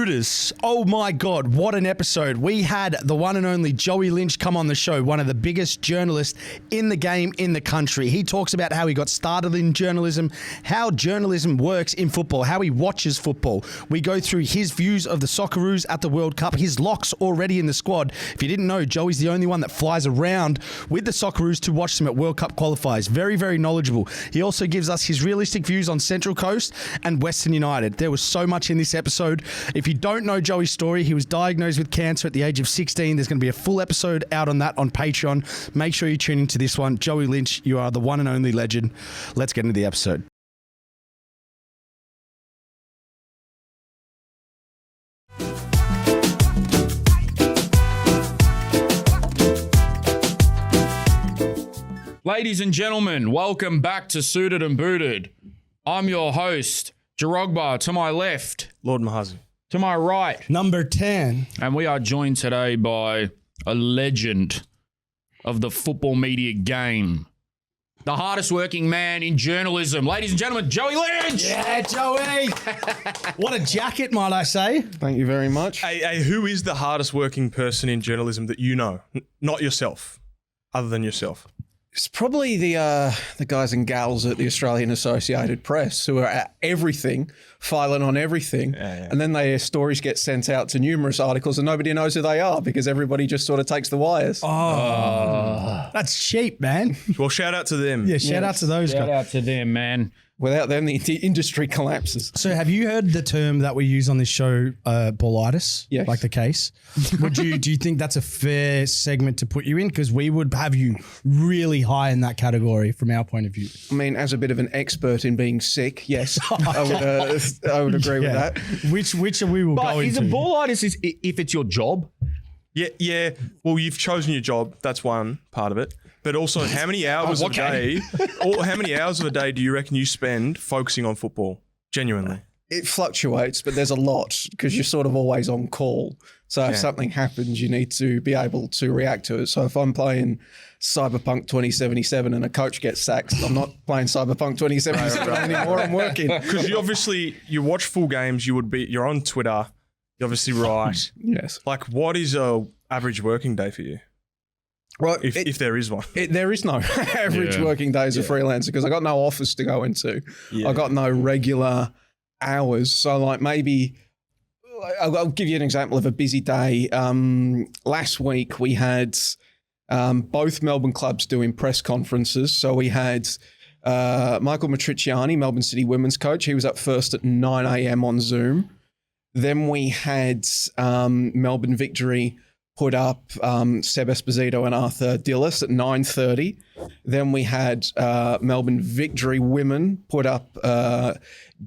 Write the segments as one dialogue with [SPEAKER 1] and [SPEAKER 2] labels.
[SPEAKER 1] Booters. Oh my God, what an episode. We had the one and only Joey Lynch come on the show, one of the biggest journalists in the game in the country. He talks about how he got started in journalism, how journalism works in football, how he watches football. We go through his views of the Socceroos at the World Cup, his locks already in the squad. If you didn't know, Joey's the only one that flies around with the Socceroos to watch them at World Cup qualifiers. Very, very knowledgeable. He also gives us his realistic views on Central Coast and Western United. There was so much in this episode. If you don't know Joey's story, he was diagnosed with cancer at the age of 16. There's going to be a full episode out on that on Patreon. Make sure you tune into this one. Joey Lynch, you are the one and only legend. Let's get into the episode.
[SPEAKER 2] Ladies and gentlemen, welcome back to Suited and Booted. I'm your host, Jarogba. To my left,
[SPEAKER 3] Lord Mahazi.
[SPEAKER 2] to my right,
[SPEAKER 1] Number 10.
[SPEAKER 2] and we are joined today by a legend of the football media game, the hardest working man in journalism. Ladies and gentlemen, Joey Lynch.
[SPEAKER 1] Yeah, Joey. What a jacket, might I say?
[SPEAKER 4] Thank you very much.
[SPEAKER 3] Hey, who is the hardest working person in journalism that you know? Not yourself, other than yourself.
[SPEAKER 4] It's probably the guys and gals at the Australian Associated Press who are at everything, filing on everything, and then their stories get sent out to numerous articles and nobody knows who they are because everybody just sort of takes the wires.
[SPEAKER 1] That's cheap, man.
[SPEAKER 3] Well, shout out to them.
[SPEAKER 1] Yeah, shout out to those
[SPEAKER 2] Shout
[SPEAKER 1] guys.
[SPEAKER 2] out to them, man.
[SPEAKER 4] Without them, the industry collapses.
[SPEAKER 1] So have you heard the term that we use on this show, ballitis?
[SPEAKER 4] Yes.
[SPEAKER 1] Like the case? Do you think that's a fair segment to put you in? Because we would have you really high in that category from our point of view.
[SPEAKER 4] I mean, as a bit of an expert in being sick, yes, I would agree with that.
[SPEAKER 1] Which we will
[SPEAKER 2] But
[SPEAKER 1] go
[SPEAKER 2] is
[SPEAKER 1] into.
[SPEAKER 2] a ballitis if it's your job?
[SPEAKER 3] Yeah. Well, you've chosen your job. That's one part of it. But also, how many hours of a day? Or how many hours of a day do you reckon you spend focusing on football? Genuinely.
[SPEAKER 4] It fluctuates, but there's a lot because you're sort of always on call. So if something happens, you need to be able to react to it. So if I'm playing Cyberpunk 2077 and a coach gets sacked, I'm not playing Cyberpunk 2077 anymore. I'm working.
[SPEAKER 3] Because you watch full games. You're on Twitter. You obviously write.
[SPEAKER 4] Yes.
[SPEAKER 3] Like, what is a average working day for you?
[SPEAKER 4] Well,
[SPEAKER 3] If there is one.
[SPEAKER 4] there is no average working day as a freelancer because I got no office to go into. I got no regular hours. So like maybe I'll give you an example of a busy day. Last week we had both Melbourne clubs doing press conferences. So we had Michael Matriciani, Melbourne City women's coach. He was up first at 9 a.m. on Zoom. Then we had Melbourne Victory put up Seb Esposito and Arthur Dillis at 9:30. Then we had Melbourne Victory Women put up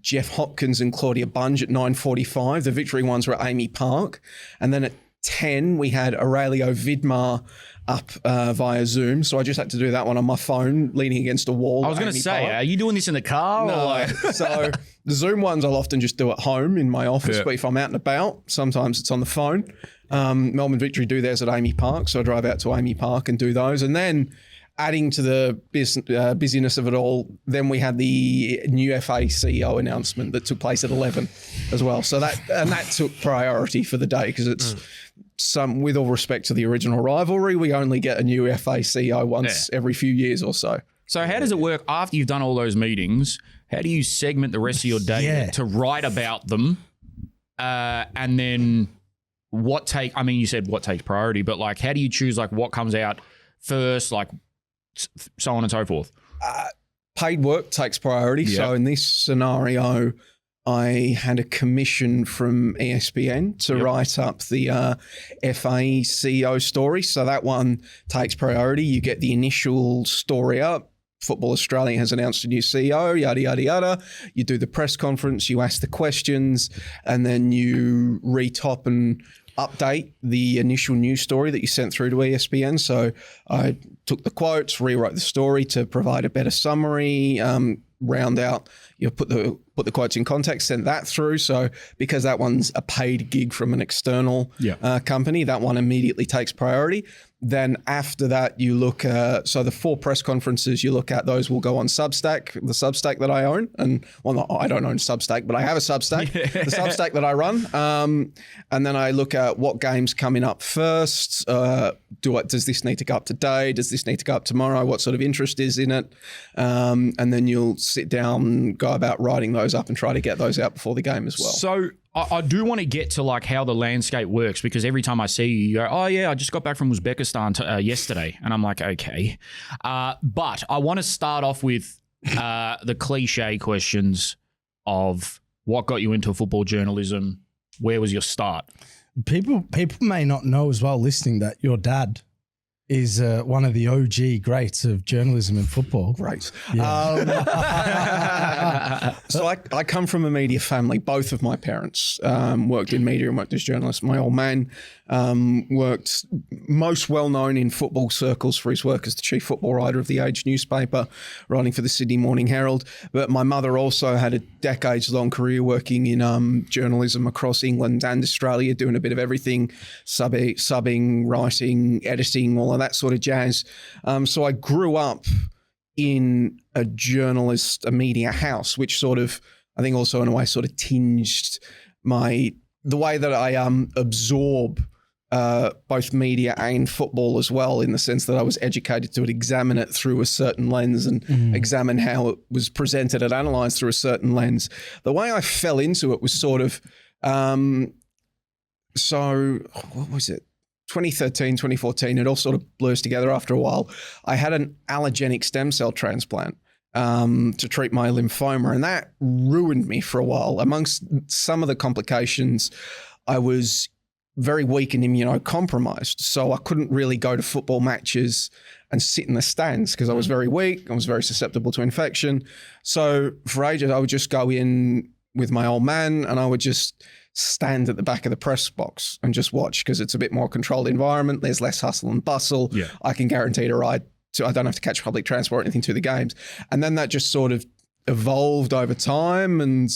[SPEAKER 4] Jeff Hopkins and Claudia Bunge at 9:45. The Victory ones were at Amy Park. And then at 10, we had Aurelio Vidmar up via Zoom. So I just had to do that one on my phone, leaning against a wall.
[SPEAKER 2] I was going to say, are you doing this in the car?
[SPEAKER 4] No.
[SPEAKER 2] Or like?
[SPEAKER 4] So the Zoom ones I'll often just do at home in my office, but if I'm out and about, sometimes it's on the phone. Melbourne Victory do theirs at Amy Park, so I drive out to Amy Park and do those. And then adding to the busyness of it all, then we had the new FA CEO announcement that took place at 11 as well. So that took priority for the day because it's with all respect to the original rivalry, we only get a new FA CEO once every few years or so.
[SPEAKER 2] So how does it work after you've done all those meetings? How do you segment the rest of your day to write about them? And then you said what takes priority, but like, how do you choose like what comes out first, like so on and so forth?
[SPEAKER 4] Paid work takes priority.
[SPEAKER 2] Yep.
[SPEAKER 4] So in this scenario, I had a commission from ESPN to write up the FA CEO story. So that one takes priority. You get the initial story up. Football Australia has announced a new CEO, yada, yada, yada. You do the press conference, you ask the questions, and then you retop and update the initial news story that you sent through to ESPN. So I took the quotes, rewrote the story to provide a better summary, round out, put the quotes in context, send that through. So because that one's a paid gig from an external company, that one immediately takes priority. Then after that, you look so the 4 press conferences you look at, those will go on Substack, the Substack that I own. And I don't own Substack, but I have a Substack, the Substack that I run. And then I look at what game's coming up first. Does this need to go up today? Does this need to go up tomorrow? What sort of interest is in it? And then you'll sit down, go about writing those up and try to get those out before the game as well.
[SPEAKER 2] So I do want to get to like how the landscape works, because every time I see you, you go, oh yeah, I just got back from Uzbekistan yesterday. And I'm like, okay. But I want to start off with the cliche questions of what got you into football journalism? Where was your start?
[SPEAKER 1] People may not know as well listening that your dad is one of the OG greats of journalism and football.
[SPEAKER 4] Great.
[SPEAKER 1] Yeah.
[SPEAKER 4] So I come from a media family. Both of my parents worked in media and worked as journalists. My old man worked most well known in football circles for his work as the chief football writer of the Age newspaper, writing for the Sydney Morning Herald. But my mother also had a decades-long career working in journalism across England and Australia, doing a bit of everything, subbing, writing, editing, all of that sort of jazz. So I grew up in a media house, which sort of, I think also in a way sort of tinged the way that I absorb both media and football as well, in the sense that I was educated to examine it through a certain lens and examine how it was presented and analysed through a certain lens. The way I fell into it was sort of, so what was it? 2013, 2014, it all sort of blurs together after a while. I had an allogenic stem cell transplant to treat my lymphoma, and that ruined me for a while. Amongst some of the complications, I was very weak and immunocompromised, so I couldn't really go to football matches and sit in the stands because I was very weak. I was very susceptible to infection. So for ages, I would just go in with my old man and I would just stand at the back of the press box and just watch, because it's a bit more controlled environment. There's less hustle and bustle. Yeah. I can guarantee to ride. I don't have to catch public transport or anything to the games. And then that just sort of evolved over time and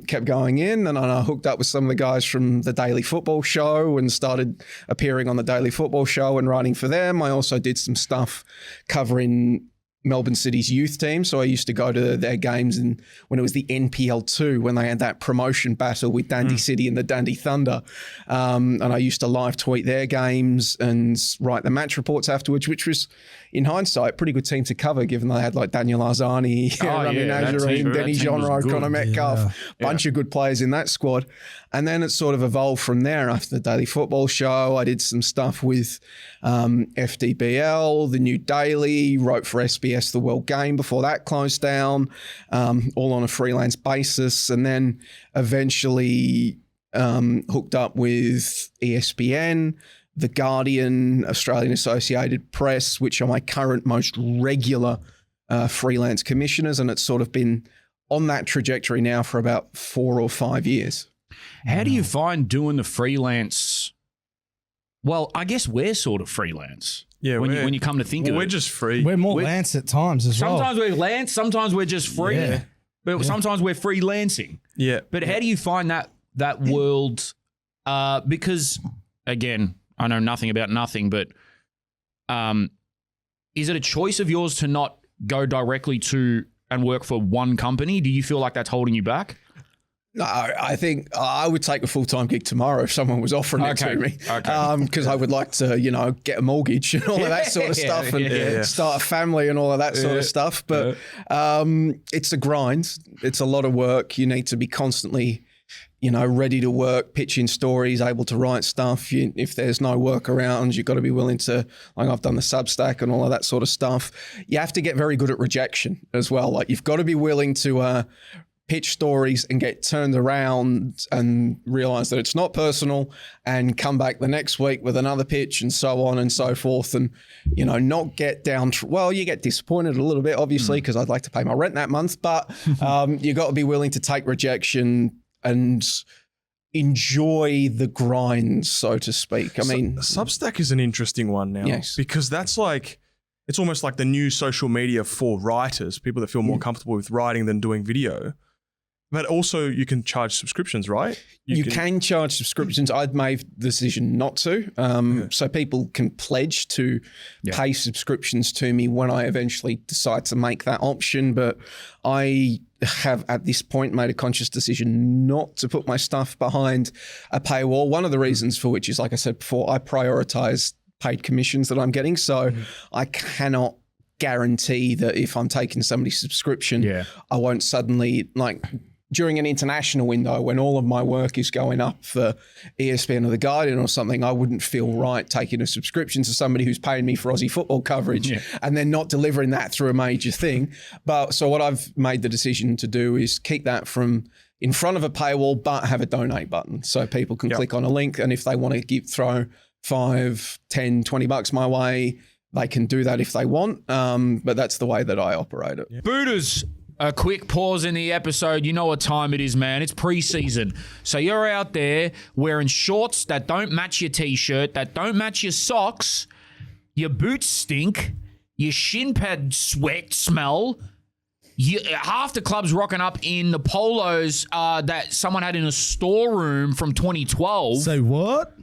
[SPEAKER 4] kept going in. And I hooked up with some of the guys from the Daily Football Show and started appearing on the Daily Football Show and writing for them. I also did some stuff covering Melbourne City's youth team. So I used to go to their games when it was the NPL2, when they had that promotion battle with Dundee City and the Dundee Thunder. And I used to live tweet their games and write the match reports afterwards, which was, in hindsight, pretty good team to cover, given they had like Daniel Arzani, Rami Nazarene, Denny Genre, Connor Metcalf, bunch of good players in that squad. And then it sort of evolved from there. After the Daily Football Show, I did some stuff with FDBL, the New Daily, wrote for SBS The World Game before that closed down, all on a freelance basis. And then eventually hooked up with ESPN, The Guardian, Australian Associated Press, which are my current most regular freelance commissioners. And it's sort of been on that trajectory now for about 4 or 5 years.
[SPEAKER 2] How do you find doing the freelance? Well, I guess we're sort of freelance. Yeah, when you come to think of it.
[SPEAKER 3] We're just free.
[SPEAKER 1] We're more Lance at times as well.
[SPEAKER 2] Sometimes we're Lance, sometimes we're just free, but sometimes we're freelancing. Yeah. But how do you find that world? Because, again, I know nothing about nothing, but is it a choice of yours to not go directly to and work for one company? Do you feel like that's holding you back?
[SPEAKER 4] No, I think I would take a full-time gig tomorrow if someone was offering it to me. Okay. Because I would like to, get a mortgage and all of that sort of stuff and start a family and all of that sort of stuff. But it's a grind. It's a lot of work. You need to be constantly, ready to work, pitching stories, able to write stuff. If there's no work around, you've got to be willing to, like I've done the Substack and all of that sort of stuff. You have to get very good at rejection as well. Like you've got to be willing to pitch stories and get turned around and realize that it's not personal and come back the next week with another pitch and so on and so forth. And, not get down. You get disappointed a little bit, obviously, because I'd like to pay my rent that month, but you got to be willing to take rejection and enjoy the grind, so to speak. I mean,
[SPEAKER 3] Substack is an interesting one now.
[SPEAKER 4] Yes.
[SPEAKER 3] Because that's it's almost like the new social media for writers, people that feel more comfortable with writing than doing video. But also you can charge subscriptions, right?
[SPEAKER 4] You can charge subscriptions. I'd made the decision not to. So people can pledge to pay subscriptions to me when I eventually decide to make that option. But I have at this point made a conscious decision not to put my stuff behind a paywall. One of the reasons for which is, like I said before, I prioritize paid commissions that I'm getting. So I cannot guarantee that if I'm taking somebody's subscription, I won't suddenly during an international window when all of my work is going up for ESPN or The Guardian or something, I wouldn't feel right taking a subscription to somebody who's paying me for Aussie football coverage and then not delivering that through a major thing. But so what I've made the decision to do is keep that from in front of a paywall, but have a donate button so people can click on a link. And if they want to throw $5, $10, $20 my way, they can do that if they want. But that's the way that I operate it.
[SPEAKER 2] Booters, a quick pause in the episode. You know what time it is, man. It's preseason. So you're out there wearing shorts that don't match your T-shirt, that don't match your socks. Your boots stink. Your shin pad sweat smell. Half the club's rocking up in the polos that someone had in a storeroom from 2012.
[SPEAKER 1] Say what?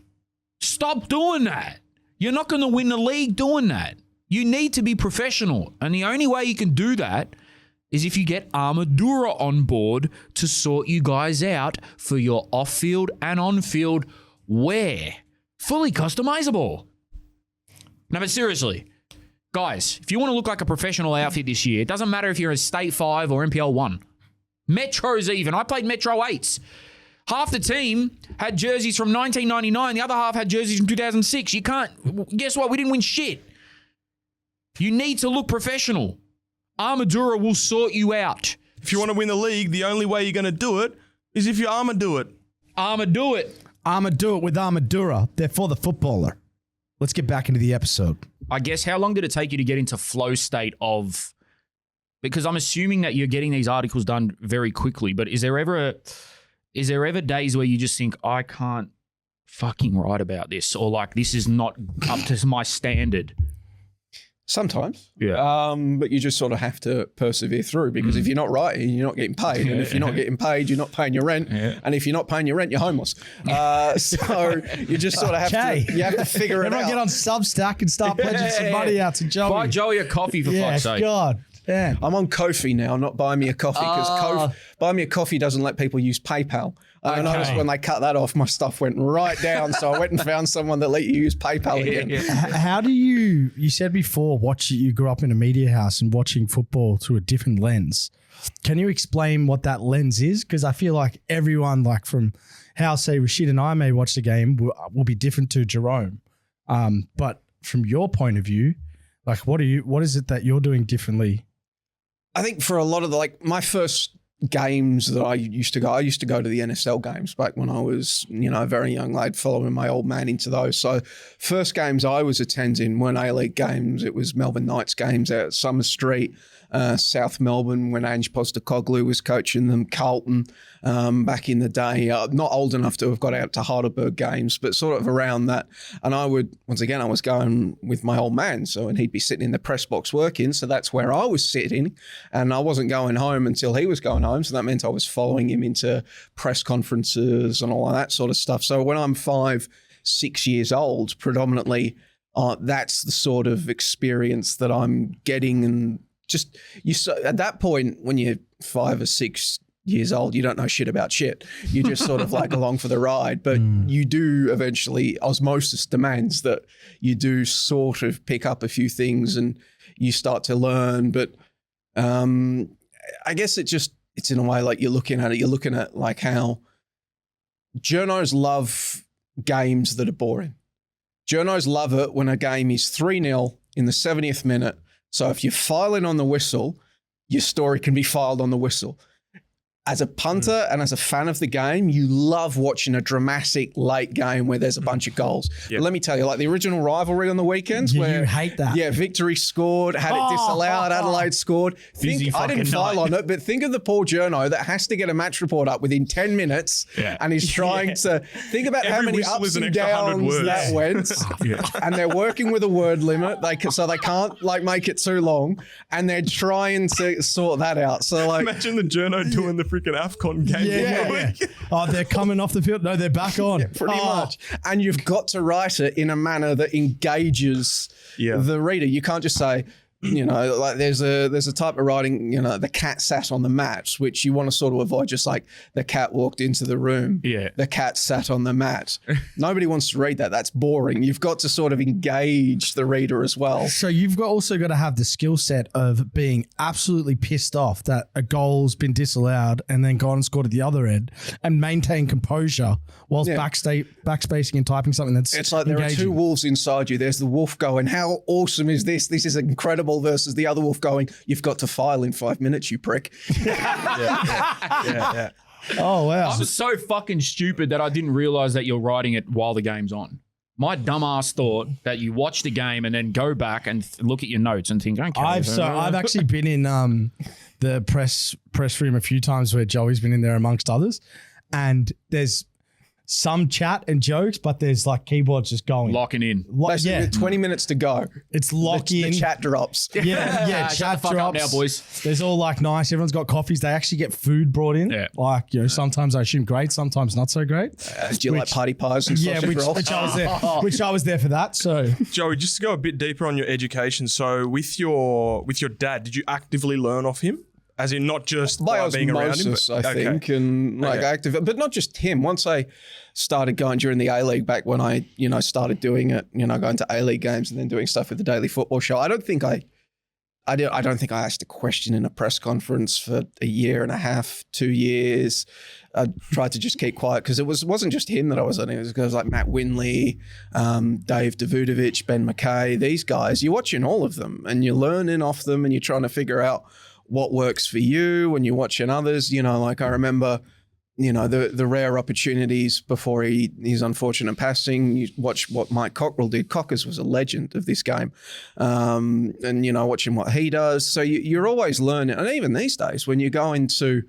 [SPEAKER 2] Stop doing that. You're not going to win the league doing that. You need to be professional. And the only way you can do that is if you get Armadura on board to sort you guys out for your off-field and on-field wear. Fully customizable. No, but seriously, guys, if you want to look like a professional outfit this year, it doesn't matter if you're a State 5 or NPL 1. Metros even. I played Metro 8s. Half the team had jerseys from 1999. The other half had jerseys from 2006. You can't... Guess what? We didn't win shit. You need to look professional. Armadura will sort you out.
[SPEAKER 3] If you want to win the league, the only way you're going to do it is if you Armadura it.
[SPEAKER 2] Armadura it.
[SPEAKER 1] Armadura it with Armadura. They're for the footballer. Let's get back into the episode.
[SPEAKER 2] I guess, how long did it take you to get into flow state of... Because I'm assuming that you're getting these articles done very quickly, but is there ever days where you just think, I can't fucking write about this, or like this is not up to my standard?
[SPEAKER 4] Sometimes.
[SPEAKER 2] Yeah.
[SPEAKER 4] But you just sort of have to persevere through, because if you're not writing, you're not getting paid. And if you're not getting paid, you're not paying your rent. Yeah. And if you're not paying your rent, you're homeless. So you just sort of have to figure it out.
[SPEAKER 1] Everyone get on Substack and start pledging some money out to Joey.
[SPEAKER 2] Buy Joey a coffee for fuck's sake.
[SPEAKER 1] God. Yeah.
[SPEAKER 4] I'm on Ko-fi now, not Buy Me a Coffee, because Buy Me a Coffee doesn't let people use PayPal. I noticed when they cut that off, my stuff went right down. So I went and found someone that let you use PayPal again.
[SPEAKER 1] How do you said before, you grew up in a media house and watching football through a different lens. Can you explain what that lens is? Because I feel like everyone, like from how, say, Rashid and I may watch the game will be different to Jerome. But from your point of view, like what is it that you're doing differently?
[SPEAKER 4] I think for a lot of my first games that I used to go to the NSL games back when I was, a very young lad, following my old man into those. So first games I was attending weren't A-League games. It was Melbourne Knights games out at Summer Street, South Melbourne when Ange Postecoglou was coaching them, Carlton back in the day. Not old enough to have got out to Heidelberg games, but sort of around that. And I was going with my old man. And he'd be sitting in the press box working. So that's where I was sitting. And I wasn't going home until he was going home. So that meant I was following him into press conferences and all of that sort of stuff. So when I'm 5, 6 years old, predominantly, that's the sort of experience that I'm getting. And just at that point, when you're 5 or 6 years old, you don't know shit about shit. You just sort of along for the ride. But you do eventually, osmosis demands that you do sort of pick up a few things and you start to learn. But I guess it's in a way you're looking at how journos love games that are boring. Journos love it when a game is 3-0 in the 70th minute. So if you're filing on the whistle, your story can be filed on the whistle. As a punter and as a fan of the game, you love watching a dramatic late game where there's a bunch of goals. Yep. But let me tell you, the original rivalry on the weekends where...
[SPEAKER 1] You hate that.
[SPEAKER 4] Yeah, Victory scored, had it disallowed, Adelaide scored. I didn't file on it, but think of the poor journo that has to get a match report up within 10 minutes and is trying to... Think about how many ups and downs that went. And they're working with a word limit, so they can't make it too long, and they're trying to sort that out. So
[SPEAKER 3] imagine the journo doing the freaking Afghan game.
[SPEAKER 1] Yeah. Oh, they're coming off the field. No, they're back on.
[SPEAKER 4] Pretty much. And you've got to write it in a manner that engages the reader. You can't just say, like there's a type of writing, the cat sat on the mat, which you want to sort of avoid, just like the cat walked into the room.
[SPEAKER 2] Yeah.
[SPEAKER 4] The cat sat on the mat. Nobody wants to read that. That's boring. You've got to sort of engage the reader as well.
[SPEAKER 1] So you've also got to have the skill set of being absolutely pissed off that a goal's been disallowed and then gone and scored at the other end and maintain composure whilst backspacing and typing something that's
[SPEAKER 4] It's like there are two wolves inside you. There's the wolf going, how awesome is this? This is incredible, versus the other wolf going, you've got to file in 5 minutes, you prick.
[SPEAKER 3] Yeah.
[SPEAKER 1] Oh, wow.
[SPEAKER 2] I was so fucking stupid that I didn't realize that you're writing it while the game's on. My dumbass thought that you watch the game and then go back and look at your notes and think, okay.
[SPEAKER 1] I've actually been in the press room a few times where Joey's been in there amongst others, and there's some chat and jokes, but there's like keyboards just going.
[SPEAKER 2] Locking in.
[SPEAKER 4] Basically, with 20 minutes to go.
[SPEAKER 1] It's lock in.
[SPEAKER 4] The chat drops.
[SPEAKER 1] Yeah,
[SPEAKER 2] Shut
[SPEAKER 1] chat
[SPEAKER 2] the fuck
[SPEAKER 1] drops.
[SPEAKER 2] up now, boys.
[SPEAKER 1] There's all like nice. Everyone's got coffees. They actually get food brought in.
[SPEAKER 2] Yeah.
[SPEAKER 1] Like, sometimes I assume great, sometimes not so great.
[SPEAKER 4] Do you like party pies and sausage rolls?
[SPEAKER 1] Which I was there for that. So,
[SPEAKER 3] Joey, just to go a bit deeper on your education. So with your dad, did you actively learn off him? As in not just by being around him?
[SPEAKER 4] I think, and active, but not just him. Once I started going during the A-League back when I, started doing it, going to A-League games and then doing stuff with the Daily Football Show. I don't think I asked a question in a press conference for a year and a half, 2 years. I tried to just keep quiet because it wasn't just him that I was on. It was guys like Matt Winley, Dave Davutovic, Ben McKay, these guys. You're watching all of them and you're learning off them and you're trying to figure out what works for you when you're watching others. Like I remember, the rare opportunities before his unfortunate passing. You watch what Mike Cockrell did. Cockers was a legend of this game. And, watching what he does. So you're always learning. And even these days, when you go into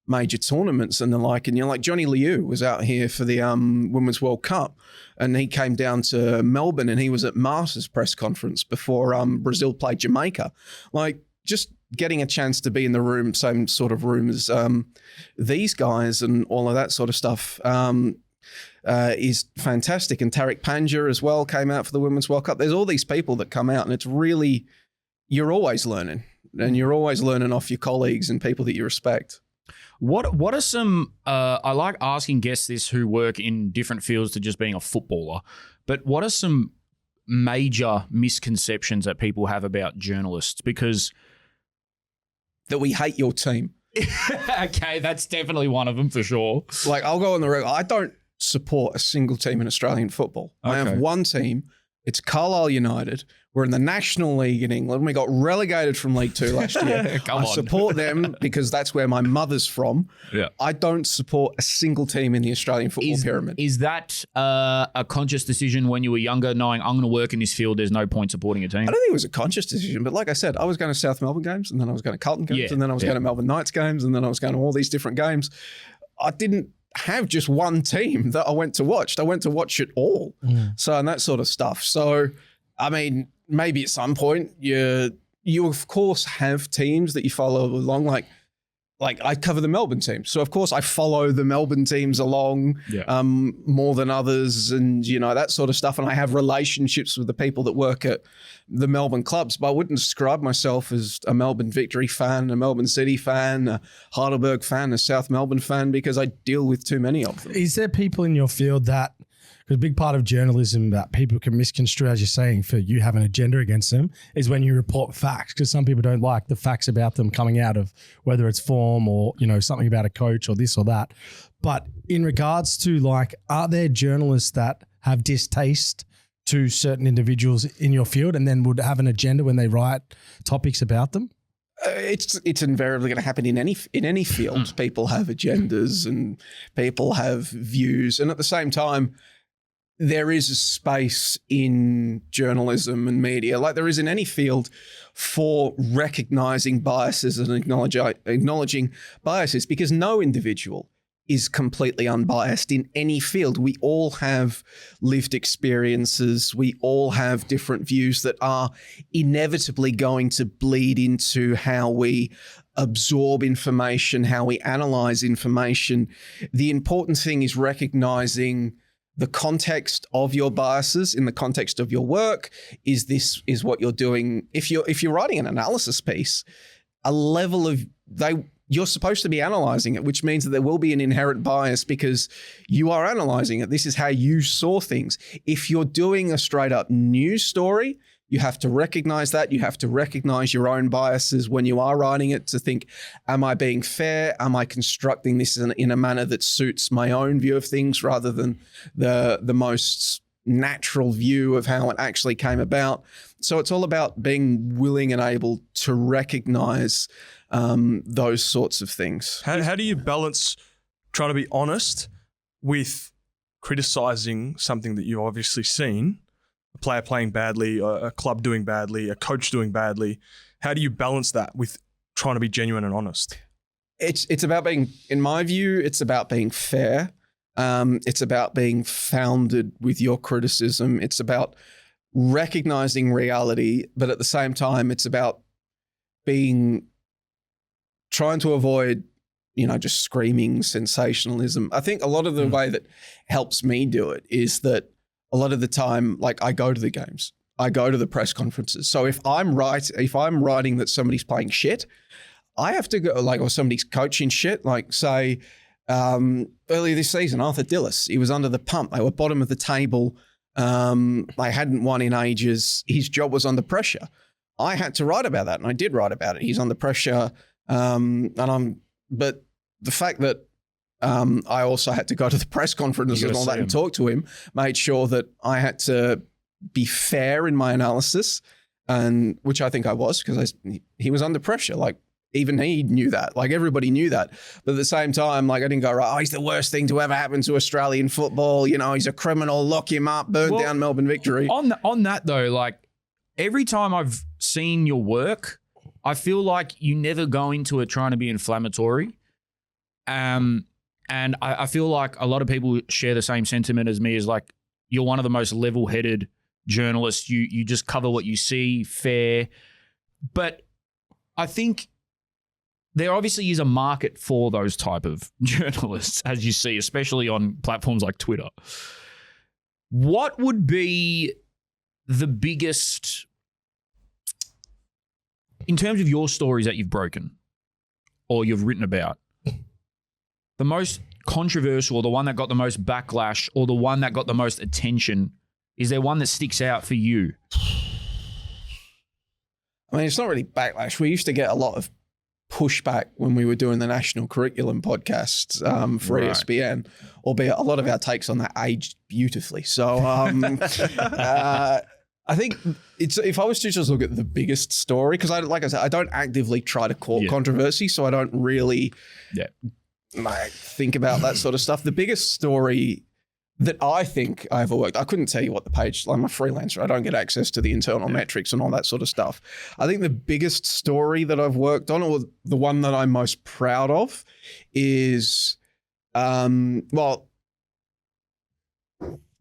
[SPEAKER 4] major tournaments and the like, and you're like, Johnny Liu was out here for the Women's World Cup, and he came down to Melbourne and he was at Masters press conference before Brazil played Jamaica. Like, just getting a chance to be in the room, same sort of room as these guys and all of that sort of stuff is fantastic. And Tariq Panja as well came out for the Women's World Cup. There's all these people that come out, and it's really, you're always learning, and you're always learning off your colleagues and people that you respect.
[SPEAKER 2] What are some, I like asking guests this who work in different fields to just being a footballer, but what are some major misconceptions that people have about journalists? Because
[SPEAKER 4] that we hate your team.
[SPEAKER 2] Okay, that's definitely one of them for sure.
[SPEAKER 4] Like, I'll go on the record. I don't support a single team in Australian football. Okay. I have one team. It's Carlisle United. We're in the National League in England. We got relegated from League 2 last year. I support them because that's where my mother's from.
[SPEAKER 2] Yeah.
[SPEAKER 4] I don't support a single team in the Australian football pyramid.
[SPEAKER 2] Is that a conscious decision when you were younger, knowing I'm going to work in this field, there's no point supporting a team?
[SPEAKER 4] I don't think it was a conscious decision, but like I said, I was going to South Melbourne games, and then I was going to Carlton games, and then I was going to Melbourne Knights games, and then I was going to all these different games. I didn't have just one team that I went to watch. I went to watch it all. So, and that sort of stuff. So, I mean, maybe at some point you of course have teams that you follow along, like I cover the Melbourne team. So of course I follow the Melbourne teams along more than others, and that sort of stuff. And I have relationships with the people that work at the Melbourne clubs, but I wouldn't describe myself as a Melbourne Victory fan, a Melbourne City fan, a Heidelberg fan, a South Melbourne fan, because I deal with too many of them.
[SPEAKER 1] Is there people in your field that, because a big part of journalism that people can misconstrue, as you're saying, for you have an agenda against them, is when you report facts, because some people don't like the facts about them coming out of whether it's form or, something about a coach or this or that. But in regards to are there journalists that have distaste to certain individuals in your field and then would have an agenda when they write topics about them?
[SPEAKER 4] It's invariably going to happen in any field. People have agendas and people have views, and at the same time, there is a space in journalism and media, like there is in any field, for recognizing biases and acknowledging biases, because no individual is completely unbiased in any field. We all have lived experiences. We all have different views that are inevitably going to bleed into how we absorb information, how we analyze information. The important thing is recognizing the context of your biases in the context of your work. Is what you're doing? If you're writing an analysis piece, a level of you're supposed to be analyzing it, which means that there will be an inherent bias because you are analyzing it. This is how you saw things. If you're doing a straight up news story, you have to recognize that. You have to recognize your own biases when you are writing it to think, am I being fair? Am I constructing this in a manner that suits my own view of things rather than the most natural view of how it actually came about? So it's all about being willing and able to recognize those sorts of things.
[SPEAKER 3] How do you balance trying to be honest with criticizing something that you've obviously seen? A player playing badly, a club doing badly, a coach doing badly. How do you balance that with trying to be genuine and honest?
[SPEAKER 4] It's about being, in my view, it's about being fair. It's about being founded with your criticism. It's about recognizing reality, but at the same time, it's about trying to avoid, just screaming sensationalism. I think a lot of the way that helps me do it is that a lot of the time, like, I go to the games, I go to the press conferences. So if I'm writing that somebody's playing shit, I have to go, or somebody's coaching shit, like say, earlier this season, Arthur Dillis, he was under the pump. They were bottom of the table. They hadn't won in ages. His job was under pressure. I had to write about that, and I did write about it. He's under pressure. But the fact that I also had to go to the press conferences and all that and talk to him made sure that I had to be fair in my analysis, and which I think I was, because he was under pressure. Like, even he knew that. Like, everybody knew that. But at the same time, like, I didn't go, right, he's the worst thing to ever happen to Australian football. He's a criminal, lock him up, burn down Melbourne Victory.
[SPEAKER 2] On that though, like, every time I've seen your work, I feel like you never go into it trying to be inflammatory. And I feel like a lot of people share the same sentiment as me, is like, you're one of the most level-headed journalists. You just cover what you see, fair. But I think there obviously is a market for those type of journalists, as you see, especially on platforms like Twitter. What would be the biggest, in terms of your stories that you've broken or you've written about, the most controversial, or the one that got the most backlash, or the one that got the most attention? Is there one that sticks out for you?
[SPEAKER 4] I mean, it's not really backlash. We used to get a lot of pushback when we were doing the national curriculum podcasts for ESPN, albeit a lot of our takes on that aged beautifully. So I think if I was to just look at the biggest story, because like I said, I don't actively try to court controversy, so I don't really think about that sort of stuff. The biggest story that I think I ever worked, I couldn't tell you what the page, I'm a freelancer, I don't get access to the internal metrics and all that sort of stuff. I think the biggest story that I've worked on, or the one that I'm most proud of, is,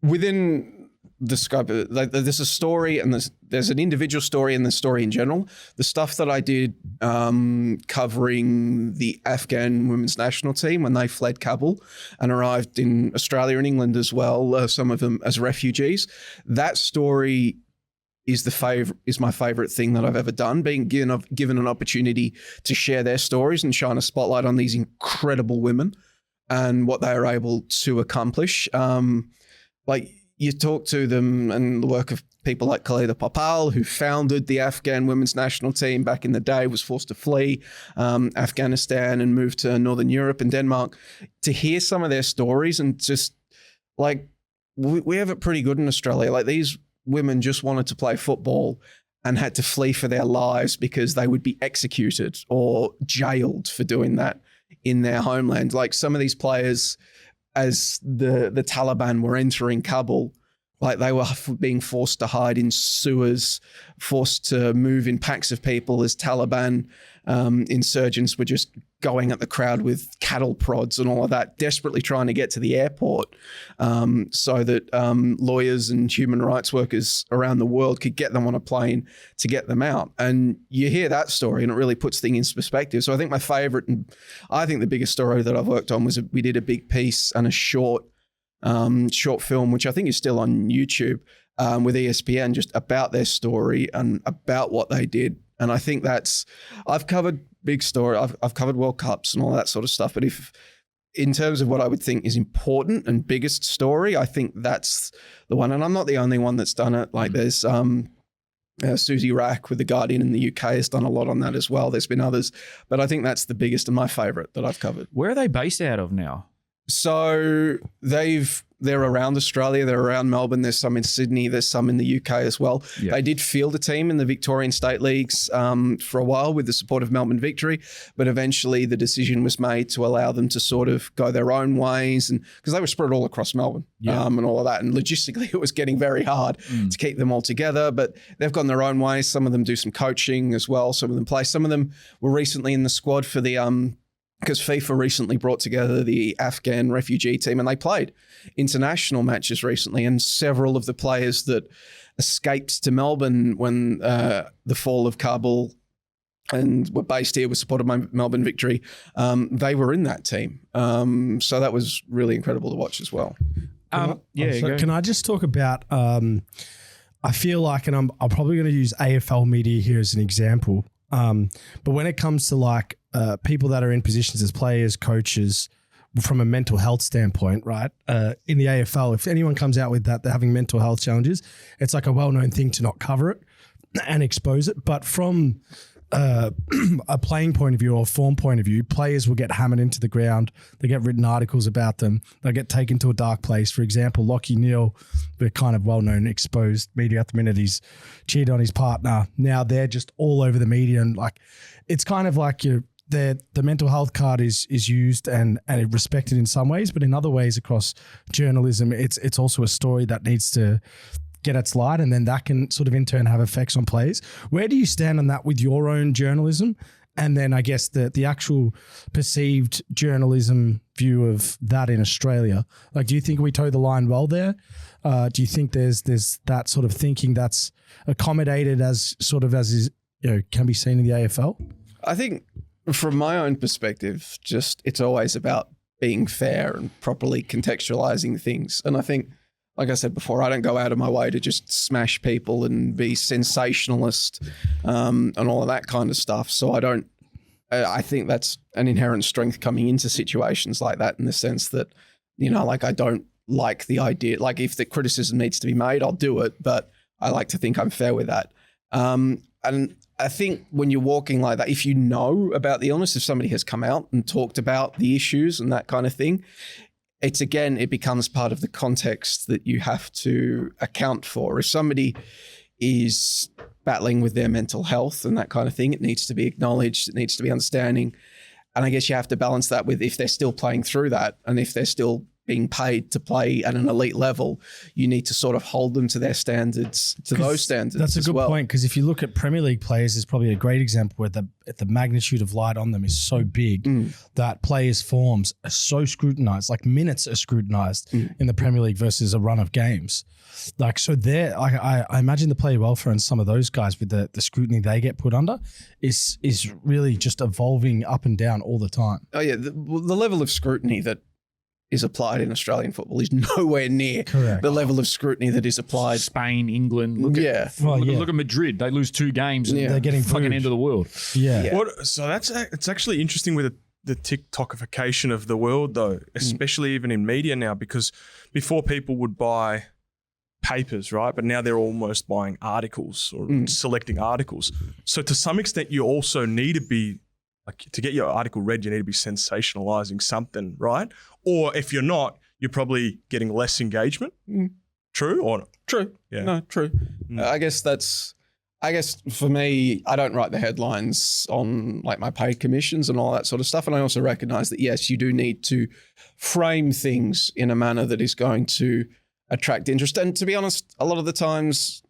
[SPEAKER 4] within the scope of, like, there's a story and there's an individual story and the story in general. The stuff that I did covering the Afghan women's national team when they fled Kabul and arrived in Australia and England as well, some of them as refugees. That story is my favorite thing that I've ever done, being given an opportunity to share their stories and shine a spotlight on these incredible women and what they are able to accomplish. You talk to them, and the work of people like Khalida Popal, who founded the Afghan women's national team back in the day, was forced to flee Afghanistan and move to Northern Europe and Denmark. To hear some of their stories, and just like, we have it pretty good in Australia. Like, these women just wanted to play football and had to flee for their lives because they would be executed or jailed for doing that in their homeland. Like, some of these players, as the Taliban were entering Kabul, like, they were being forced to hide in sewers, forced to move in packs of people as Taliban insurgents were just going at the crowd with cattle prods and all of that, desperately trying to get to the airport so that lawyers and human rights workers around the world could get them on a plane to get them out. And you hear that story and it really puts things into perspective. So I think my favorite, and I think the biggest story that I've worked on was we did a big piece and a short film, which I think is still on YouTube, with ESPN, just about their story and about what they did. And I think I've covered big story. I've covered World Cups and all that sort of stuff. But if in terms of what I would think is important and biggest story, I think that's the one. And I'm not the only one that's done it. Like there's Susie Rack with The Guardian in the UK has done a lot on that as well. There's been others, but I think that's the biggest and my favorite that I've covered.
[SPEAKER 2] Where are they based out of now?
[SPEAKER 4] So they're around Australia, they're around Melbourne, there's some in Sydney, there's some in the UK as well. Yep. They did field a team in the Victorian State Leagues for a while with the support of Melbourne Victory, but eventually the decision was made to allow them to sort of go their own ways, and because they were spread all across Melbourne and all of that. And logistically, it was getting very hard to keep them all together, but they've gone their own ways. Some of them do some coaching as well. Some of them play. Some of them were recently in the squad for the because FIFA recently brought together the Afghan refugee team and they played international matches recently, and several of the players that escaped to Melbourne when the fall of Kabul and were based here with support of Melbourne Victory, they were in that team. So that was really incredible to watch as well.
[SPEAKER 1] Can I just talk about, I feel like, and I'm probably going to use AFL media here as an example, but when it comes to like people that are in positions as players, coaches, from a mental health standpoint, right? In the AFL, if anyone comes out with that, they're having mental health challenges, it's like a well-known thing to not cover it and expose it. But from a playing point of view or form point of view, players will get hammered into the ground. They get written articles about them. They'll get taken to a dark place. For example, Lachie Neale, the kind of well-known exposed media at the minute, he's cheated on his partner. Now they're just all over the media, and like it's kind of like the mental health card is used and respected in some ways, but in other ways across journalism, it's also a story that needs to get its light, and then that can sort of in turn have effects on players. Where do you stand on that with your own journalism? And then I guess the actual perceived journalism view of that in Australia. Like, do you think we toe the line well there? Do you think there's that sort of thinking that's accommodated as is, can be seen in the AFL?
[SPEAKER 4] I think from my own perspective, just it's always about being fair and properly contextualizing things. And I think, like I said before, I don't go out of my way to just smash people and be sensationalist and all of that kind of stuff. So I think that's an inherent strength coming into situations like that, in the sense that, I don't like the idea, like if the criticism needs to be made, I'll do it, but I like to think I'm fair with that. And I think when you're walking like that, if you know about the illness, if somebody has come out and talked about the issues and that kind of thing, it becomes part of the context that you have to account for. If somebody is battling with their mental health and that kind of thing, it needs to be acknowledged, it needs to be understanding. And I guess you have to balance that with if they're still playing through that and if they're still being paid to play at an elite level, you need to sort of hold them to their standards, to those standards.
[SPEAKER 1] That's a good point, because if you look at Premier League players, there's probably a great example where the magnitude of light on them is so big that players' forms are so scrutinized, like minutes are scrutinized in the Premier League versus a run of games. Like, so there, I imagine the player welfare and some of those guys with the scrutiny they get put under is really just evolving up and down all the time.
[SPEAKER 4] Oh yeah, the level of scrutiny that is applied in Australian football is nowhere near the level of scrutiny that is applied.
[SPEAKER 2] Spain, England, look at Madrid. They lose 2 games and they're getting fucking end of the world.
[SPEAKER 1] Yeah.
[SPEAKER 3] So it's actually interesting with the TikTokification of the world, though, especially even in media now, because before people would buy papers, right? But now they're almost buying articles or selecting articles. So to some extent, you also need to be, like, to get your article read, you need to be sensationalizing something, right? Or if you're not, you're probably getting less engagement. True or not?
[SPEAKER 4] True.
[SPEAKER 3] Yeah.
[SPEAKER 4] No, true. I guess for me, I don't write the headlines on like my paid commissions and all that sort of stuff. And I also recognize that, yes, you do need to frame things in a manner that is going to attract interest. And to be honest, a lot of the times,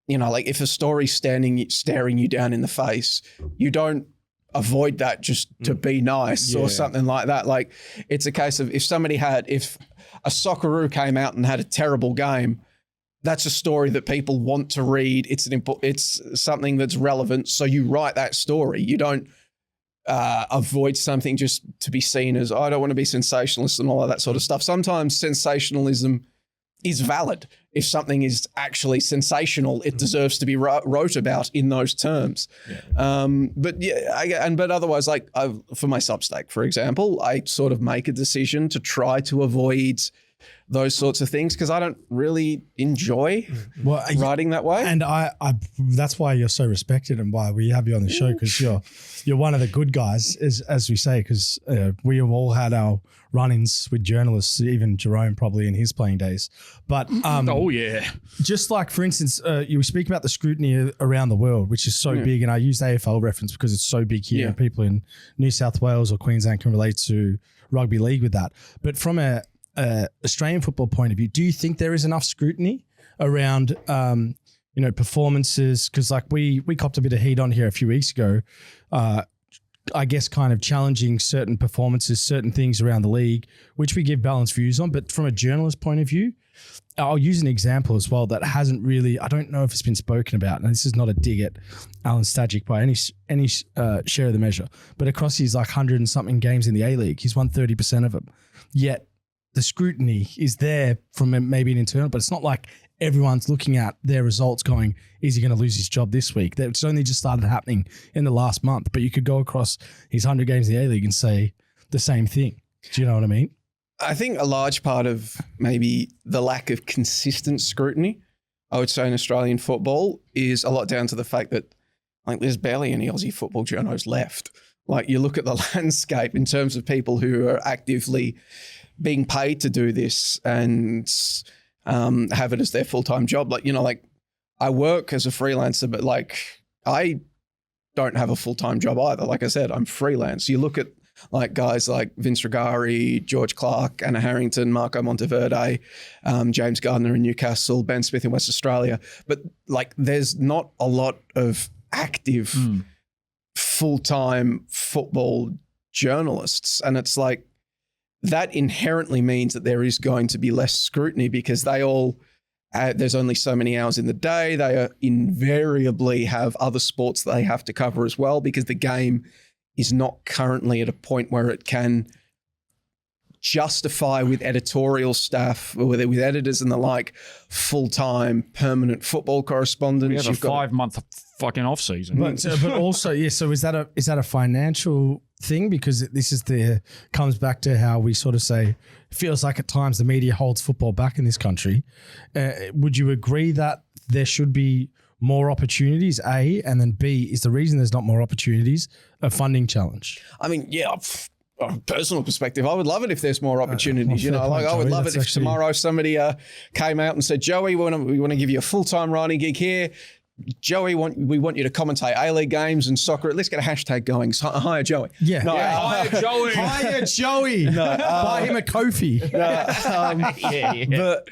[SPEAKER 4] like if a story's staring you down in the face, you don't avoid that just to be nice or something like that. Like, it's a case of if a Socceroo came out and had a terrible game, that's a story that people want to read. It's something that's relevant. So you write that story. You don't avoid something just to be seen as, I don't want to be sensationalist and all of that sort of stuff. Sometimes sensationalism is valid. If something is actually sensational, it deserves to be wrote about in those terms. But otherwise, like for my Substack, for example, I sort of make a decision to try to avoid those sorts of things because I don't really enjoy writing that way.
[SPEAKER 1] And I that's why you're so respected and why we have you on the show, because you're one of the good guys, as we say, because we have all had our run-ins with journalists, even Jerome probably in his playing days. But just like, for instance, you speak about the scrutiny around the world, which is so big, and I use the AFL reference because it's so big here, and people in New South Wales or Queensland can relate to rugby league with that. But from a Australian football point of view, do you think there is enough scrutiny around performances? Because like we copped a bit of heat on here a few weeks ago, I guess kind of challenging certain performances, certain things around the league, which we give balanced views on. But from a journalist point of view, I'll use an example as well that hasn't really, I don't know if it's been spoken about, and this is not a dig at Alan Stajic by any share of the measure, but across his like 100 and something games in the A-League, he's won 30% of them. Yet the scrutiny is there from maybe an internal, but it's not like everyone's looking at their results going, is he going to lose his job this week? It's only just started happening in the last month, but you could go across his 100 games in the A-League and say the same thing. Do you know what I mean?
[SPEAKER 4] I think a large part of maybe the lack of consistent scrutiny, I would say, in Australian football is a lot down to the fact that like there's barely any Aussie football journos left. Like you look at the landscape in terms of people who are actively being paid to do this and have it as their full-time job. Like, like I work as a freelancer, but like I don't have a full-time job either. Like I said, I'm freelance. You look at like guys like Vince Rigari, George Clark, Anna Harrington, Marco Monteverde, James Gardner in Newcastle, Ben Smith in West Australia. But like there's not a lot of active full-time football journalists. And it's like, that inherently means that there is going to be less scrutiny because they all, there's only so many hours in the day. They invariably have other sports that they have to cover as well because the game is not currently at a point where it can justify with editorial staff, with editors and the like, full-time permanent football correspondents.
[SPEAKER 2] We have a 5-month fucking off season.
[SPEAKER 1] But also, so is that a financial thing? Because this is comes back to how we sort of say, it feels like at times the media holds football back in this country. Would you agree that there should be more opportunities, A, and then B, is the reason there's not more opportunities a funding challenge?
[SPEAKER 4] I mean, from a personal perspective, I would love it if there's more opportunities. I would love it if tomorrow somebody came out and said, Joey, we want to give you a full-time writing gig here. Joey, we want you to commentate A-League games and soccer. Let's get a hashtag going. Hire Joey.
[SPEAKER 1] Yeah.
[SPEAKER 4] No,
[SPEAKER 2] hire Joey.
[SPEAKER 1] Hire Joey. Buy him a Kofi.
[SPEAKER 4] But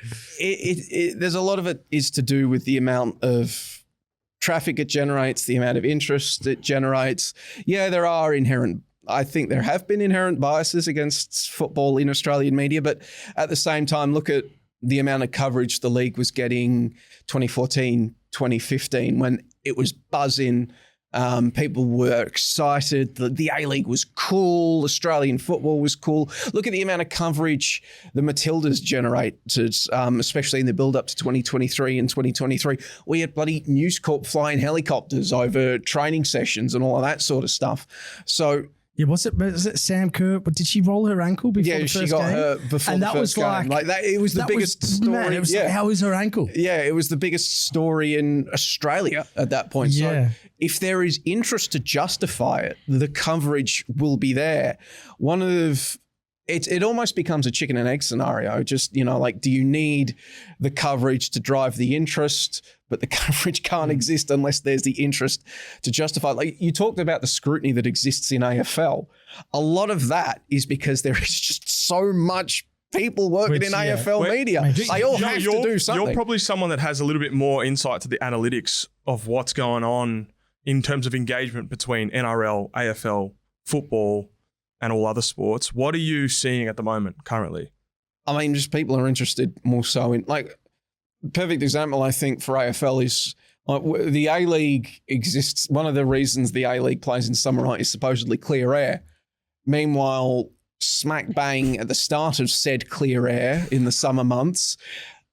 [SPEAKER 4] there's a lot of it is to do with the amount of traffic it generates, the amount of interest it generates. Yeah, I think there have been inherent biases against football in Australian media, but at the same time, look at the amount of coverage the league was getting 2014, 2015, when it was buzzing. People were excited. The A-League was cool. Australian football was cool. Look at the amount of coverage the Matildas generated, especially in the build-up to 2023 and 2023. We had bloody News Corp flying helicopters over training sessions and all of that sort of stuff. So...
[SPEAKER 1] yeah, was it Sam Kerr? But did she roll her ankle before the first game?
[SPEAKER 4] Yeah, she got hurt before
[SPEAKER 1] and
[SPEAKER 4] the first game. Like that, it was the biggest story.
[SPEAKER 1] Mad. It was like, how is her ankle?
[SPEAKER 4] Yeah, it was the biggest story in Australia at that point.
[SPEAKER 1] Yeah.
[SPEAKER 4] So if there is interest to justify it, the coverage will be there. It almost becomes a chicken and egg scenario. Just, like, do you need the coverage to drive the interest? But the coverage can't exist unless there's the interest to justify. Like you talked about the scrutiny that exists in AFL. A lot of that is because there is just so much people working in AFL media. They all have to do something.
[SPEAKER 3] You're probably someone that has a little bit more insight to the analytics of what's going on in terms of engagement between NRL, AFL, football, and all other sports. What are you seeing at the moment currently?
[SPEAKER 4] I mean, just people are interested more so in, like, perfect example, I think, for AFL is the A-League exists. One of the reasons the A-League plays in summer night is supposedly clear air. Meanwhile, smack bang at the start of said clear air in the summer months,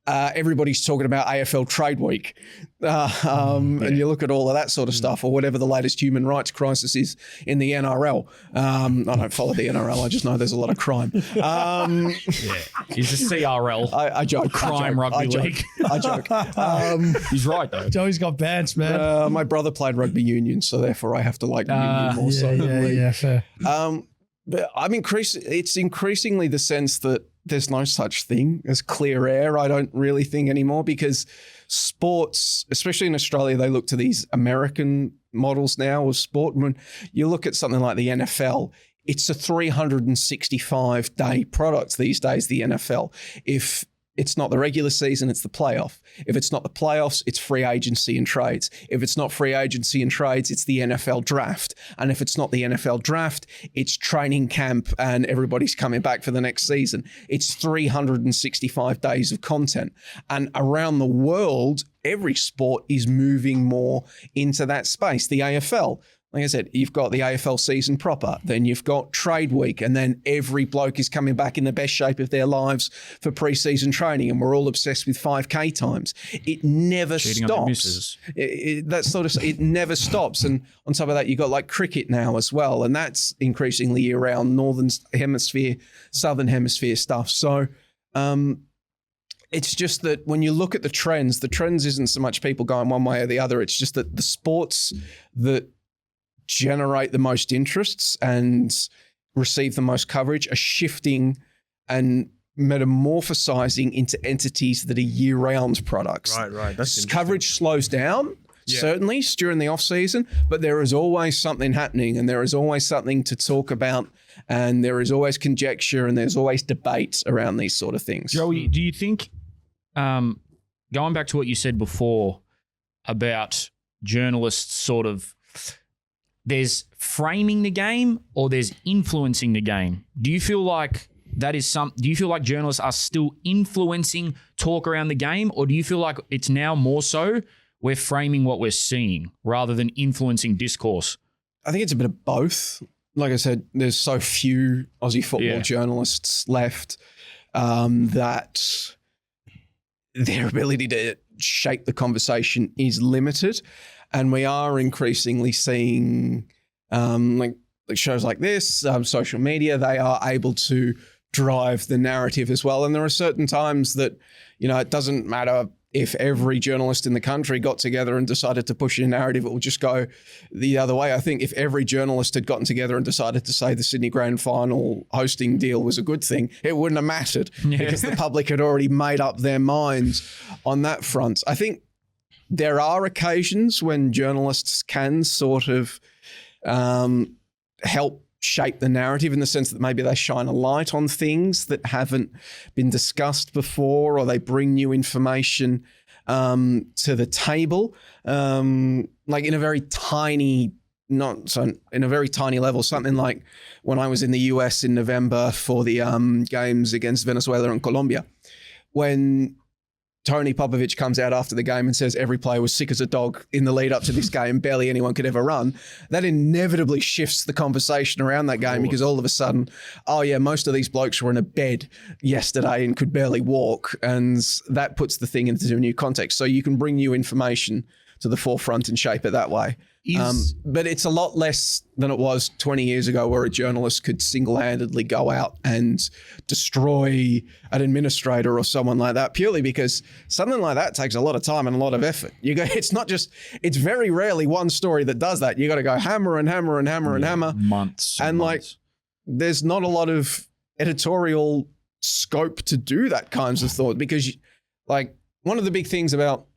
[SPEAKER 4] everybody's talking about AFL trade week. And you look at all of that sort of stuff, or whatever the latest human rights crisis is in the NRL. I don't follow the NRL. I just know there's a lot of crime.
[SPEAKER 2] Is the CRL.
[SPEAKER 4] I joke.
[SPEAKER 2] Crime rugby league.
[SPEAKER 4] I joke.
[SPEAKER 2] He's right, though.
[SPEAKER 1] Joey's got bands, man.
[SPEAKER 4] My brother played rugby union, so therefore I have to like union more so than league.
[SPEAKER 1] Yeah, fair.
[SPEAKER 4] But it's increasingly the sense that there's no such thing as clear air, I don't really think anymore, because sports, especially in Australia, they look to these American models now of sport. When you look at something like the NFL, it's a 365-day product these days, the NFL. If it's not the regular season, it's the playoff. If it's not the playoffs, it's free agency and trades. If it's not free agency and trades, it's the NFL draft. And if it's not the NFL draft, it's training camp and everybody's coming back for the next season. It's 365 days of content. And around the world, every sport is moving more into that space. The AFL, like I said, you've got the AFL season proper, then you've got trade week, and then every bloke is coming back in the best shape of their lives for pre-season training, and we're all obsessed with 5K times. It never stops. It never stops. And on top of that, you've got like cricket now as well, and that's increasingly year-round, Northern Hemisphere, Southern Hemisphere stuff. So it's just that when you look at the trends isn't so much people going one way or the other. It's just that the sports that generate the most interests and receive the most coverage are shifting and metamorphosizing into entities that are year-round products.
[SPEAKER 3] Right. That's
[SPEAKER 4] coverage slows down, certainly during the off-season, but there is always something happening, and there is always something to talk about, and there is always conjecture, and there's always debate around these sort of things.
[SPEAKER 2] Joey, do you think, going back to what you said before about journalists sort of, there's framing the game or there's influencing the game? Do you feel like do you feel like journalists are still influencing talk around the game, or do you feel like it's now more so we're framing what we're seeing rather than influencing discourse?
[SPEAKER 4] I think it's a bit of both. Like I said, there's so few Aussie football journalists left that their ability to shape the conversation is limited. And we are increasingly seeing like shows like this, social media, they are able to drive the narrative as well. And there are certain times that, it doesn't matter if every journalist in the country got together and decided to push a narrative, it will just go the other way. I think if every journalist had gotten together and decided to say the Sydney Grand Final hosting deal was a good thing, it wouldn't have mattered because the public had already made up their minds on that front. I think there are occasions when journalists can sort of help shape the narrative in the sense that maybe they shine a light on things that haven't been discussed before, or they bring new information to the table, like in a very tiny level. Something like when I was in the US in November for the games against Venezuela and Colombia, when Tony Popovic comes out after the game and says every player was sick as a dog in the lead up to this game, barely anyone could ever run. That inevitably shifts the conversation around that game because all of a sudden, most of these blokes were in a bed yesterday and could barely walk. And that puts the thing into a new context. So you can bring new information to the forefront and shape it that way. But it's a lot less than it was 20 years ago, where a journalist could single-handedly go out and destroy an administrator or someone like that, purely because something like that takes a lot of time and a lot of effort. It's very rarely one story that does that. You got to go hammer and hammer and hammer and hammer.
[SPEAKER 2] Months.
[SPEAKER 4] And there's not a lot of editorial scope to do that kinds of thought, because one of the big things about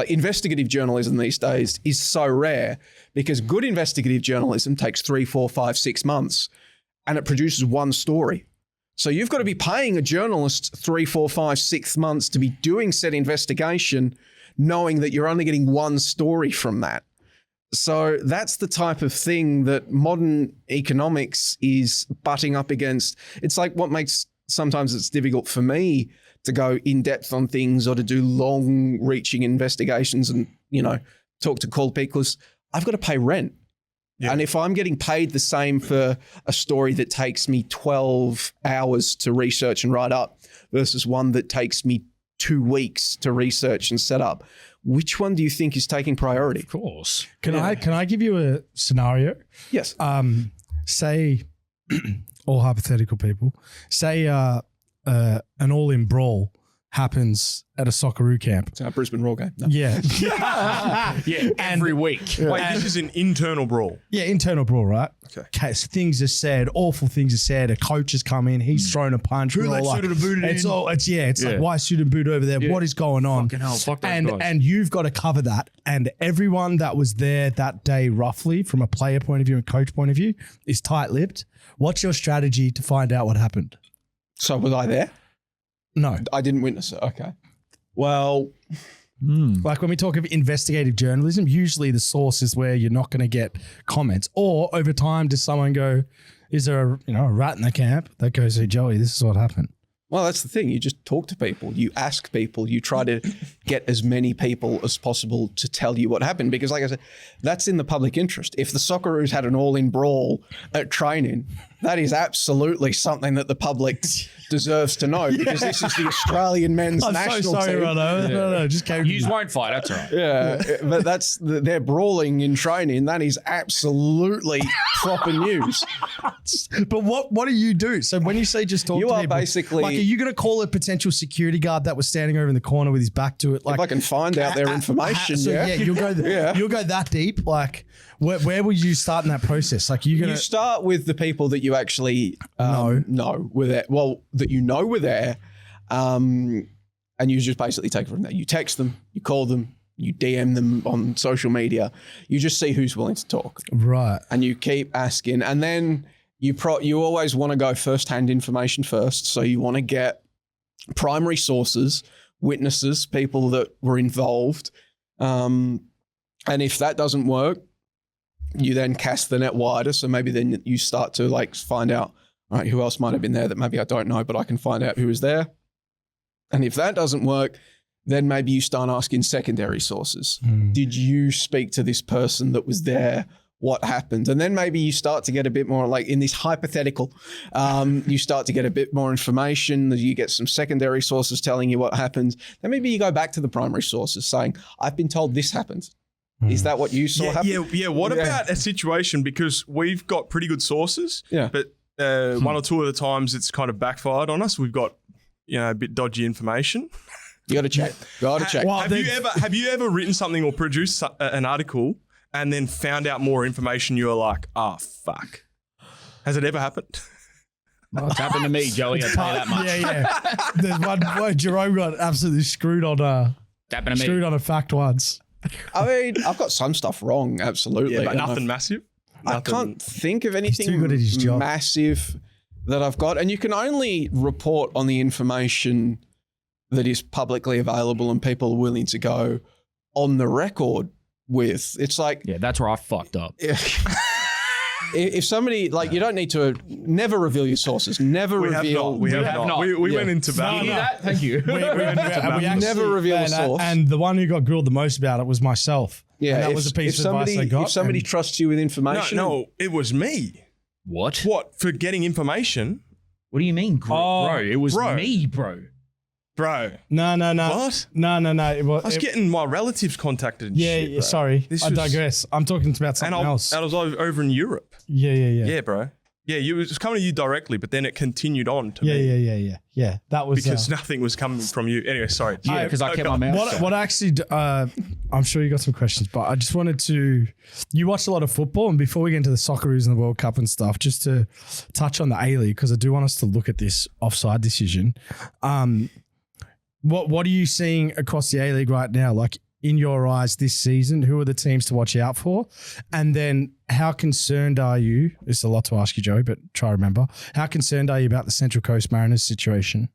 [SPEAKER 4] investigative journalism these days is so rare, because good investigative journalism takes 3, 4, 5, 6 months and it produces one story. So you've got to be paying a journalist 3, 4, 5, 6 months to be doing said investigation, knowing that you're only getting one story from that. So that's the type of thing that modern economics is butting up against. It's like what makes sometimes it's difficult for me to go in depth on things or to do long reaching investigations and, talk to cool people is I've got to pay rent. Yeah. And if I'm getting paid the same for a story that takes me 12 hours to research and write up versus one that takes me 2 weeks to research and set up, which one do you think is taking priority?
[SPEAKER 2] Of course.
[SPEAKER 1] Can I give you a scenario?
[SPEAKER 4] Yes.
[SPEAKER 1] Say, all hypothetical people, say an all-in brawl happens at a Socceroo camp.
[SPEAKER 4] It's our Brisbane Raw game. No.
[SPEAKER 1] Yeah.
[SPEAKER 2] Yeah, every week.
[SPEAKER 3] Wait, this is an internal brawl.
[SPEAKER 1] Yeah, internal brawl, right?
[SPEAKER 3] Okay.
[SPEAKER 1] So things are said, awful things are said. A coach has come in, he's thrown a punch.
[SPEAKER 3] Who let
[SPEAKER 1] like,
[SPEAKER 3] suited and booted
[SPEAKER 1] it's
[SPEAKER 3] in?
[SPEAKER 1] It's like, why suited and booted over there? What is going on?
[SPEAKER 2] Fucking hell, fuck those guys.
[SPEAKER 1] And you've got to cover that. And everyone that was there that day, roughly, from a player point of view and coach point of view, is tight-lipped. What's your strategy to find out what happened?
[SPEAKER 4] So was I there?
[SPEAKER 1] No.
[SPEAKER 4] I didn't witness it. Okay. Well,
[SPEAKER 1] like when we talk of investigative journalism, usually the source is where you're not going to get comments. Or over time, does someone go, is there a rat in the camp that goes, hey, Joey, this is what happened?
[SPEAKER 4] well, that's the thing. You just talk to people. You ask people. You try to get as many people as possible to tell you what happened. Because like I said, that's in the public interest. If the Socceroos had an all-in brawl at training, that is absolutely something that the public deserves to know, because this is the Australian men's national team.
[SPEAKER 1] Rano. No, just came.
[SPEAKER 2] You won't fight. That's all right.
[SPEAKER 4] Yeah, but that's they're brawling in training. That is absolutely proper news.
[SPEAKER 1] But what do you do? So when you say just talk
[SPEAKER 4] You
[SPEAKER 1] to
[SPEAKER 4] are
[SPEAKER 1] people,
[SPEAKER 4] basically-
[SPEAKER 1] like, are you going to call a potential security guard that was standing over in the corner with his back to it? Like,
[SPEAKER 4] If I can find out their information,
[SPEAKER 1] so
[SPEAKER 4] yeah.
[SPEAKER 1] you'll go. You'll go that deep. Like, where will you start in that process? Like, you're gonna
[SPEAKER 4] You start with the people that you actually know were there. Well, that you know were there, and you just basically take it from there. You text them, you call them, you DM them on social media. You just see who's willing to talk,
[SPEAKER 1] right.
[SPEAKER 4] and you keep asking. And then you always want to go first-hand information first. So you want to get primary sources, witnesses, people that were involved, and if that doesn't work, you then cast the net wider. So maybe then you start to like find out, all right, who else might have been there that maybe I don't know, but I can find out who was there. And if that doesn't work, then maybe you start asking secondary sources. Did you speak to this person that was there? What happened? And then maybe you start to get a bit more, like in this hypothetical, you start to get a bit more information. You get some secondary sources telling you what happened. Then maybe you go back to the primary sources saying, I've been told this happened. Is that what you saw happen?
[SPEAKER 3] Yeah. What about a situation, because we've got pretty good sources, but one or two of the times it's kind of backfired on us. We've got, a bit dodgy information.
[SPEAKER 4] You got to check.
[SPEAKER 1] Well,
[SPEAKER 3] Have you ever written something or produced an article and then found out more information? You were like, fuck. Has it ever happened?
[SPEAKER 2] Well, it's happened to me, Joey. I'll tell you that much.
[SPEAKER 1] Yeah. There's one where Jerome got absolutely screwed on
[SPEAKER 2] Happened to me.
[SPEAKER 1] a fact once.
[SPEAKER 4] I mean, I've got some stuff wrong, absolutely.
[SPEAKER 3] Yeah, but
[SPEAKER 4] And
[SPEAKER 3] nothing massive.
[SPEAKER 4] I can't think of anything
[SPEAKER 1] too good at his job.
[SPEAKER 4] massive that I've got. And you can only report on the information that is publicly available and people are willing to go on the record with. It's like,
[SPEAKER 2] Yeah, that's where I fucked up.
[SPEAKER 4] if somebody, like, you don't need to never reveal your sources, never
[SPEAKER 3] We have
[SPEAKER 4] reveal.
[SPEAKER 3] not. We have not. We went into
[SPEAKER 2] You hear
[SPEAKER 3] battle.
[SPEAKER 2] that? Thank you.
[SPEAKER 1] We
[SPEAKER 4] never reveal a source.
[SPEAKER 1] And the one who got grilled the most about it was myself.
[SPEAKER 4] Yeah,
[SPEAKER 1] and that was a piece of advice I got.
[SPEAKER 4] If somebody trusts you with information,
[SPEAKER 3] No, it was me.
[SPEAKER 2] What?
[SPEAKER 3] What? For getting information?
[SPEAKER 2] What do you mean, bro? It was
[SPEAKER 3] bro.
[SPEAKER 2] me, bro.
[SPEAKER 3] Bro.
[SPEAKER 1] No.
[SPEAKER 3] What?
[SPEAKER 1] No.
[SPEAKER 3] I was getting my relatives contacted and shit, bro.
[SPEAKER 1] Sorry.
[SPEAKER 3] This
[SPEAKER 1] I
[SPEAKER 3] was-
[SPEAKER 1] digress. I'm talking about something else.
[SPEAKER 3] I was over in Europe.
[SPEAKER 1] Yeah.
[SPEAKER 3] Yeah, bro. Yeah, it was coming to you directly, but then it continued on to me.
[SPEAKER 1] Yeah. That was
[SPEAKER 3] Because nothing was coming from you. Anyway, sorry.
[SPEAKER 2] Yeah, because I kept my mouth shut.
[SPEAKER 1] What actually, I'm sure you got some questions, but I just wanted to, you watch a lot of football, and before we get into the Socceroos and the World Cup and stuff, just to touch on the A-League, because I do want us to look at this offside decision. What are you seeing across the A-League right now? Like, in your eyes this season, who are the teams to watch out for? And then how concerned are you? It's a lot to ask you, Joey, but try to remember. How concerned are you about the Central Coast Mariners situation?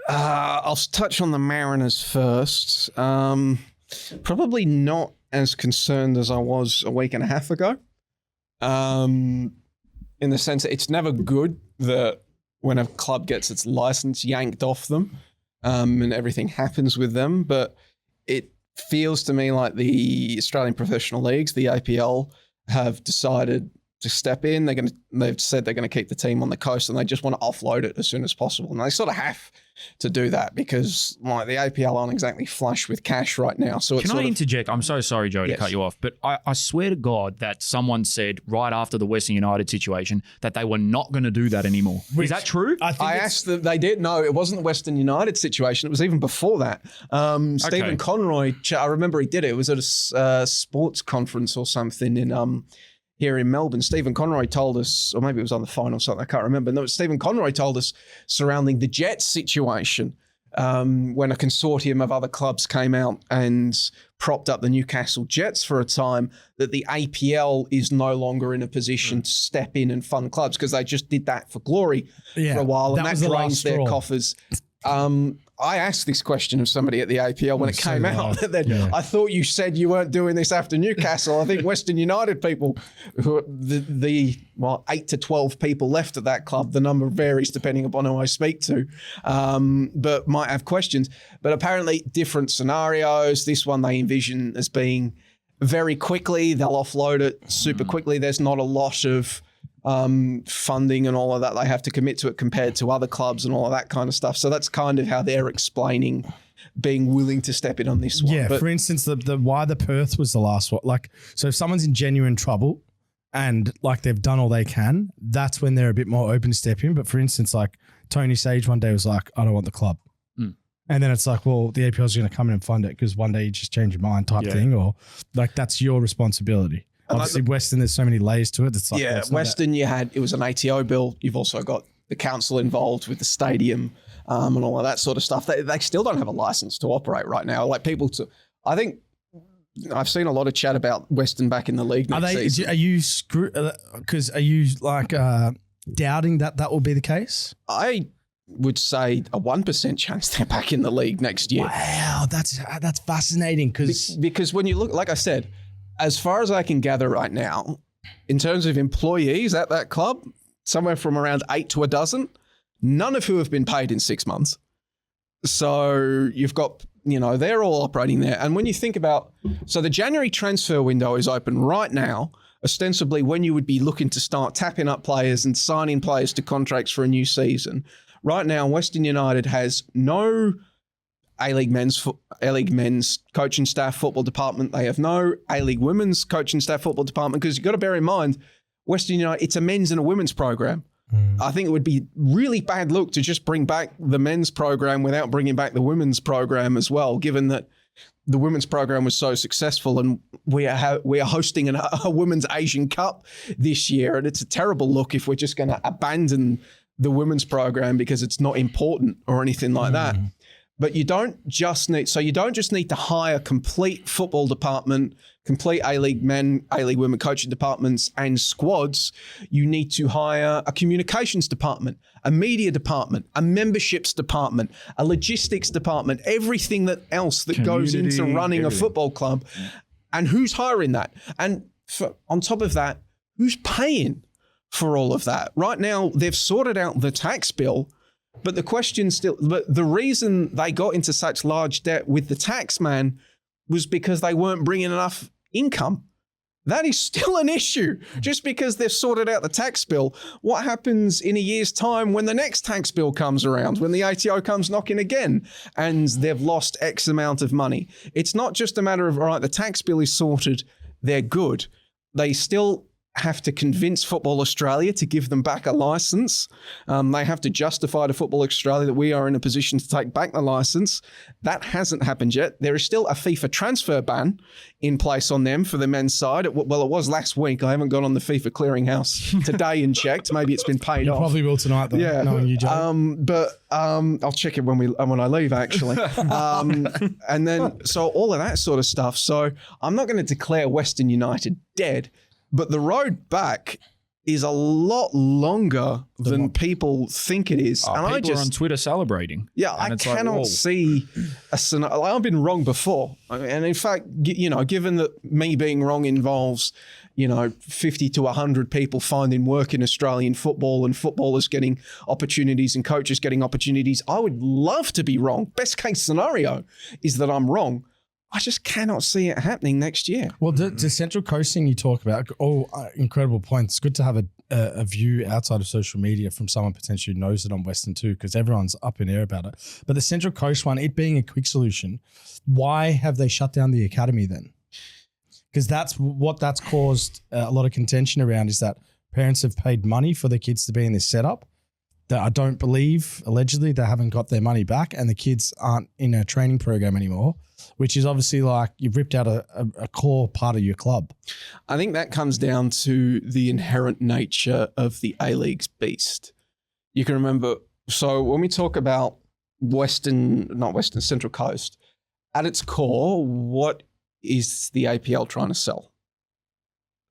[SPEAKER 4] I'll touch on the Mariners first. Probably not as concerned as I was a week and a half ago. In the sense that it's never good that when a club gets its license yanked off them, and everything happens with them, but it feels to me like the Australian professional leagues, the APL, have decided to step in. They've said they're going to keep the team on the coast, and they just want to offload it as soon as possible. And they sort of have to do that because like the APL aren't exactly flush with cash right now. So it's
[SPEAKER 2] Can I interject? I'm so sorry, Joe, to cut you off, but I swear to God that someone said right after the Western United situation that they were not going to do that anymore. Is that true?
[SPEAKER 4] I asked them, they did. No, it wasn't the Western United situation. It was even before that. Stephen Conroy, I remember he did it. It was at a sports conference or something in here in Melbourne. Stephen Conroy told us, or maybe it was on the final or something, I can't remember. No, Stephen Conroy told us surrounding the Jets situation when a consortium of other clubs came out and propped up the Newcastle Jets for a time, that the APL is no longer in a position to step in and fund clubs because they just did that for glory for a while, and that drains their coffers. I asked this question of somebody at the APL when it came out. I thought you said you weren't doing this after Newcastle. I think Western United people, who are the 8 to 12 people left at that club, the number varies depending upon who I speak to, but might have questions. But apparently different scenarios. This one they envision as being very quickly. They'll offload it super quickly. There's not a lot of funding and all of that they have to commit to it compared to other clubs and all of that kind of stuff. So that's kind of how they're explaining being willing to step in on this one.
[SPEAKER 1] Yeah, but for instance, the why the Perth was the last one. Like, so if someone's in genuine trouble and like they've done all they can, that's when they're a bit more open to step in. But for instance, like Tony Sage one day was like, I don't want the club. And then it's like, well, the APL is going to come in and fund it because one day you just change your mind type thing, or like that's your responsibility. Obviously, Western, there's so many layers to it. It's like,
[SPEAKER 4] Western, it was an ATO bill. You've also got the council involved with the stadium and all of that sort of stuff. They still don't have a license to operate right now. Like I think I've seen a lot of chat about Western back in the league next season.
[SPEAKER 1] Are you doubting that will be the case?
[SPEAKER 4] I would say a 1% chance they're back in the league next year.
[SPEAKER 1] Wow, that's fascinating
[SPEAKER 4] because when you look, like I said, as far as I can gather right now, in terms of employees at that club, somewhere from around 8 to a dozen, none of who have been paid in 6 months. So you've got, they're all operating there. And when you think about, so the January transfer window is open right now, ostensibly when you would be looking to start tapping up players and signing players to contracts for a new season. Right now, Western United has no A-League men's coaching staff football department. They have no A-League women's coaching staff football department because you've got to bear in mind, Western United, it's a men's and a women's program. I think it would be really bad look to just bring back the men's program without bringing back the women's program as well, given that the women's program was so successful and we are hosting a Women's Asian Cup this year. And it's a terrible look if we're just going to abandon the women's program because it's not important or anything like that. But you don't just need to hire complete football department, complete A-League men, A-League women coaching departments and squads. You need to hire a communications department, a media department, a memberships department, a logistics department, everything else that goes into running a football club. And who's hiring that? And on top of that, who's paying for all of that? Right now, they've sorted out the tax bill. But the reason they got into such large debt with the tax man was because they weren't bringing enough income. That is still an issue. Just because they've sorted out the tax bill, what happens in a year's time when the next tax bill comes around, when the ATO comes knocking again and they've lost X amount of money? It's not just a matter of, all right, the tax bill is sorted, they're good. They still have to convince Football Australia to give them back a license. They have to justify to Football Australia that we are in a position to take back the license. That hasn't happened yet. There is still a FIFA transfer ban in place on them for the men's side. It was last week. I haven't gone on the FIFA clearinghouse today and checked. Maybe it's been paid off.
[SPEAKER 1] You probably will tonight, though.
[SPEAKER 4] Yeah,
[SPEAKER 1] knowing you, Joe.
[SPEAKER 4] But I'll check it when I leave, actually. And then so all of that sort of stuff. So I'm not going to declare Western United dead. But the road back is a lot longer than people think it is.
[SPEAKER 2] Oh,
[SPEAKER 4] and
[SPEAKER 2] people are on Twitter celebrating.
[SPEAKER 4] Yeah, I cannot see a scenario. Like, I've been wrong before. And in fact, given that me being wrong involves, 50 to 100 people finding work in Australian football and footballers getting opportunities and coaches getting opportunities, I would love to be wrong. Best case scenario is that I'm wrong. I just cannot see it happening next year.
[SPEAKER 1] Well, the Central Coast thing you talk about, incredible points. It's good to have a view outside of social media from someone potentially who knows it on Western too, because everyone's up in air about it. But the Central Coast one, it being a quick solution, why have they shut down the academy then? Because that's caused a lot of contention around, is that parents have paid money for their kids to be in this setup. That I don't believe, allegedly, they haven't got their money back and the kids aren't in a training program anymore, which is obviously like you've ripped out a core part of your club.
[SPEAKER 4] I think that comes down to the inherent nature of the A-League's beast. You can remember, so when we talk about Central Coast, at its core, what is the APL trying to sell?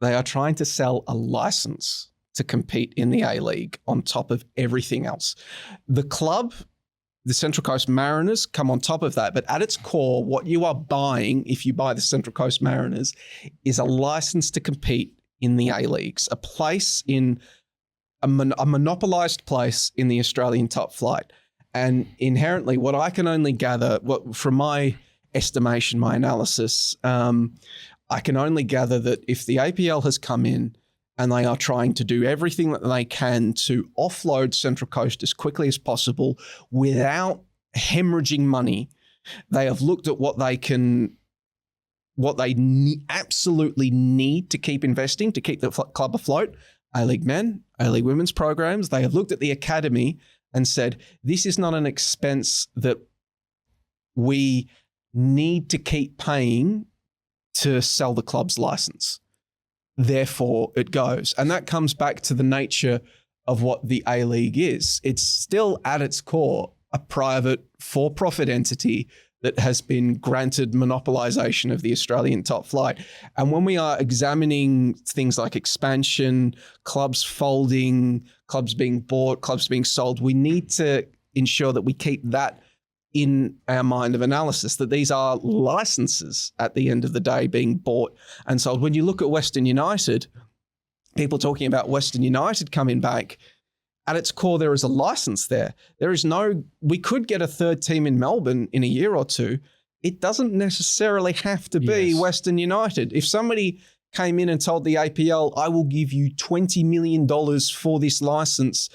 [SPEAKER 4] They are trying to sell a license to compete in the A-League on top of everything else. The club, the Central Coast Mariners, come on top of that. But at its core, what you are buying, if you buy the Central Coast Mariners, is a license to compete in the A-Leagues, a place in a monopolized place in the Australian top flight. And inherently, what I can only gather, from my estimation, my analysis, I can only gather that if the APL has come in and they are trying to do everything that they can to offload Central Coast as quickly as possible without hemorrhaging money, they have looked at what they absolutely need to keep investing, to keep the club afloat. A-League men, A-League women's programs. They have looked at the academy and said, this is not an expense that we need to keep paying to sell the club's license. Therefore, it goes. And that comes back to the nature of what the A-League is. It's still at its core a private for-profit entity that has been granted monopolisation of the Australian top flight. And when we are examining things like expansion, clubs folding, clubs being bought, clubs being sold, we need to ensure that we keep that in our mind of analysis, that these are licenses at the end of the day being bought and sold. When you look at Western United, people talking about Western United coming back, at its core, there is a license there. We could get a third team in Melbourne in a year or two. It doesn't necessarily have to be Western United. If somebody came in and told the APL, I will give you $20 million for this license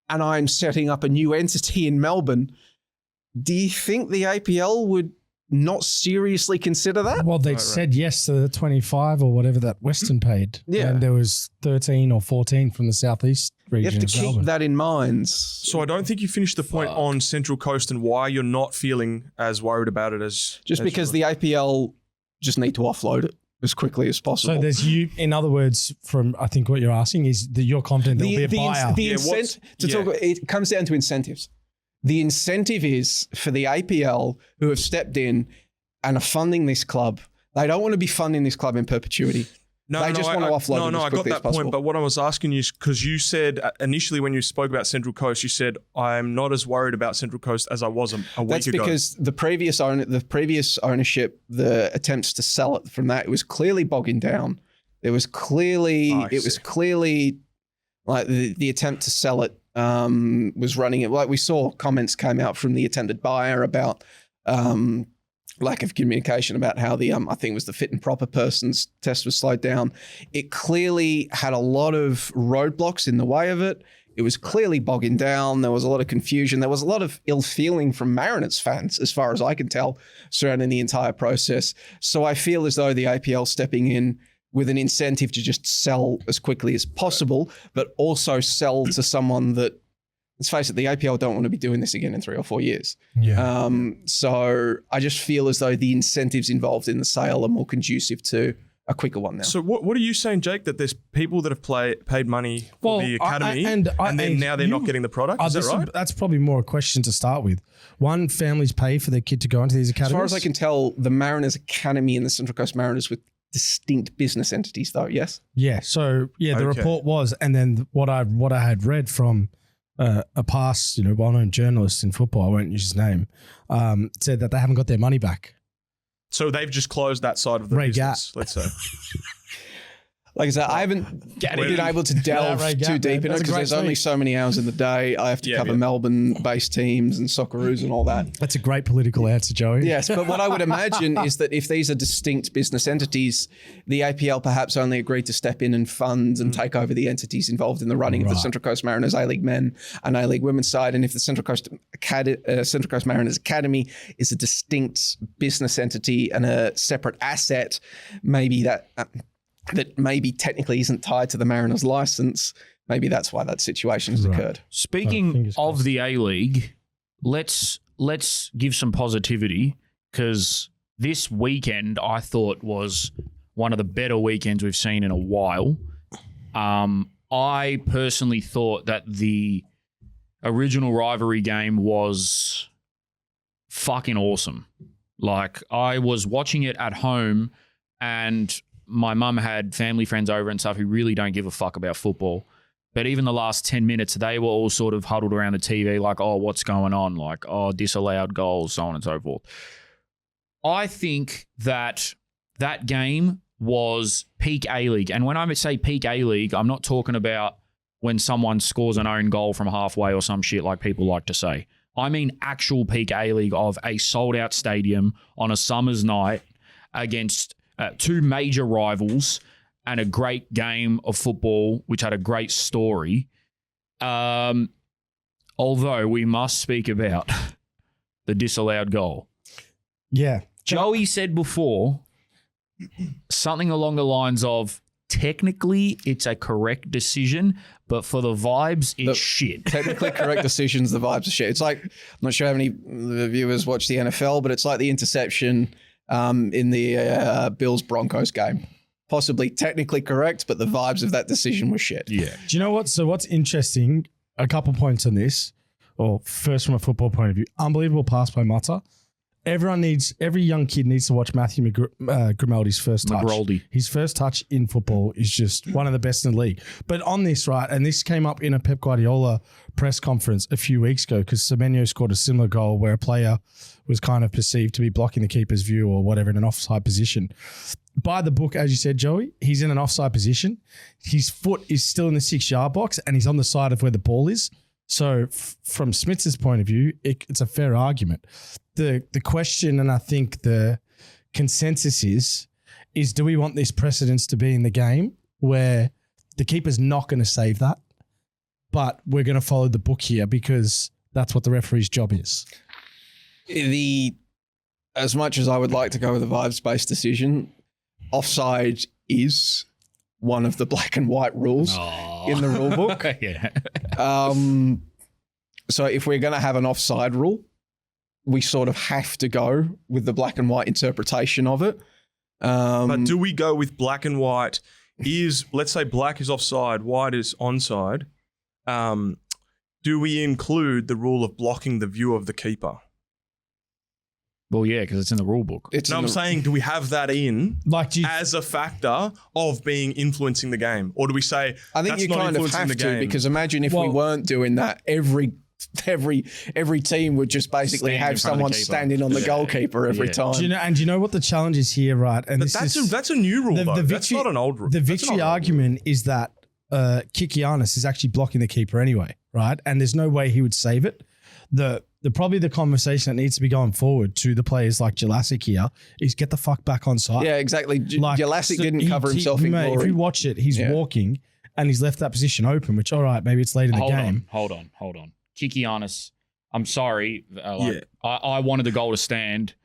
[SPEAKER 4] and I'm setting up a new entity in Melbourne, do you think the APL would not seriously consider that?
[SPEAKER 1] Well, they'd said yes to the 25 or whatever that Western paid.
[SPEAKER 4] Yeah.
[SPEAKER 1] And there was 13 or 14 from the southeast region.
[SPEAKER 4] You have to keep that in mind.
[SPEAKER 3] So I don't think you finished the point on Central Coast and why you're not feeling as worried about it as...
[SPEAKER 4] Just because the APL just need to offload it as quickly as possible.
[SPEAKER 1] So in other words, from I think what you're asking is that you're confident there'll be a buyer.
[SPEAKER 4] It comes down to incentives. The incentive is for the APL who have stepped in and are funding this club. They don't want to be funding this club in perpetuity. They just want to offload it as quickly as possible.
[SPEAKER 3] I got that point, but what I was asking you is because you said initially when you spoke about Central Coast, you said, I'm not as worried about Central Coast as I was a week ago.
[SPEAKER 4] That's because the previous ownership, the attempts to sell it from that, it was clearly bogging down. It was clearly like the attempt to sell it was running it. Like we saw comments came out from the attempted buyer about lack of communication about how the, I think it was the fit and proper person's test was slowed down. It clearly had a lot of roadblocks in the way of it. It was clearly bogging down. There was a lot of confusion. There was a lot of ill feeling from Mariners fans, as far as I can tell, surrounding the entire process. So I feel as though the APL stepping in with an incentive to just sell as quickly as possible, but also sell to someone that, let's face it, the APL don't want to be doing this again in 3 or 4 years.
[SPEAKER 1] Yeah.
[SPEAKER 4] So I just feel as though the incentives involved in the sale are more conducive to a quicker one now.
[SPEAKER 3] So what are you saying, Jake, that there's people that have paid money for the academy and then now they're not getting the product? Is that right?
[SPEAKER 1] That's probably more a question to start with. One, families pay for their kid to go into these academies.
[SPEAKER 4] As far as I can tell, the Mariners Academy and the Central Coast Mariners were distinct business entities, though. Yes.
[SPEAKER 1] Yeah. So the
[SPEAKER 3] Okay.
[SPEAKER 1] report was, and then what I had read from a past, well-known journalist in football, I won't use his name, said that they haven't got their money back.
[SPEAKER 3] So they've just closed that side of the
[SPEAKER 1] Ray
[SPEAKER 3] business, let's say.
[SPEAKER 4] Like I said, I haven't been able to delve too deep in it because there's only so many hours in the day. I have to cover Melbourne-based teams and Socceroos and all that.
[SPEAKER 1] That's a great political answer, Joey.
[SPEAKER 4] Yes, but what I would imagine is that if these are distinct business entities, the APL perhaps only agreed to step in and fund and take over the entities involved in the running of the Central Coast Mariners A-League men and A-League women's side. And if the Central Coast Mariners Academy is a distinct business entity and a separate asset, maybe that maybe technically isn't tied to the Mariners license. Maybe that's why that situation has occurred.
[SPEAKER 2] Speaking of the A-League, let's give some positivity because this weekend I thought was one of the better weekends we've seen in a while. I personally thought that the original rivalry game was fucking awesome. Like, I was watching it at home and my mum had family friends over and stuff who really don't give a fuck about football. But even the last 10 minutes, they were all sort of huddled around the TV like, oh, what's going on? Like, oh, disallowed goals, so on and so forth. I think that game was peak A-League. And when I say peak A-League, I'm not talking about when someone scores an own goal from halfway or some shit like people like to say. I mean actual peak A-League of a sold-out stadium on a summer's night against two major rivals and a great game of football, which had a great story. Although we must speak about the disallowed goal.
[SPEAKER 1] Yeah.
[SPEAKER 2] Joey said before something along the lines of, technically it's a correct decision, but for the vibes, it's shit.
[SPEAKER 4] Technically correct decisions, the vibes are shit. It's like, I'm not sure how many viewers watch the NFL, but it's like the interception in the Bills-Broncos game. Possibly technically correct, but the vibes of that decision were shit.
[SPEAKER 2] Yeah.
[SPEAKER 1] Do you know what? So what's interesting, a couple points on this, or first from a football point of view, unbelievable pass by Mata. Every young kid needs to watch Matthew Grimaldi's first touch.
[SPEAKER 2] McGroldy.
[SPEAKER 1] His first touch in football is just one of the best in the league. But on this, right, and this came up in a Pep Guardiola press conference a few weeks ago because Semenyo scored a similar goal where a player was kind of perceived to be blocking the keeper's view or whatever in an offside position. By the book, as you said, Joey, he's in an offside position. His foot is still in the 6-yard box and he's on the side of where the ball is. So from Smith's point of view, it's a fair argument. The question, and I think the consensus is do we want this precedence to be in the game where the keeper's not going to save that, but we're going to follow the book here because that's what the referee's job is?
[SPEAKER 4] As much as I would like to go with a vibes-based decision, offside is one of the black and white rules in the rule book.
[SPEAKER 2] Yeah.
[SPEAKER 4] So if we're going to have an offside rule, we sort of have to go with the black and white interpretation of it.
[SPEAKER 3] But do we go with black and white? Let's say black is offside, white is onside. Do we include the rule of blocking the view of the keeper?
[SPEAKER 2] Well, yeah, because it's in the rule book.
[SPEAKER 3] I'm saying, do we have that in as a factor of influencing the game? Or do we say,
[SPEAKER 4] I think you kind of have to, because imagine if we weren't doing that, every team would just basically have someone standing on the goalkeeper every time.
[SPEAKER 1] Do you know what the challenge is here, right? And
[SPEAKER 3] but that's a new rule, though. That's not an old rule.
[SPEAKER 1] The victory argument is that Kikianis is actually blocking the keeper anyway, right? And there's no way he would save it. Probably the conversation that needs to be going forward to the players like Jelassic here is get the fuck back on site.
[SPEAKER 4] Yeah, exactly. Jelassic didn't cover himself in glory.
[SPEAKER 1] If you watch it, he's walking and he's left that position open, which, all right, maybe it's late in the game.
[SPEAKER 2] Hold on. Kikianis, I'm sorry. I wanted the goal to stand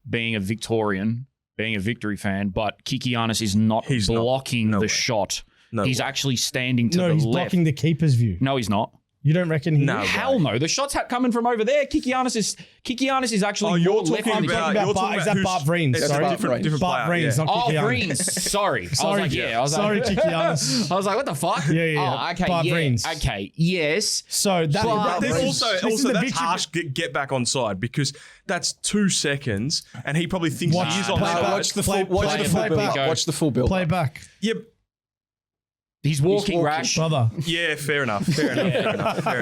[SPEAKER 2] being a Victorian, being a Victory fan, but Kikianis is not blocking the shot. No, he's actually standing to the left.
[SPEAKER 1] No, he's blocking the keeper's view.
[SPEAKER 2] No, he's not.
[SPEAKER 1] You don't reckon he
[SPEAKER 3] No.
[SPEAKER 1] is?
[SPEAKER 2] Hell no. The shot's coming from over there. Kikianis is actually.
[SPEAKER 3] Oh, you're
[SPEAKER 2] more
[SPEAKER 3] talking
[SPEAKER 2] left-handed.
[SPEAKER 3] about.
[SPEAKER 1] about
[SPEAKER 3] You're
[SPEAKER 1] Bart-
[SPEAKER 3] talking
[SPEAKER 1] is
[SPEAKER 3] about
[SPEAKER 1] that Bart Vreens?
[SPEAKER 3] It's
[SPEAKER 1] Sorry.
[SPEAKER 3] a different
[SPEAKER 1] Bart
[SPEAKER 3] player.
[SPEAKER 1] Vreens,
[SPEAKER 3] yeah.
[SPEAKER 1] not
[SPEAKER 2] Oh,
[SPEAKER 1] Kikianis.
[SPEAKER 2] Vreens. Sorry.
[SPEAKER 1] Sorry,
[SPEAKER 2] I was like, yeah. I was
[SPEAKER 1] sorry,
[SPEAKER 2] like,
[SPEAKER 1] Kikianis.
[SPEAKER 2] I was like, what the fuck?
[SPEAKER 1] Yeah.
[SPEAKER 2] Oh, okay.
[SPEAKER 1] Bart
[SPEAKER 2] Yeah.
[SPEAKER 1] Vreens.
[SPEAKER 2] Okay. Yes.
[SPEAKER 1] So that,
[SPEAKER 2] But
[SPEAKER 3] Then
[SPEAKER 1] this
[SPEAKER 3] also
[SPEAKER 1] is the
[SPEAKER 3] that's
[SPEAKER 1] victory-
[SPEAKER 3] harsh. Get back on side because that's 2 seconds, and he probably thinks
[SPEAKER 1] Watch-
[SPEAKER 3] he is on
[SPEAKER 1] play
[SPEAKER 3] side.
[SPEAKER 1] back.
[SPEAKER 4] Watch the
[SPEAKER 1] Play-
[SPEAKER 4] full, watch
[SPEAKER 1] play
[SPEAKER 4] the
[SPEAKER 1] it
[SPEAKER 4] full
[SPEAKER 1] back.
[SPEAKER 4] build.
[SPEAKER 2] Go.
[SPEAKER 4] Watch the full build.
[SPEAKER 1] Play back,
[SPEAKER 3] Yeah,
[SPEAKER 2] He's walking
[SPEAKER 4] walking.
[SPEAKER 2] rash.
[SPEAKER 1] brother.
[SPEAKER 3] yeah, fair enough. Fair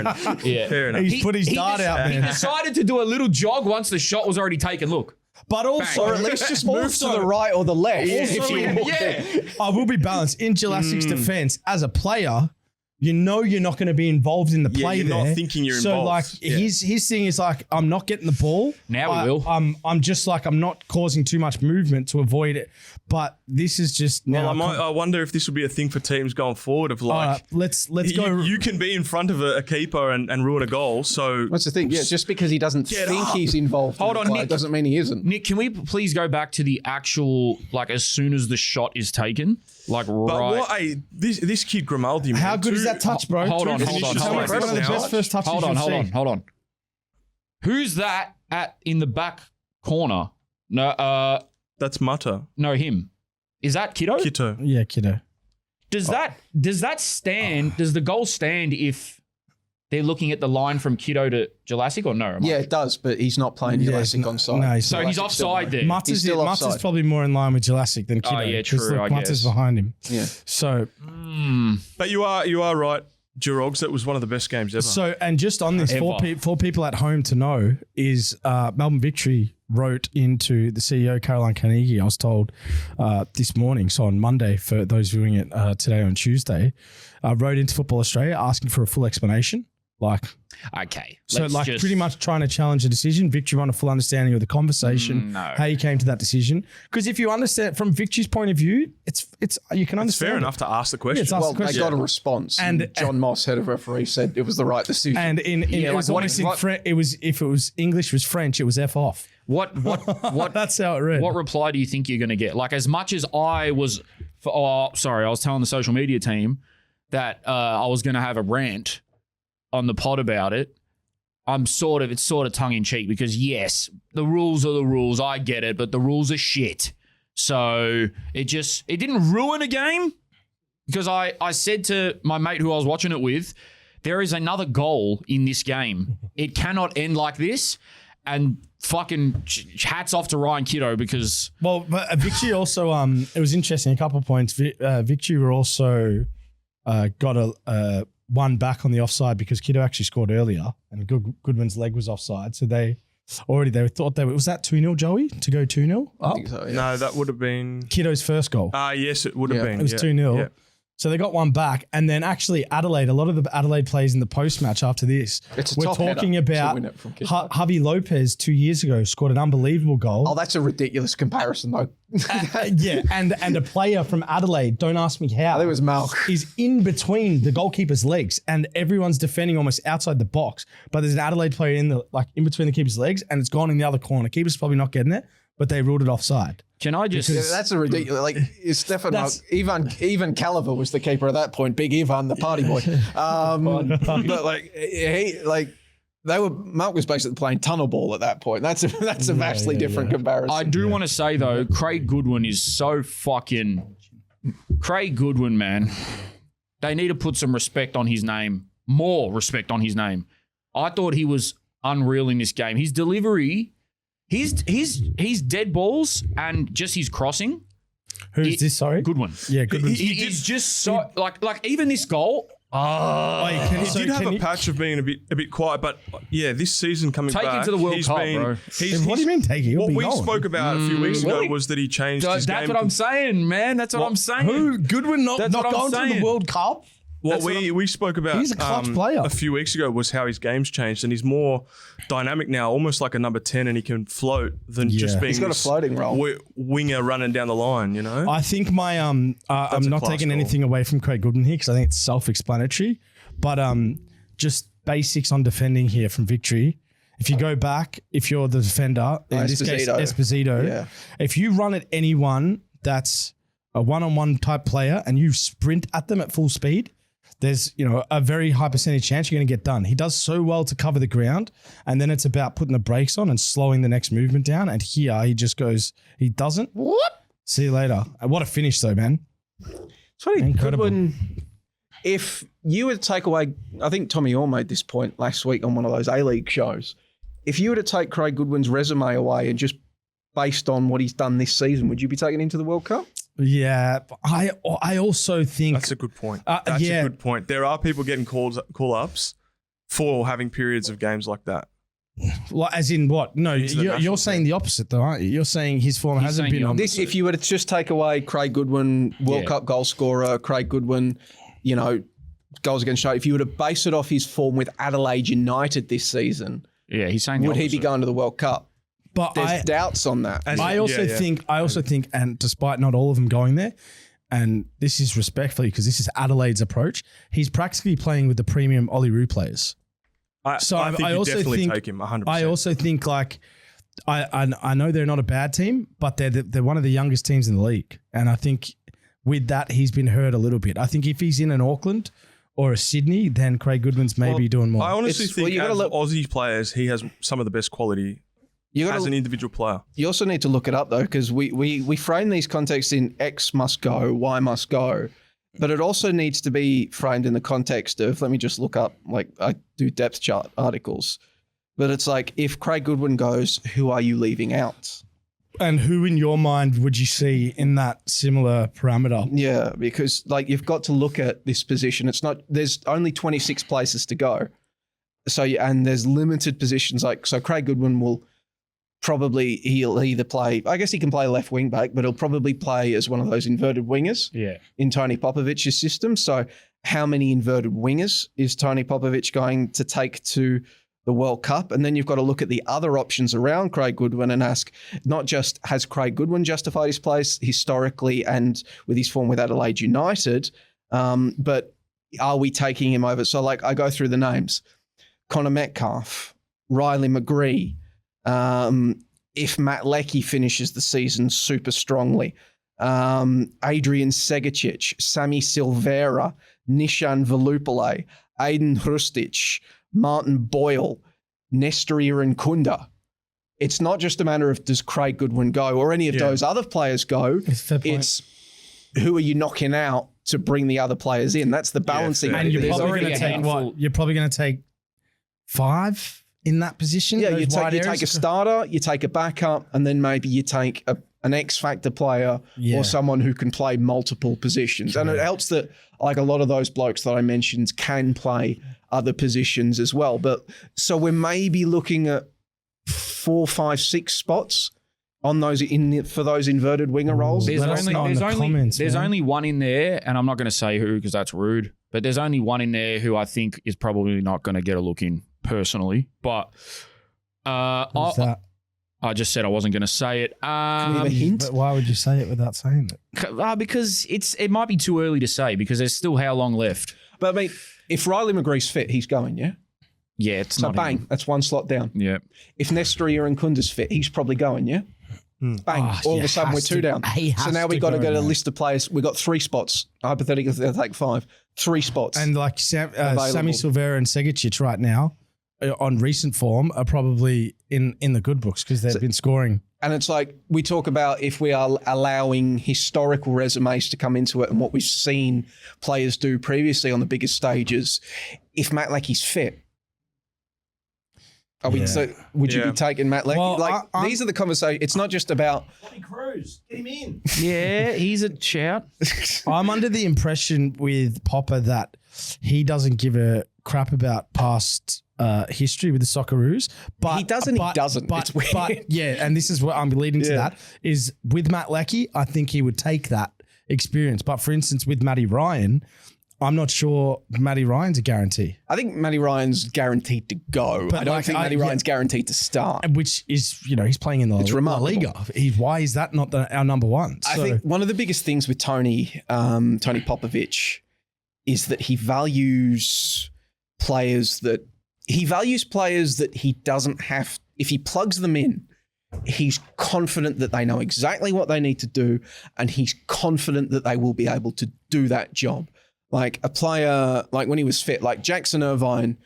[SPEAKER 3] enough.
[SPEAKER 2] Yeah.
[SPEAKER 3] Fair enough.
[SPEAKER 1] He's put his dart out
[SPEAKER 2] He
[SPEAKER 1] there.
[SPEAKER 2] decided to do a little jog once the shot was already taken. Look.
[SPEAKER 1] But also,
[SPEAKER 4] Or at least just move to the right or the left. if you walk in.
[SPEAKER 2] Yeah.
[SPEAKER 1] I will be balanced. In Jelasic's defense, as a player, you know you're not going to be involved in the play
[SPEAKER 3] you're
[SPEAKER 1] there.
[SPEAKER 3] not thinking you're
[SPEAKER 1] so
[SPEAKER 3] involved.
[SPEAKER 1] like
[SPEAKER 3] Yeah.
[SPEAKER 1] his thing is like, I'm not getting the ball.
[SPEAKER 2] Now we will.
[SPEAKER 1] I'm just like, I'm not causing too much movement to avoid it. But this is just now.
[SPEAKER 3] Well, I wonder if this would be a thing for teams going forward of like,
[SPEAKER 1] let's
[SPEAKER 3] you,
[SPEAKER 1] go.
[SPEAKER 3] you can be in front of a keeper and ruin a goal. So
[SPEAKER 4] What's the thing? Yeah, just because he doesn't
[SPEAKER 3] Get
[SPEAKER 4] think
[SPEAKER 3] up.
[SPEAKER 4] he's involved
[SPEAKER 2] Hold
[SPEAKER 4] in
[SPEAKER 2] on,
[SPEAKER 4] the play
[SPEAKER 2] Nick.
[SPEAKER 4] doesn't mean he isn't.
[SPEAKER 2] Nick, can we please go back to the actual, like, as soon as the shot is taken? Like,
[SPEAKER 3] but
[SPEAKER 2] right.
[SPEAKER 3] what this kid Grimaldi, man,
[SPEAKER 1] How good is that touch, bro?
[SPEAKER 2] Hold on, hold on,
[SPEAKER 3] finishes
[SPEAKER 2] hold on.
[SPEAKER 3] for
[SPEAKER 1] One of the
[SPEAKER 3] now.
[SPEAKER 1] best first touches
[SPEAKER 2] Hold on,
[SPEAKER 1] you'll
[SPEAKER 2] hold on,
[SPEAKER 1] see.
[SPEAKER 2] hold on. Who's that in the back corner? No,
[SPEAKER 3] That's Mata.
[SPEAKER 2] no, him. Is that Kiddo?
[SPEAKER 3] Kito.
[SPEAKER 1] Yeah, kiddo.
[SPEAKER 2] Does that stand? Does the goal stand if they're looking at the line from Kiddo to Jelasic or no?
[SPEAKER 4] Yeah, it does, but he's not playing
[SPEAKER 1] Yeah,
[SPEAKER 4] Jurassic on side.
[SPEAKER 1] no, he's
[SPEAKER 2] So
[SPEAKER 1] not.
[SPEAKER 2] he's
[SPEAKER 4] Jelasic's still
[SPEAKER 2] offside there.
[SPEAKER 1] Mats
[SPEAKER 4] He's
[SPEAKER 1] is
[SPEAKER 4] still
[SPEAKER 1] Mats is
[SPEAKER 4] offside.
[SPEAKER 1] probably more in line with Jelasic than Kiddo.
[SPEAKER 2] yeah,
[SPEAKER 1] 'cause,
[SPEAKER 2] true,
[SPEAKER 1] look,
[SPEAKER 2] I
[SPEAKER 1] Mats is
[SPEAKER 2] guess.
[SPEAKER 1] behind him.
[SPEAKER 4] Yeah.
[SPEAKER 1] So
[SPEAKER 3] But you are right, Jurogs. That was one of the best games ever.
[SPEAKER 1] So, and just on this, for
[SPEAKER 2] Ever.
[SPEAKER 1] people at home to know, is Melbourne Victory wrote into the CEO, Caroline Carnegie, I was told this morning, so on Monday, for those viewing it today on Tuesday, wrote into Football Australia asking for a full explanation. Like,
[SPEAKER 2] Okay.
[SPEAKER 1] so
[SPEAKER 2] let's
[SPEAKER 1] like
[SPEAKER 2] just-
[SPEAKER 1] pretty much trying to challenge the decision. Victory want a full understanding of the conversation,
[SPEAKER 2] No.
[SPEAKER 1] how you came to that decision. Because if you understand from Victory's point of view, it's you can
[SPEAKER 3] it's
[SPEAKER 1] understand.
[SPEAKER 3] fair
[SPEAKER 1] it.
[SPEAKER 3] enough to ask the question.
[SPEAKER 1] it's asked
[SPEAKER 4] Well,
[SPEAKER 1] the
[SPEAKER 4] they
[SPEAKER 1] question.
[SPEAKER 4] got a response,
[SPEAKER 1] And-
[SPEAKER 4] and John Moss, head of referee, said it was the right decision.
[SPEAKER 1] And in
[SPEAKER 2] Yeah,
[SPEAKER 1] it was
[SPEAKER 2] like, what-
[SPEAKER 1] almost in
[SPEAKER 2] what-
[SPEAKER 1] French. It was if it was English was French, it was F off.
[SPEAKER 2] What
[SPEAKER 1] That's how it read.
[SPEAKER 2] What reply do you think you're going to get? Like, as much as I was, I was telling the social media team that I was going to have a rant on the pod about it. It's sort of tongue in cheek because yes, the rules are the rules. I get it, but the rules are shit. So it didn't ruin a game because I said to my mate who I was watching it with, there is another goal in this game. It cannot end like this. And fucking hats off to Ryan Kiddo because
[SPEAKER 1] Well, but Victory also, it was interesting. A couple of points. Victory were also got a one back on the offside because Kiddo actually scored earlier, and Goodwin's leg was offside. So they thought was that 2-0, Joey, to go 2-0
[SPEAKER 4] I
[SPEAKER 1] up.
[SPEAKER 4] think so, yeah.
[SPEAKER 3] No, that would have been.
[SPEAKER 1] Kiddo's first goal.
[SPEAKER 3] Yes, it would have
[SPEAKER 4] Yeah.
[SPEAKER 3] been.
[SPEAKER 1] It was
[SPEAKER 3] yeah.
[SPEAKER 1] 2-0.
[SPEAKER 3] Yeah.
[SPEAKER 1] So they got one back, and then actually Adelaide. A lot of the Adelaide plays in the post match after this.
[SPEAKER 4] It's a
[SPEAKER 1] We're
[SPEAKER 4] top
[SPEAKER 1] talking
[SPEAKER 4] header to
[SPEAKER 1] about
[SPEAKER 4] win it from Kiddo.
[SPEAKER 1] Javi Lopez 2 years ago scored an unbelievable goal.
[SPEAKER 4] Oh, that's a ridiculous comparison, though.
[SPEAKER 1] Yeah, and a player from Adelaide, don't ask me how.
[SPEAKER 4] It was Malk.
[SPEAKER 1] Is in between the goalkeeper's legs, and everyone's defending almost outside the box. But there's an Adelaide player in between the keeper's legs, and it's gone in the other corner. Keeper's probably not getting it, but they ruled it offside.
[SPEAKER 2] can I just
[SPEAKER 4] Yeah, that's a ridiculous. Like, it's Stefan Malk. Ivan Caliver was the keeper at that point. Big Ivan, the party boy. But like Malk was basically playing tunnel ball at that point. That's a vastly different comparison.
[SPEAKER 2] I do want to say though, Craig Goodwin is so fucking Craig Goodwin, man. They need to put some respect on his name, more respect on his name. I thought he was unreal in this game. His delivery, his dead balls and just his crossing.
[SPEAKER 1] Who's this? Sorry,
[SPEAKER 2] Goodwin.
[SPEAKER 1] Yeah, Goodwin.
[SPEAKER 2] He is just so like even this goal.
[SPEAKER 3] He did have a patch of being a bit quiet, but yeah, this season coming
[SPEAKER 2] Take
[SPEAKER 3] back,
[SPEAKER 2] him to the World
[SPEAKER 3] he's
[SPEAKER 2] Cup,
[SPEAKER 3] been.
[SPEAKER 2] bro.
[SPEAKER 1] What do you mean take it? He'll
[SPEAKER 3] What
[SPEAKER 1] be
[SPEAKER 3] we
[SPEAKER 1] going.
[SPEAKER 3] spoke about a few weeks ago
[SPEAKER 2] really?
[SPEAKER 3] was that he changed his
[SPEAKER 2] That's
[SPEAKER 3] game.
[SPEAKER 2] what I'm saying, man. That's what I'm saying.
[SPEAKER 1] Who Goodwin not
[SPEAKER 2] That's what I'm
[SPEAKER 1] going to the
[SPEAKER 2] saying.
[SPEAKER 1] World Cup?
[SPEAKER 3] What we spoke about
[SPEAKER 1] He's a clutch player.
[SPEAKER 3] a few weeks ago was how his game's changed and he's more dynamic now, almost like a number 10, and he can float than just
[SPEAKER 1] Yeah.
[SPEAKER 3] being
[SPEAKER 4] He's got a
[SPEAKER 3] this
[SPEAKER 4] floating role.
[SPEAKER 3] winger running down the line, you know?
[SPEAKER 1] I think I'm
[SPEAKER 3] a
[SPEAKER 1] not
[SPEAKER 3] class
[SPEAKER 1] taking
[SPEAKER 3] goal.
[SPEAKER 1] anything away from Craig Goodwin here because I think it's self-explanatory. But just basics on defending here from Victory. If you go back, if you're the defender, in this case Esposito,
[SPEAKER 4] Yeah.
[SPEAKER 1] if you run at anyone that's a one-on-one type player and you sprint at them at full speed, there's, a very high percentage chance you're going to get done. He does so well to cover the ground, and then it's about putting the brakes on and slowing the next movement down. And here he just goes, he doesn't. What? See you later. What a finish though, man.
[SPEAKER 4] It's funny, Goodwin, if you were to take away, I think Tommy Orr made this point last week on one of those A-League shows. If you were to take Craig Goodwin's resume away and just based on what he's done this season, would you be taking him to the World Cup?
[SPEAKER 1] Yeah, I also think
[SPEAKER 3] That's a good point. That's a good point. There are people getting call-ups for having periods of games like that.
[SPEAKER 1] Well, as in what? No, you're saying the opposite though, aren't you? You're saying his form hasn't been on
[SPEAKER 4] this. If you were to just take away Craig Goodwin, World Cup goal scorer, Craig Goodwin, goals against Australia, if you were to base it off his form with Adelaide United this season,
[SPEAKER 2] he's saying
[SPEAKER 4] would he be going to the World Cup?
[SPEAKER 1] But
[SPEAKER 4] there's doubts on that.
[SPEAKER 1] I also think, and despite not all of them going there, and this is respectfully because this is Adelaide's approach, he's practically playing with the premium Ollie Roo players.
[SPEAKER 3] I think you definitely take him 100%.
[SPEAKER 1] I also think I know they're not a bad team, but they're one of the youngest teams in the league, and I think with that he's been hurt a little bit. I think if he's in an Auckland or a Sydney, then Craig Goodwin's maybe doing more.
[SPEAKER 3] I honestly think as Aussie players, he has some of the best quality as an individual player.
[SPEAKER 4] You also need to look it up though, because we frame these contexts in X must go, Y must go. But it also needs to be framed in the context of, let me just look up, like I do depth chart articles, but it's like, if Craig Goodwin goes, who are you leaving out?
[SPEAKER 1] And who in your mind would you see in that similar parameter?
[SPEAKER 4] Yeah, because like you've got to look at this position. There's only 26 places to go. And there's limited positions. So Craig Goodwin he'll either play, I guess he can play left wing back, but he'll probably play as one of those inverted wingers in Tony Popovic's system. So how many inverted wingers is Tony Popovic going to take to the World Cup? And then you've got to look at the other options around Craig Goodwin and ask, not just has Craig Goodwin justified his place historically and with his form with Adelaide United, but are we taking him over? So like I go through the names, Connor Metcalf, Riley McGree, if Matt Leckie finishes the season super strongly, Adrian Segicic, Sami Silvera, Nishan Velupale, Aiden Hrustic, Martin Boyle, Nestor Irankunda. It's not just a matter of does Craig Goodwin go or any of those other players go. It's who are you knocking out to bring the other players in? That's the balancing.
[SPEAKER 1] And you're probably going to take what? You're probably going to take 5 in that position.
[SPEAKER 4] Yeah, you take a starter, you take a backup, and then maybe you take an X factor player or someone who can play multiple positions. True. And it helps that like a lot of those blokes that I mentioned can play other positions as well. But so we're maybe looking at 4, 5, 6 spots on those for those inverted winger roles.
[SPEAKER 2] There's only one in there, and I'm not going to say who because that's rude. But there's only one in there who I think is probably not going to get a look in personally. But
[SPEAKER 1] that?
[SPEAKER 2] I just said I wasn't going to say it.
[SPEAKER 4] Can we have a hint?
[SPEAKER 1] But why would you say it without saying it?
[SPEAKER 2] Because it might be too early to say because there's still how long left.
[SPEAKER 4] But I mean, if Riley McGree's fit, he's going, yeah?
[SPEAKER 2] Yeah, it's
[SPEAKER 4] so
[SPEAKER 2] not
[SPEAKER 4] bang,
[SPEAKER 2] him.
[SPEAKER 4] That's one slot down.
[SPEAKER 2] Yeah.
[SPEAKER 4] If Nestor Irankunda's fit, he's probably going, yeah? Bang, all of a sudden we're 2 down. So now we've got to get a list of players. We've got 3 spots. Hypothetically, they'll take 5. 3 spots.
[SPEAKER 1] And like Sami Silvera and Segicic right now, on recent form, are probably in the good books because they've been scoring.
[SPEAKER 4] And it's like we talk about if we are allowing historical resumes to come into it and what we've seen players do previously on the biggest stages. If Matt Leckie's fit, would you be taking Matt Leckie?
[SPEAKER 1] Well,
[SPEAKER 4] these are the conversations. It's not just about
[SPEAKER 1] Cruz. Get him in.
[SPEAKER 2] Yeah, he's a shout.
[SPEAKER 1] I'm under the impression with Popper that he doesn't give a crap about past history with the Socceroos. But
[SPEAKER 4] he doesn't.
[SPEAKER 1] But,
[SPEAKER 4] it's weird.
[SPEAKER 1] But yeah, and this is what I'm leading to that is with Matt Leckie, I think he would take that experience. But for instance, with Matty Ryan, I'm not sure Matty Ryan's a guarantee.
[SPEAKER 4] I think Matty Ryan's guaranteed to go. But I don't think Matty Ryan's guaranteed to start.
[SPEAKER 1] Which is, he's playing in the La Liga. Why is that not our number one?
[SPEAKER 4] I think one of the biggest things with Tony Popovic is that he values players that he doesn't have, if he plugs them in, he's confident that they know exactly what they need to do and he's confident that they will be able to do that job. Like a player, like when he was fit, like Jackson Irvine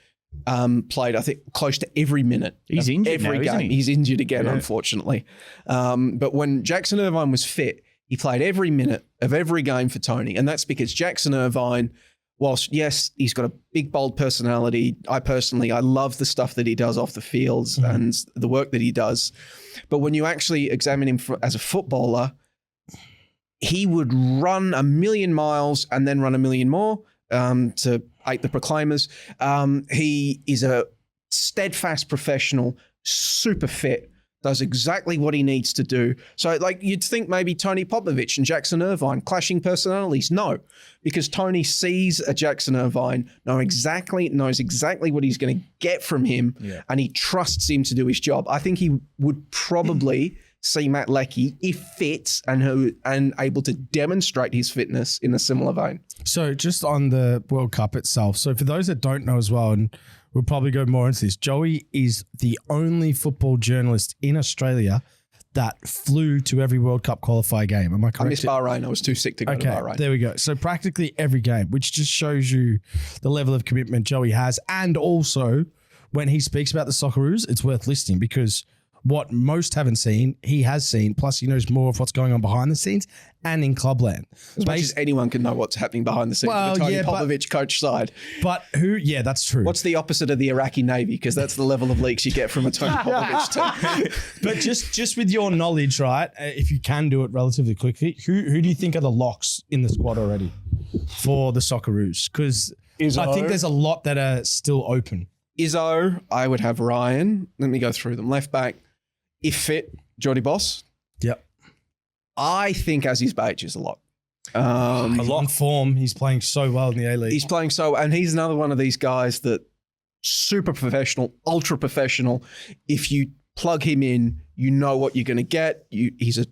[SPEAKER 4] played, I think, close to every minute.
[SPEAKER 2] He's injured
[SPEAKER 4] every
[SPEAKER 2] now,
[SPEAKER 4] game.
[SPEAKER 2] isn't he?
[SPEAKER 4] He's injured again, unfortunately. But when Jackson Irvine was fit, he played every minute of every game for Tony. And that's because Jackson Irvine, whilst, yes, he's got a big, bold personality. I love the stuff that he does off the fields and the work that he does. But when you actually examine him as a footballer, he would run 1,000,000 miles and then run 1,000,000 more to ape the Proclaimers. He is a steadfast professional, super fit, does exactly what he needs to do. So like you'd think maybe Tony Popovic and Jackson Irvine, clashing personalities. No, because Tony sees a Jackson Irvine, knows exactly what he's going to get from him, and he trusts him to do his job. I think he would probably see Matt Leckie, if fit and able to demonstrate his fitness in a similar vein.
[SPEAKER 1] So just on the World Cup itself. So for those that don't know as well, and we'll probably go more into this, Joey is the only football journalist in Australia that flew to every World Cup qualifier game. Am I correct?
[SPEAKER 4] I missed Bahrain. I was too sick to go to Bahrain.
[SPEAKER 1] There we go. So practically every game, which just shows you the level of commitment Joey has. And also when he speaks about the Socceroos, it's worth listening because what most haven't seen, he has seen. Plus, he knows more of what's going on behind the scenes and in clubland.
[SPEAKER 4] As much as anyone can know what's happening behind the scenes.
[SPEAKER 1] Well,
[SPEAKER 4] the Tony Popovic coach side.
[SPEAKER 1] But who? Yeah, that's true.
[SPEAKER 4] What's the opposite of the Iraqi Navy? Because that's the level of leaks you get from a Tony Popovic team.
[SPEAKER 1] But just with your knowledge, right? If you can do it relatively quickly, who do you think are the locks in the squad already for the Socceroos? Because I think there's a lot that are still open.
[SPEAKER 4] Izzo, I would have Ryan. Let me go through them. Left back. If fit, Jordy Boss.
[SPEAKER 1] Yep.
[SPEAKER 4] I think Aziz Beich is a lot.
[SPEAKER 1] A lot in form. He's playing so well in the A-League.
[SPEAKER 4] He's playing and he's another one of these guys that super professional, ultra professional. If you plug him in, you know what you're going to get. He's an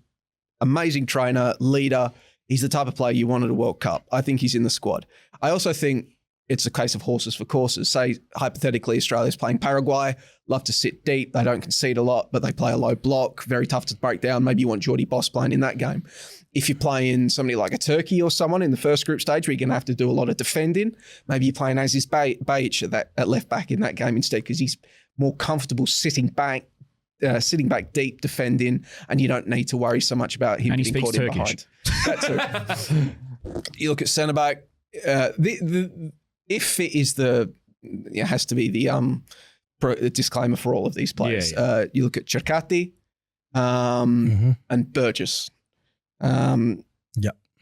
[SPEAKER 4] amazing trainer, leader. He's the type of player you want at a World Cup. I think he's in the squad. I also think it's a case of horses for courses. Say, hypothetically, Australia's playing Paraguay, love to sit deep. They don't concede a lot, but they play a low block, very tough to break down. Maybe you want Jordy Boss playing in that game. If you're playing somebody like a Turkey or someone in the first group stage where you're going to have to do a lot of defending, maybe you're playing Aziz Beich at left back in that game instead because he's more comfortable sitting back deep, defending, and you don't need to worry so much about him getting caught in behind. That too. You look at centre back. If fit is has to be the disclaimer for all of these players. You look at Cherkati and Burgess.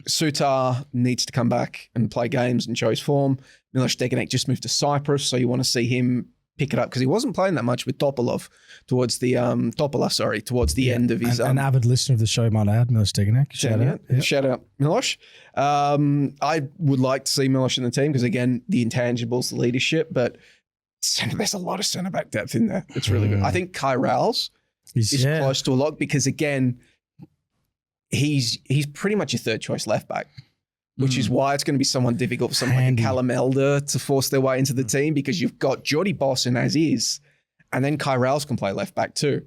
[SPEAKER 4] Sutar needs to come back and play games and show his form. Miloš Degenek just moved to Cyprus, so you want to see him pick it up because he wasn't playing that much with Topolov towards the end of his.
[SPEAKER 1] An avid listener of the show, might add, Miloš Degenek. Shout out.
[SPEAKER 4] Yep. Shout out, Miloš. I would like to see Miloš in the team because, again, the intangibles, the leadership, but there's a lot of centre back depth in there. It's really good. I think Kai Rowles is close to a lock because, again, he's pretty much your third choice left back. Which is why it's going to be somewhat difficult for someone like Callum Elder to force their way into the team because you've got Jordy Boss and Aziz, and then Kai Rowles can play left back too.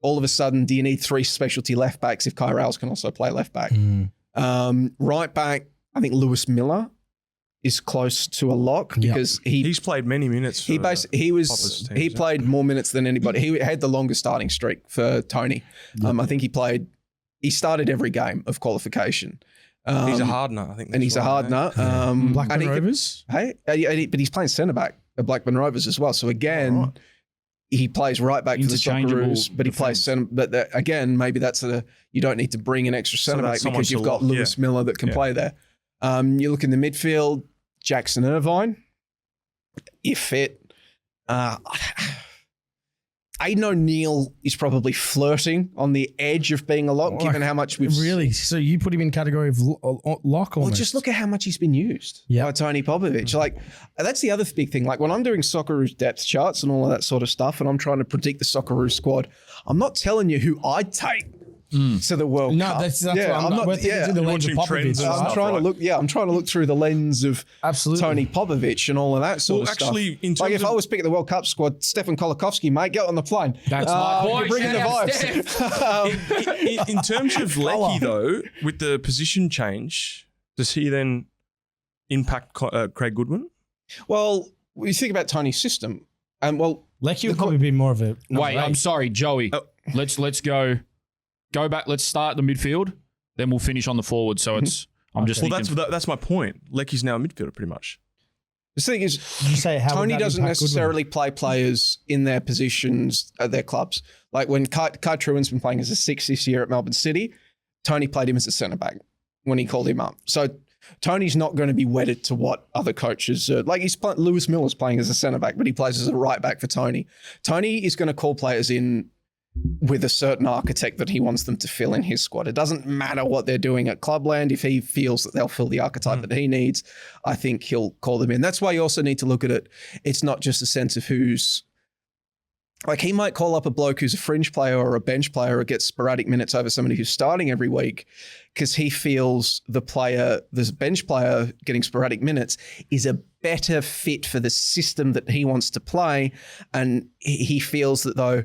[SPEAKER 4] All of a sudden, do you need three specialty left backs if Kai Rowles can also play left back? Right back, I think Lewis Miller is close to a lock because
[SPEAKER 3] he's played many minutes.
[SPEAKER 4] He played more minutes than anybody. He had the longest starting streak for Tony. I think he started every game of qualification.
[SPEAKER 3] He's a hard nut, I think.
[SPEAKER 4] And he's a hard nut.
[SPEAKER 1] Blackburn Rovers?
[SPEAKER 4] But he's playing centre back at Blackburn Rovers as well. So again, he plays right back for the Socceroos, but he plays centre. But again, maybe that's you don't need to bring an extra centre back because you've got Lewis Miller that can play there. You look in the midfield, Jackson Irvine, if fit. Aidan O'Neill is probably flirting on the edge of being a lock, given how much we've...
[SPEAKER 1] Really? So you put him in category of lock almost?
[SPEAKER 4] Well, just look at how much he's been used by Tony Popovic. Like, that's the other big thing. Like, when I'm doing Socceroos depth charts and all of that sort of stuff, and I'm trying to predict the Socceroos squad, I'm not telling you who I'd take to the World Cup.
[SPEAKER 1] No, that's what I'm not. We're thinking through the lens of Popovic.
[SPEAKER 4] I'm trying to look through the lens of Tony Popovic and all of that sort of stuff. Like if I was picking the World Cup squad, Stefan Kolakowski, mate, get on the plane.
[SPEAKER 2] That's my boy.
[SPEAKER 4] Bringing the vibes.
[SPEAKER 3] In terms of Leckie, though, with the position change, does he then impact Craig Goodwin?
[SPEAKER 4] Well, you think about Tony's system, and
[SPEAKER 1] Leckie would probably be more of a.
[SPEAKER 2] Wait, I'm sorry, Joey. Let's go back. Let's start the midfield, then we'll finish on the forward. So it's. I'm just.
[SPEAKER 3] Well,
[SPEAKER 2] thinking,
[SPEAKER 3] that's my point. Leckie's now a midfielder, pretty much.
[SPEAKER 4] the thing is,
[SPEAKER 1] You say how
[SPEAKER 4] Tony doesn't necessarily play players in their positions at their clubs. Like when Kai Truan's been playing as a 6 this year at Melbourne City, Tony played him as a centre back when he called him up. So Tony's not going to be wedded to what other coaches like. Lewis Miller's playing as a centre back, but he plays as a right back for Tony. Tony is going to call players in with a certain architect that he wants them to fill in his squad. It doesn't matter what they're doing at Clubland. If he feels that they'll fill the archetype that he needs, I think he'll call them in. That's why you also need to look at it. It's not just a sense of who's, like, he might call up a bloke who's a fringe player or a bench player or gets sporadic minutes over somebody who's starting every week because he feels the bench player getting sporadic minutes is a better fit for the system that he wants to play. And he feels that, though,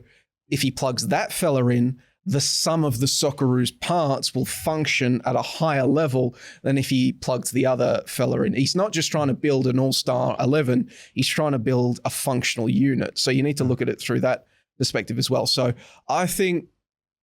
[SPEAKER 4] if he plugs that fella in, the sum of the Socceroos parts will function at a higher level than if he plugs the other fella in. He's not just trying to build an all-star 11, he's trying to build a functional unit. So you need to look at it through that perspective as well. So I think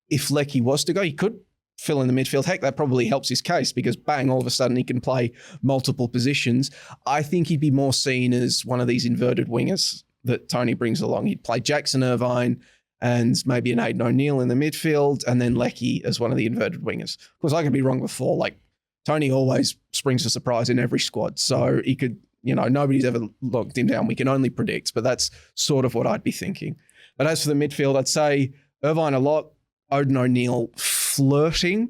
[SPEAKER 4] if Leckie was to go, he could fill in the midfield. Heck, that probably helps his case because bang, all of a sudden he can play multiple positions. I think he'd be more seen as one of these inverted wingers that Tony brings along. He'd play Jackson Irvine and maybe an Aidan O'Neill in the midfield, and then Leckie as one of the inverted wingers. Of course, I could be wrong before. Like, Tony always springs a surprise in every squad, so he could, nobody's ever locked him down. We can only predict, but that's sort of what I'd be thinking. But as for the midfield, I'd say Irvine a lot, Aidan O'Neill flirting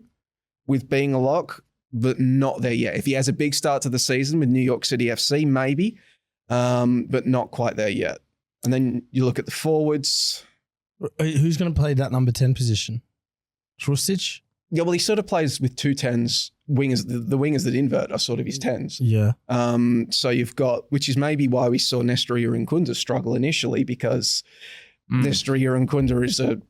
[SPEAKER 4] with being a lock, but not there yet. If he has a big start to the season with New York City FC, maybe, but not quite there yet. And then you look at the forwards.
[SPEAKER 1] Who's going to play that number 10 position? Trustic?
[SPEAKER 4] Yeah, well, he sort of plays with two 10s. Wingers, the wingers that invert are sort of his 10s.
[SPEAKER 1] Yeah.
[SPEAKER 4] So you've got, which is maybe why we saw Nestor Irankunda struggle initially, because Nestor Irankunda is a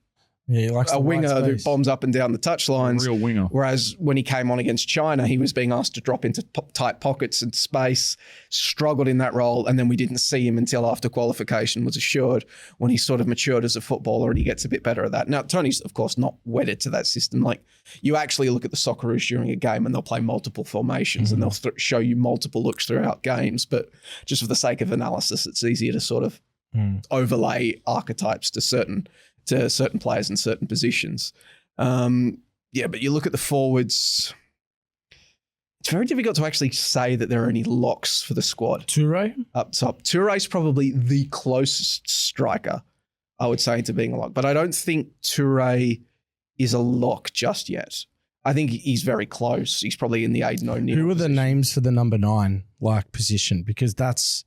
[SPEAKER 4] winger who bombs up and down the touchlines.
[SPEAKER 2] Real winger.
[SPEAKER 4] Whereas when he came on against China, he was being asked to drop into tight pockets and space, struggled in that role, and then we didn't see him until after qualification was assured, when he sort of matured as a footballer and he gets a bit better at that. Now, Tony's, of course, not wedded to that system. Like, you actually look at the Socceroos during a game and they'll play multiple formations and they'll show you multiple looks throughout games, but just for the sake of analysis, it's easier to sort of overlay archetypes to certain players in certain positions. But you look at the forwards, it's very difficult to actually say that there are any locks for the squad.
[SPEAKER 1] Toure?
[SPEAKER 4] Up top. Toure's probably the closest striker, I would say, to being a lock. But I don't think Toure is a lock just yet. I think he's very close. He's probably in the Aidan O'Neill
[SPEAKER 1] Who are the names for the number 9 position? Because that's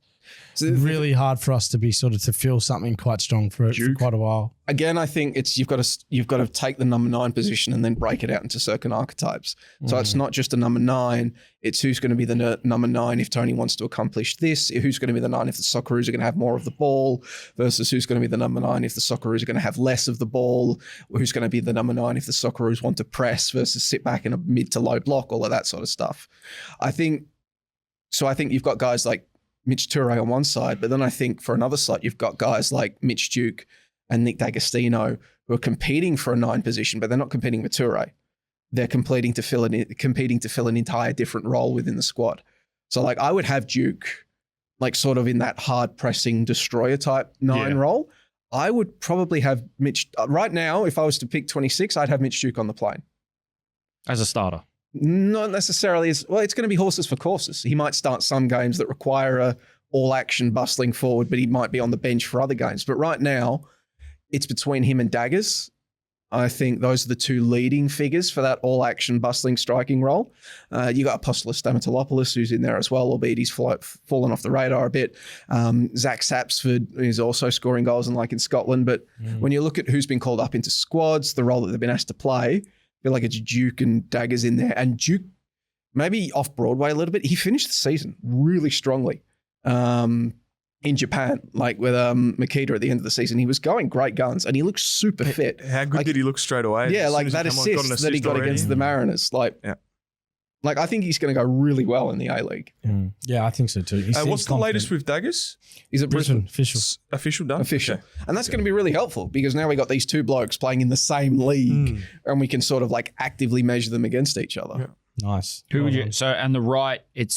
[SPEAKER 1] really hard for us to be to feel something quite strong for quite a while.
[SPEAKER 4] Again, I think it's you've got to take the number 9 position and then break it out into certain archetypes. So it's not just a number 9. It's who's going to be the number 9 if Tony wants to accomplish this. Who's going to be the 9 if the Socceroos are going to have more of the ball, versus who's going to be the number 9 if the Socceroos are going to have less of the ball. Who's going to be the number 9 if the Socceroos want to press versus sit back in a mid to low block. All of that sort of stuff. I think you've got guys like Mitch Toure on one side, but then I think for another side, you've got guys like Mitch Duke and Nick D'Agostino who are competing for a 9 position, but they're not competing with Toure. They're competing to fill an entire different role within the squad. So like I would have Duke like sort of in that hard pressing destroyer type 9 role. I would probably have Mitch right now. If I was to pick 26, I'd have Mitch Duke on the plane
[SPEAKER 2] as a starter.
[SPEAKER 4] Not necessarily it's going to be horses for courses. He might start some games that require a all-action bustling forward, but he might be on the bench for other games. But right now, it's between him and Daggers. I think those are the 2 leading figures for that all-action bustling striking role. You got Apostolos Stamatolopoulos, who's in there as well, albeit he's fallen off the radar a bit. Zach Sapsford is also scoring goals, unlike in Scotland. But when you look at who's been called up into squads, the role that they've been asked to play, I feel like it's Duke and Daggers in there. And Duke, maybe off Broadway a little bit, he finished the season really strongly in Japan, like with Makita at the end of the season. He was going great guns and he looked super fit.
[SPEAKER 3] How good did he look straight away?
[SPEAKER 4] Yeah, like that assist that he got against the Mariners. Like, I think he's going to go really well in the A-League.
[SPEAKER 5] Yeah, I think so too.
[SPEAKER 3] What's the latest with Daggers?
[SPEAKER 4] Is it Brisbane?
[SPEAKER 5] Official.
[SPEAKER 3] Official done?
[SPEAKER 4] Official.
[SPEAKER 3] Okay.
[SPEAKER 4] And that's going to be really helpful because now we got these two blokes playing in the same league and we can sort of like actively measure them against each other.
[SPEAKER 5] Yeah. Nice.
[SPEAKER 2] Who would you? So, and the right, it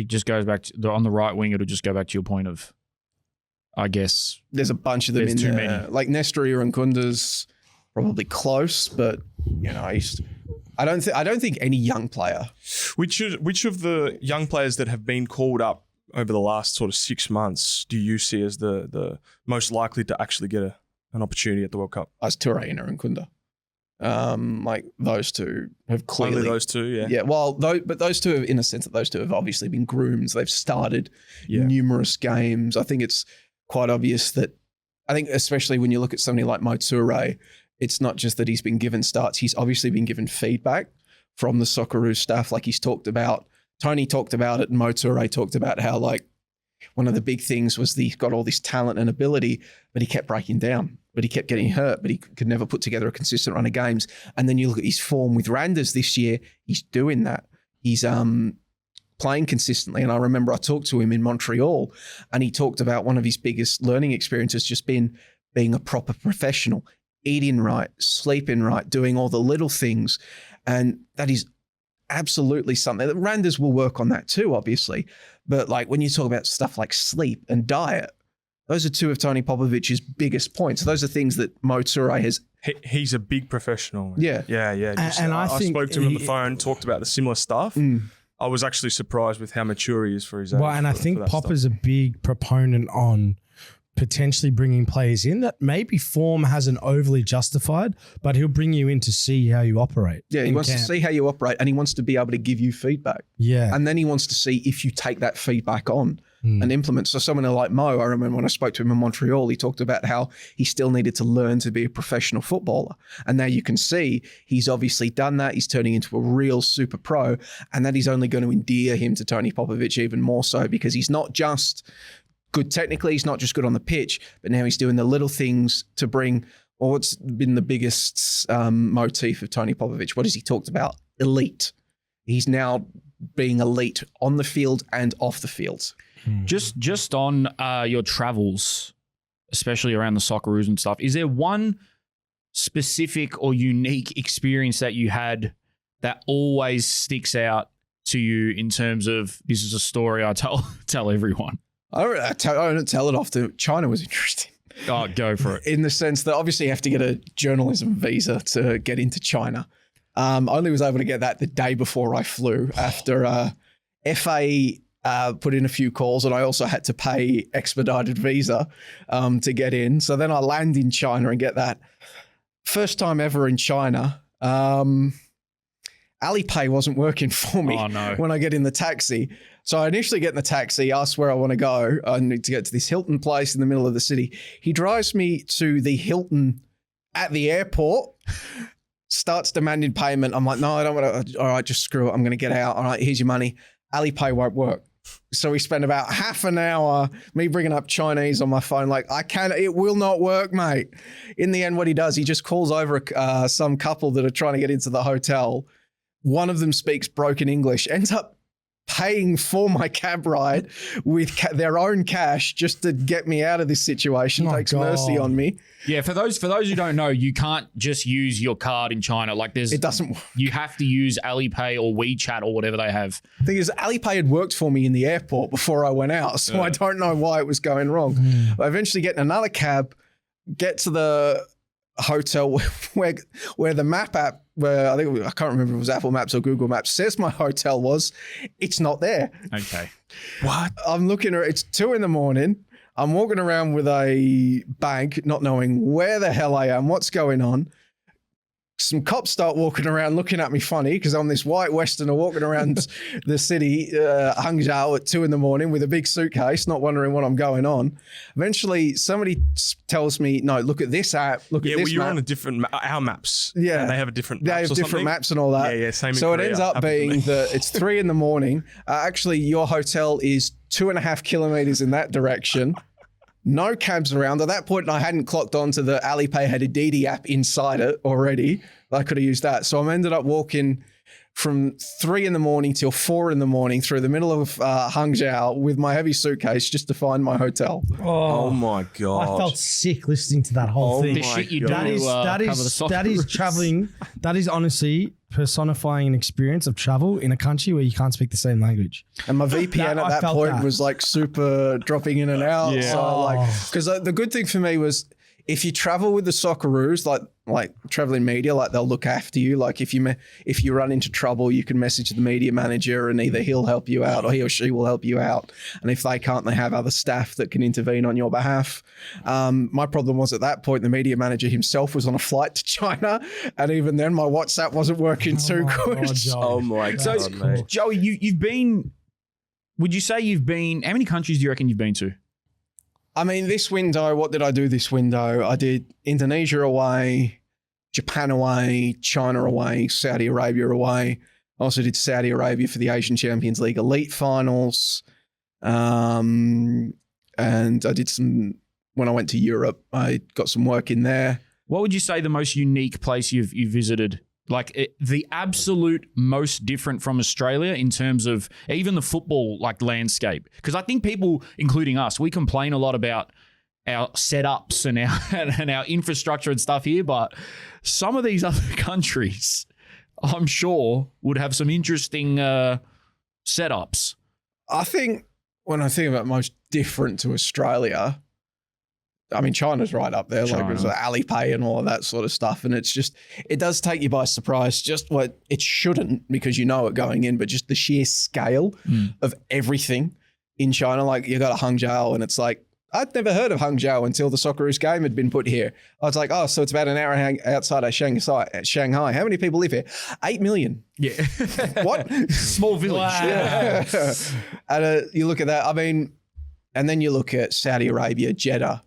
[SPEAKER 2] just goes back to on the right wing. It'll just go back to your point of, I guess
[SPEAKER 4] there's a bunch of them in
[SPEAKER 2] too
[SPEAKER 4] there.
[SPEAKER 2] many.
[SPEAKER 4] Like Nestor and Kunda's probably close, but you know, I don't think any young player.
[SPEAKER 3] Which of the young players that have been called up over the last sort of 6 months do you see as the most likely to actually get an opportunity at the World Cup?
[SPEAKER 4] As Touré and Kunda. Like those two have clearly.
[SPEAKER 3] Only those two, yeah.
[SPEAKER 4] Yeah, well, but those two have, in a sense that those two have obviously been groomed. They've started numerous games. I think it's quite obvious that, I think especially when you look at somebody like Mo Touré, it's not just that he's been given starts, he's obviously been given feedback from the Socceroos staff, like he's talked about. Tony talked about it and Mo Touré talked about how like one of the big things was that he's got all this talent and ability, but he kept breaking down, but he kept getting hurt, but he could never put together a consistent run of games. And then you look at his form with Randers this year, he's doing that. He's playing consistently. And I remember I talked to him in Montreal and he talked about one of his biggest learning experiences just being a proper professional, eating right, sleeping right, doing all the little things. And that is absolutely something that Randers will work on that too, obviously. But like when you talk about stuff like sleep and diet, those are two of Tony Popovic's biggest points. Those are things that Mo Touré has.
[SPEAKER 3] He's a big professional.
[SPEAKER 4] Yeah.
[SPEAKER 3] Just,
[SPEAKER 5] And I think
[SPEAKER 3] spoke to him on the phone, talked about the similar stuff. I was actually surprised with how mature he is for his age.
[SPEAKER 5] Well, and I think Pop is a big proponent on potentially bringing players in that maybe form hasn't overly justified, but he'll bring you in to see how you operate.
[SPEAKER 4] Yeah, he wants to see how you operate and he wants to be able to give you feedback.
[SPEAKER 5] Yeah.
[SPEAKER 4] And then he wants to see if you take that feedback on and implement. So someone like Mo, I remember when I spoke to him in Montreal, he talked about how he still needed to learn to be a professional footballer. And now you can see he's obviously done that. He's turning into a real super pro, and that is only going to endear him to Tony Popovic even more so because he's not just good technically, he's not just good on the pitch, but now he's doing the little things to bring, or what's been the biggest motif of Tony Popovic? What has he talked about? Elite. He's now being elite on the field and off the field.
[SPEAKER 2] Just on your travels, especially around the Socceroos and stuff, is there one specific or unique experience that you had that always sticks out to you in terms of this is a story I tell everyone?
[SPEAKER 4] I don't tell it often. China was interesting.
[SPEAKER 2] Oh, go for it.
[SPEAKER 4] In the sense that obviously you have to get a journalism visa to get into China. I only was able to get that the day before I flew after FA put in a few calls, and I also had to pay expedited visa to get in. So then I land in China and get that. First time ever in China. Alipay wasn't working for me when I get in the taxi. So I initially get in the taxi, ask where I want to go. I need to get to this Hilton place in the middle of the city. He drives me to the Hilton at the airport, starts demanding payment. I'm like, no, I don't want to. All right, just screw it. I'm going to get out. All right, here's your money. Alipay won't work. So we spent about half an hour, me bringing up Chinese on my phone, like, it will not work, mate. In the end, what he does, he just calls over some couple that are trying to get into the hotel. One of them speaks broken English, ends up paying for my cab ride with their own cash just to get me out of this situation. Takes mercy on me.
[SPEAKER 2] Yeah, for those who don't know, you can't just use your card in China. Like it
[SPEAKER 4] doesn't work.
[SPEAKER 2] You have to use Alipay or WeChat or whatever they have.
[SPEAKER 4] The thing is, Alipay had worked for me in the airport before I went out, so I don't know why it was going wrong. I eventually get in another cab, get to the hotel where the map app, where I can't remember if it was Apple Maps or Google Maps, says my hotel was, it's not there.
[SPEAKER 2] Okay.
[SPEAKER 4] What? I'm looking at it's 2 a.m. I'm walking around with a bag, not knowing where the hell I am, what's going on. Some cops start walking around looking at me funny because I'm this white Westerner walking around the city, Hangzhou at 2 a.m. with a big suitcase, not wondering what I'm going on. Eventually, somebody tells me, no, look at this app, look at this
[SPEAKER 3] well, you're
[SPEAKER 4] map.
[SPEAKER 3] on a different, our maps.
[SPEAKER 4] Yeah.
[SPEAKER 3] And they have a different
[SPEAKER 4] They
[SPEAKER 3] maps
[SPEAKER 4] have
[SPEAKER 3] or
[SPEAKER 4] different
[SPEAKER 3] something.
[SPEAKER 4] maps and all that.
[SPEAKER 3] Yeah, same in
[SPEAKER 4] So it
[SPEAKER 3] Korea.
[SPEAKER 4] ends up
[SPEAKER 3] Happened to
[SPEAKER 4] being
[SPEAKER 3] me.
[SPEAKER 4] that it's 3 a.m. Actually, your hotel is 2.5 kilometers in that direction. No cabs around. At that point, I hadn't clocked on to the Alipay had a Didi app inside it already. I could have used that. So I ended up walking from 3 a.m. till 4 a.m. through the middle of Hangzhou with my heavy suitcase just to find my hotel.
[SPEAKER 3] Oh my God.
[SPEAKER 5] I felt sick listening to that whole thing.
[SPEAKER 2] The shit you do
[SPEAKER 5] That is that is traveling. That is honestly personifying an experience of travel in a country where you can't speak the same language.
[SPEAKER 4] And my VPN at that point was like super dropping in and out.
[SPEAKER 2] Yeah.
[SPEAKER 4] So because the good thing for me was if you travel with the Socceroos, like traveling media, like they'll look after you. Like if you run into trouble, you can message the media manager and either he'll help you out or he or she will help you out. And if they can't, they have other staff that can intervene on your behalf. My problem was at that point, the media manager himself was on a flight to China. And even then my WhatsApp wasn't working too good.
[SPEAKER 3] Oh my God, mate.
[SPEAKER 2] Joey, you've been, would you say you've been, how many countries do you reckon you've been to?
[SPEAKER 4] I mean, this window, what did I do this window? I did Indonesia away, Japan away, China away, Saudi Arabia away. I also did Saudi Arabia for the Asian Champions League Elite Finals. And I did some, when I went to Europe, I got some work in there.
[SPEAKER 2] What would you say the most unique place you've visited? Like the absolute most different from Australia in terms of even the football like landscape. Because I think people, including us, we complain a lot about our setups and our infrastructure and stuff here, but some of these other countries, I'm sure, would have some interesting setups.
[SPEAKER 4] I think when I think about most different to Australia, I mean, China's right up there, like there's Alipay and all of that sort of stuff. And it's just, it does take you by surprise, just what it shouldn't because you know it going in, but just the sheer scale of everything in China. Like you got a Hangzhou and it's like, I'd never heard of Hangzhou until the Socceroos game had been put here. I was like, oh, so it's about an hour outside of Shanghai. How many people live here? 8 million.
[SPEAKER 2] Yeah.
[SPEAKER 4] What?
[SPEAKER 2] Small village.
[SPEAKER 5] Wow.
[SPEAKER 4] Yeah. And you look at that, I mean, and then you look at Saudi Arabia, Jeddah.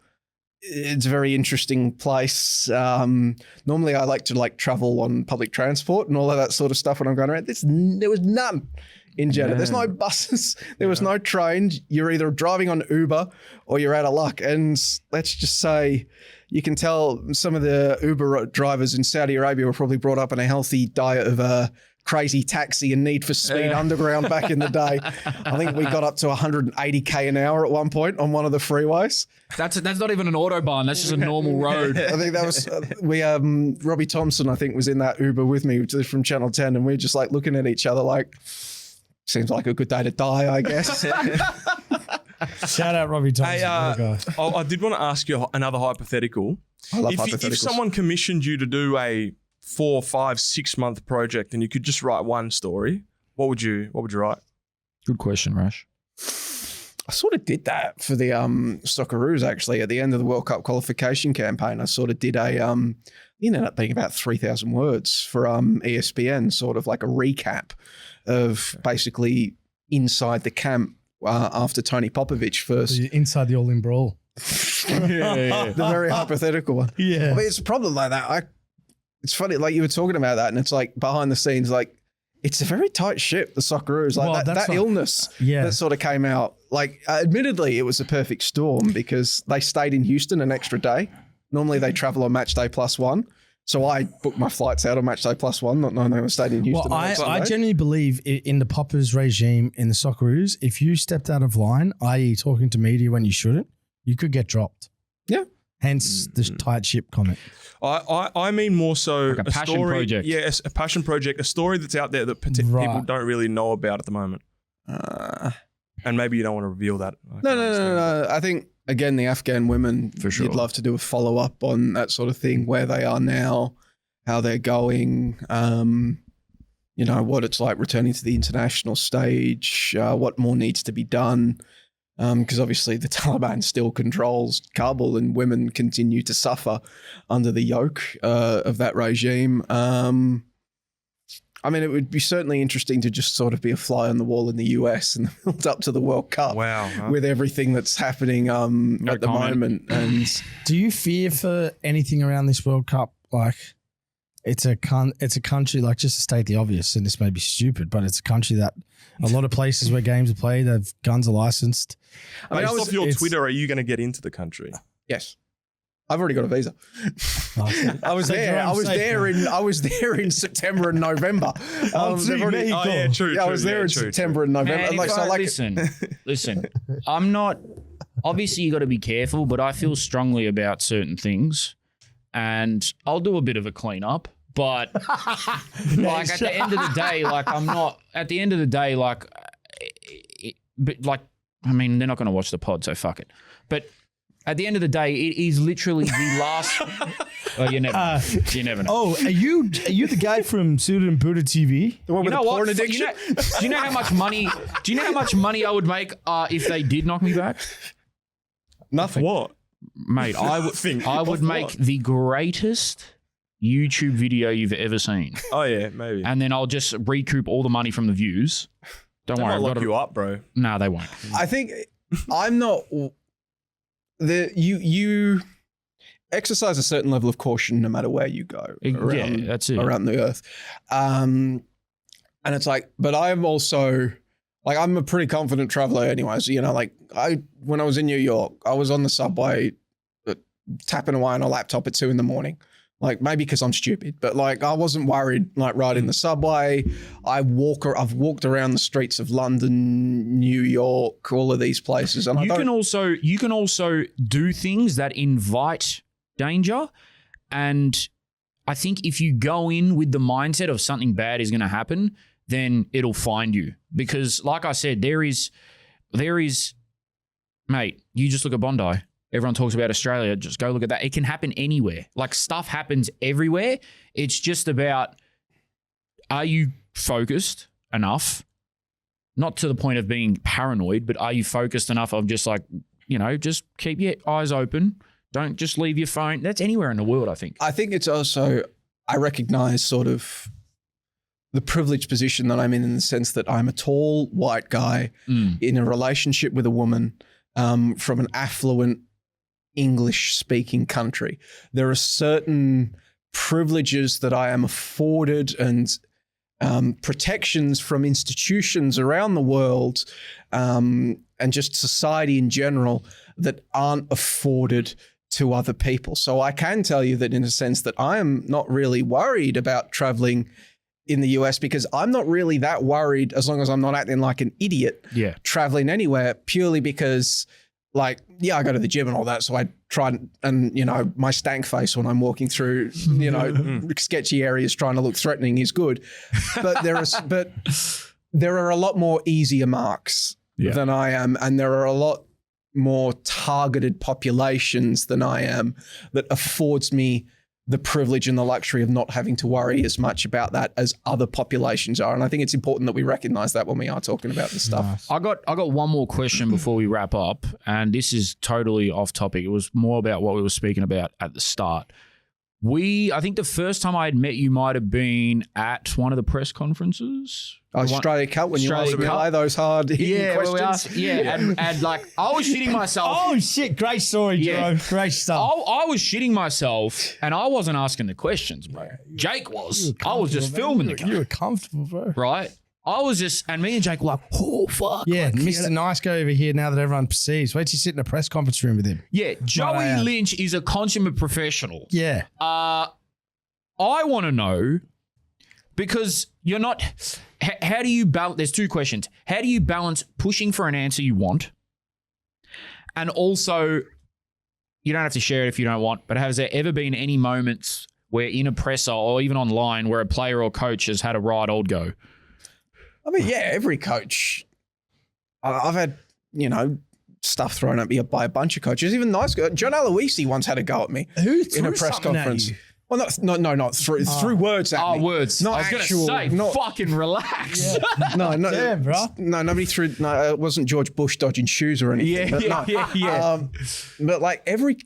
[SPEAKER 4] It's a very interesting place. Normally I like to travel on public transport and all of that sort of stuff when I'm going around. There was none in Jeddah. Yeah. There's no buses. There was no trains. You're either driving on Uber or you're out of luck. And let's just say you can tell some of the Uber drivers in Saudi Arabia were probably brought up on a healthy diet of Crazy Taxi and Need for Speed Underground back in the day. I think we got up to 180k an hour at one point on one of the freeways.
[SPEAKER 2] That's not even an autobahn. That's just a normal road.
[SPEAKER 4] I think that was Robbie Thompson, I think, was in that Uber with me from Channel 10, and we were just like looking at each other like, seems like a good day to die, I guess.
[SPEAKER 5] Shout out Robbie Thompson.
[SPEAKER 3] Hey, I did want to ask you another hypothetical.
[SPEAKER 4] I love hypotheticals.
[SPEAKER 3] If someone commissioned you to do a 4, 5, 6 month project and you could just write one story, what would you write?
[SPEAKER 2] Good question, Rash.
[SPEAKER 4] I sort of did that for the Socceroos actually at the end of the World Cup qualification campaign. I sort of did it ended up being about 3,000 words for ESPN, sort of like a recap of basically inside the camp after Tony Popovic first.
[SPEAKER 5] Inside the All-In Brawl.
[SPEAKER 4] The very hypothetical one.
[SPEAKER 5] Yeah.
[SPEAKER 4] I mean, it's a problem like that. It's funny, like you were talking about that, and it's like behind the scenes, like it's a very tight ship, the Socceroos. Like that illness that sort of came out. Like, admittedly, it was a perfect storm because they stayed in Houston an extra day. Normally, they travel on match day +1. So I booked my flights out on match day +1, not knowing they were staying in Houston.
[SPEAKER 5] Well, I genuinely believe in the Poppers regime in the Socceroos, if you stepped out of line, i.e. talking to media when you shouldn't, you could get dropped.
[SPEAKER 4] Yeah.
[SPEAKER 5] Hence the tight ship comment.
[SPEAKER 3] I mean more so
[SPEAKER 2] like a passion
[SPEAKER 3] story,
[SPEAKER 2] project.
[SPEAKER 3] Yeah, a passion project, a story that's out there that people don't really know about at the moment. And maybe you don't want to reveal that.
[SPEAKER 4] No. I think, again, the Afghan women,
[SPEAKER 2] for sure,
[SPEAKER 4] you'd love to do a follow-up on that sort of thing, where they are now, how they're going, what it's like returning to the international stage, what more needs to be done. Because obviously the Taliban still controls Kabul and women continue to suffer under the yoke of that regime. I mean, it would be certainly interesting to just sort of be a fly on the wall in the US and build up to the World Cup with everything that's happening at the moment. And
[SPEAKER 5] do you fear for anything around this World Cup? Like, it's a country, like, just to state the obvious, and this may be stupid, but it's a country that a lot of places where games are played, guns are licensed.
[SPEAKER 3] Based off your Twitter, are you going to get into the country?
[SPEAKER 4] Yes. I've already got a visa. I was there. I was there in September and November. They've already-
[SPEAKER 3] True.
[SPEAKER 4] I was there in September and November.
[SPEAKER 2] Man, listen. I'm not. Obviously, you got to be careful, but I feel strongly about certain things, and I'll do a bit of a cleanup. But like at the end of the day, like I'm not. At the end of the day, like, but like, I mean, they're not going to watch the pod, so fuck it. But at the end of the day, it is literally the last. Well, you never know.
[SPEAKER 5] Oh, are you the guy from Suited and Booted TV?
[SPEAKER 4] The one with the porn
[SPEAKER 2] what?
[SPEAKER 4] addiction?
[SPEAKER 2] Do you know how much money? Do you know how much money I would make if they did knock me back?
[SPEAKER 4] Nothing.
[SPEAKER 3] What?
[SPEAKER 2] Mate, I would make the greatest YouTube video you've ever seen.
[SPEAKER 3] Oh yeah, maybe.
[SPEAKER 2] And then I'll just recoup all the money from the views. Don't
[SPEAKER 3] They
[SPEAKER 2] worry.
[SPEAKER 3] might
[SPEAKER 2] I've
[SPEAKER 3] lock
[SPEAKER 2] got
[SPEAKER 3] you up, bro.
[SPEAKER 2] No, they won't.
[SPEAKER 4] I think I'm not. You exercise a certain level of caution no matter where you go. Around,
[SPEAKER 2] that's it.
[SPEAKER 4] Around the earth, and it's like, but I'm also like I'm a pretty confident traveler, anyways. You know, like when I was in New York, I was on the subway, tapping away on a laptop at 2 a.m. Like maybe because I'm stupid, but like I wasn't worried like riding the subway. I've walked around the streets of London, New York, all of these places, and you can
[SPEAKER 2] also do things that invite danger. And I think if you go in with the mindset of something bad is going to happen, then it'll find you. Because like I said, there is, mate, you just look at Bondi. Everyone talks about Australia. Just go look at that. It can happen anywhere. Like stuff happens everywhere. It's just about, are you focused enough? Not to the point of being paranoid, but are you focused enough of just like, just keep your eyes open. Don't just leave your phone. That's anywhere in the world, I think.
[SPEAKER 4] I think it's also, I recognize sort of the privileged position that I'm in the sense that I'm a tall white guy in a relationship with a woman from an affluent English-speaking country. There are certain privileges that I am afforded and protections from institutions around the world and just society in general that aren't afforded to other people. So I can tell you that in a sense that I am not really worried about traveling in the US because I'm not really that worried as long as I'm not acting like an idiot traveling anywhere, purely because like, yeah, I go to the gym and all that. So I try and my stank face when I'm walking through, sketchy areas trying to look threatening is good. But there are a lot more easier marks than I am. And there are a lot more targeted populations than I am that affords me the privilege and the luxury of not having to worry as much about that as other populations are. And I think it's important that we recognize that when we are talking about this stuff.
[SPEAKER 5] Nice.
[SPEAKER 2] I got one more question before we wrap up, and this is totally off topic. It was more about what we were speaking about at the start. I think the first time I had met you might have been at one of the press conferences.
[SPEAKER 4] Australia Cup, when
[SPEAKER 2] Australia
[SPEAKER 4] you asked me
[SPEAKER 2] Cup.
[SPEAKER 4] all those hard questions.
[SPEAKER 2] And like I was shitting myself.
[SPEAKER 5] Oh shit! Great story, Jerome. Great stuff.
[SPEAKER 2] I was shitting myself, and I wasn't asking the questions, bro. Jake was. I was just filming the
[SPEAKER 5] You
[SPEAKER 2] guy,
[SPEAKER 5] were comfortable, bro.
[SPEAKER 2] right? I was just, and me and Jake were like, oh fuck,
[SPEAKER 5] Yeah,
[SPEAKER 2] like,
[SPEAKER 5] Mr. Nice Guy over here. Now that everyone perceives, wait till you sit in a press conference room with him.
[SPEAKER 2] Yeah, Joey
[SPEAKER 5] Right.
[SPEAKER 2] Lynch is a consummate professional.
[SPEAKER 5] Yeah.
[SPEAKER 2] I want to know, because you're not, how do you balance, there's two questions. How do you balance pushing for an answer you want? And also, you don't have to share it if you don't want, but has there ever been any moments where in a presser or even online where a player or coach has had a right old go?
[SPEAKER 4] I mean, yeah, every coach. I've had, stuff thrown at me by a bunch of coaches, even nice guys. John Aloisi once had a go at me
[SPEAKER 5] Who
[SPEAKER 4] in a
[SPEAKER 5] threw
[SPEAKER 4] press
[SPEAKER 5] something at
[SPEAKER 4] conference.
[SPEAKER 5] you?
[SPEAKER 4] Well, not through words at me.
[SPEAKER 2] Words.
[SPEAKER 4] Not
[SPEAKER 2] I was
[SPEAKER 4] actual.
[SPEAKER 2] going to say,
[SPEAKER 4] not,
[SPEAKER 2] fucking relax.
[SPEAKER 4] no,
[SPEAKER 5] Damn, bro.
[SPEAKER 4] No, nobody threw. No, it wasn't George Bush dodging shoes or anything.
[SPEAKER 2] Yeah.
[SPEAKER 4] But like every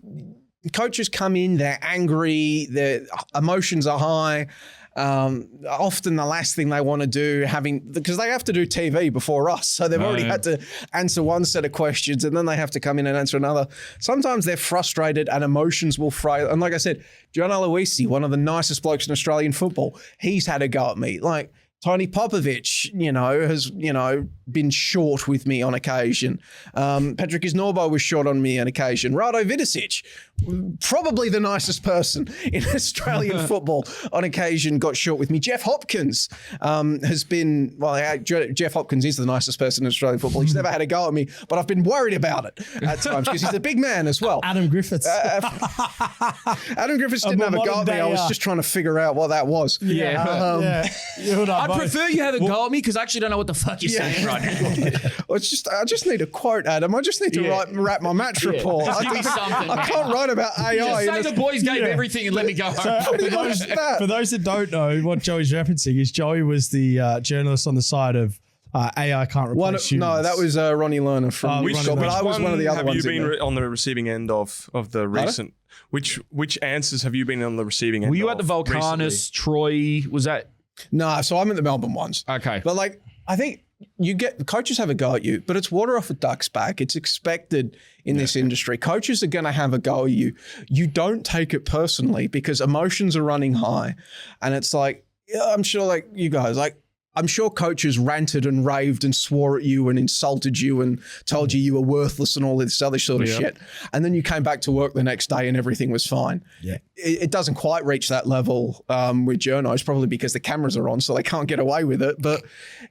[SPEAKER 4] coaches come in, they're angry, their emotions are high. Often the last thing they want to do, because they have to do TV before us, so they've already had to answer one set of questions and then they have to come in and answer another. Sometimes they're frustrated and emotions will fray. And like I said, John Aloisi, one of the nicest blokes in Australian football, he's had a go at me. Like Tony Popovic, has, been short with me on occasion. Patrick Isnorbo was short on me on occasion. Rado Vidicic, probably the nicest person in Australian football, on occasion got short with me. Jeff Hopkins has been, Jeff Hopkins is the nicest person in Australian football. He's never had a go at me, but I've been worried about it at times because he's a big man as well.
[SPEAKER 5] Adam Griffiths.
[SPEAKER 4] Adam Griffiths didn't have a go at me. I was just trying to figure out what that was.
[SPEAKER 2] I'd prefer you have a go at me because I actually don't know what the fuck you're saying right now.
[SPEAKER 4] Well, I just need a quote, Adam. I just need to wrap my match report.
[SPEAKER 2] Just give me something.
[SPEAKER 4] I can't write about AI.
[SPEAKER 2] Just say the boys gave everything and let me go home.
[SPEAKER 5] For those that don't know, what Joey's referencing is Joey was the journalist on the side of AI can't replace humans.
[SPEAKER 4] No, that was Ronnie Lerner from Scott, but I was one of the other ones.
[SPEAKER 3] Have you been on the receiving end of the recent? Which answers have you been on the receiving end?
[SPEAKER 2] Were you at the Volcanus, Troy? Was that?
[SPEAKER 4] No, so I'm at the Melbourne ones.
[SPEAKER 2] Okay.
[SPEAKER 4] But I think the coaches have a go at you, but it's water off a duck's back. It's expected in this industry. Coaches are going to have a go at you. You don't take it personally because emotions are running high. And it's I'm sure you guys, I'm sure coaches ranted and raved and swore at you and insulted you and told you were worthless and all this other sort of shit. And then you came back to work the next day and everything was fine.
[SPEAKER 5] Yeah.
[SPEAKER 4] It doesn't quite reach that level with journos, probably because the cameras are on, so they can't get away with it. But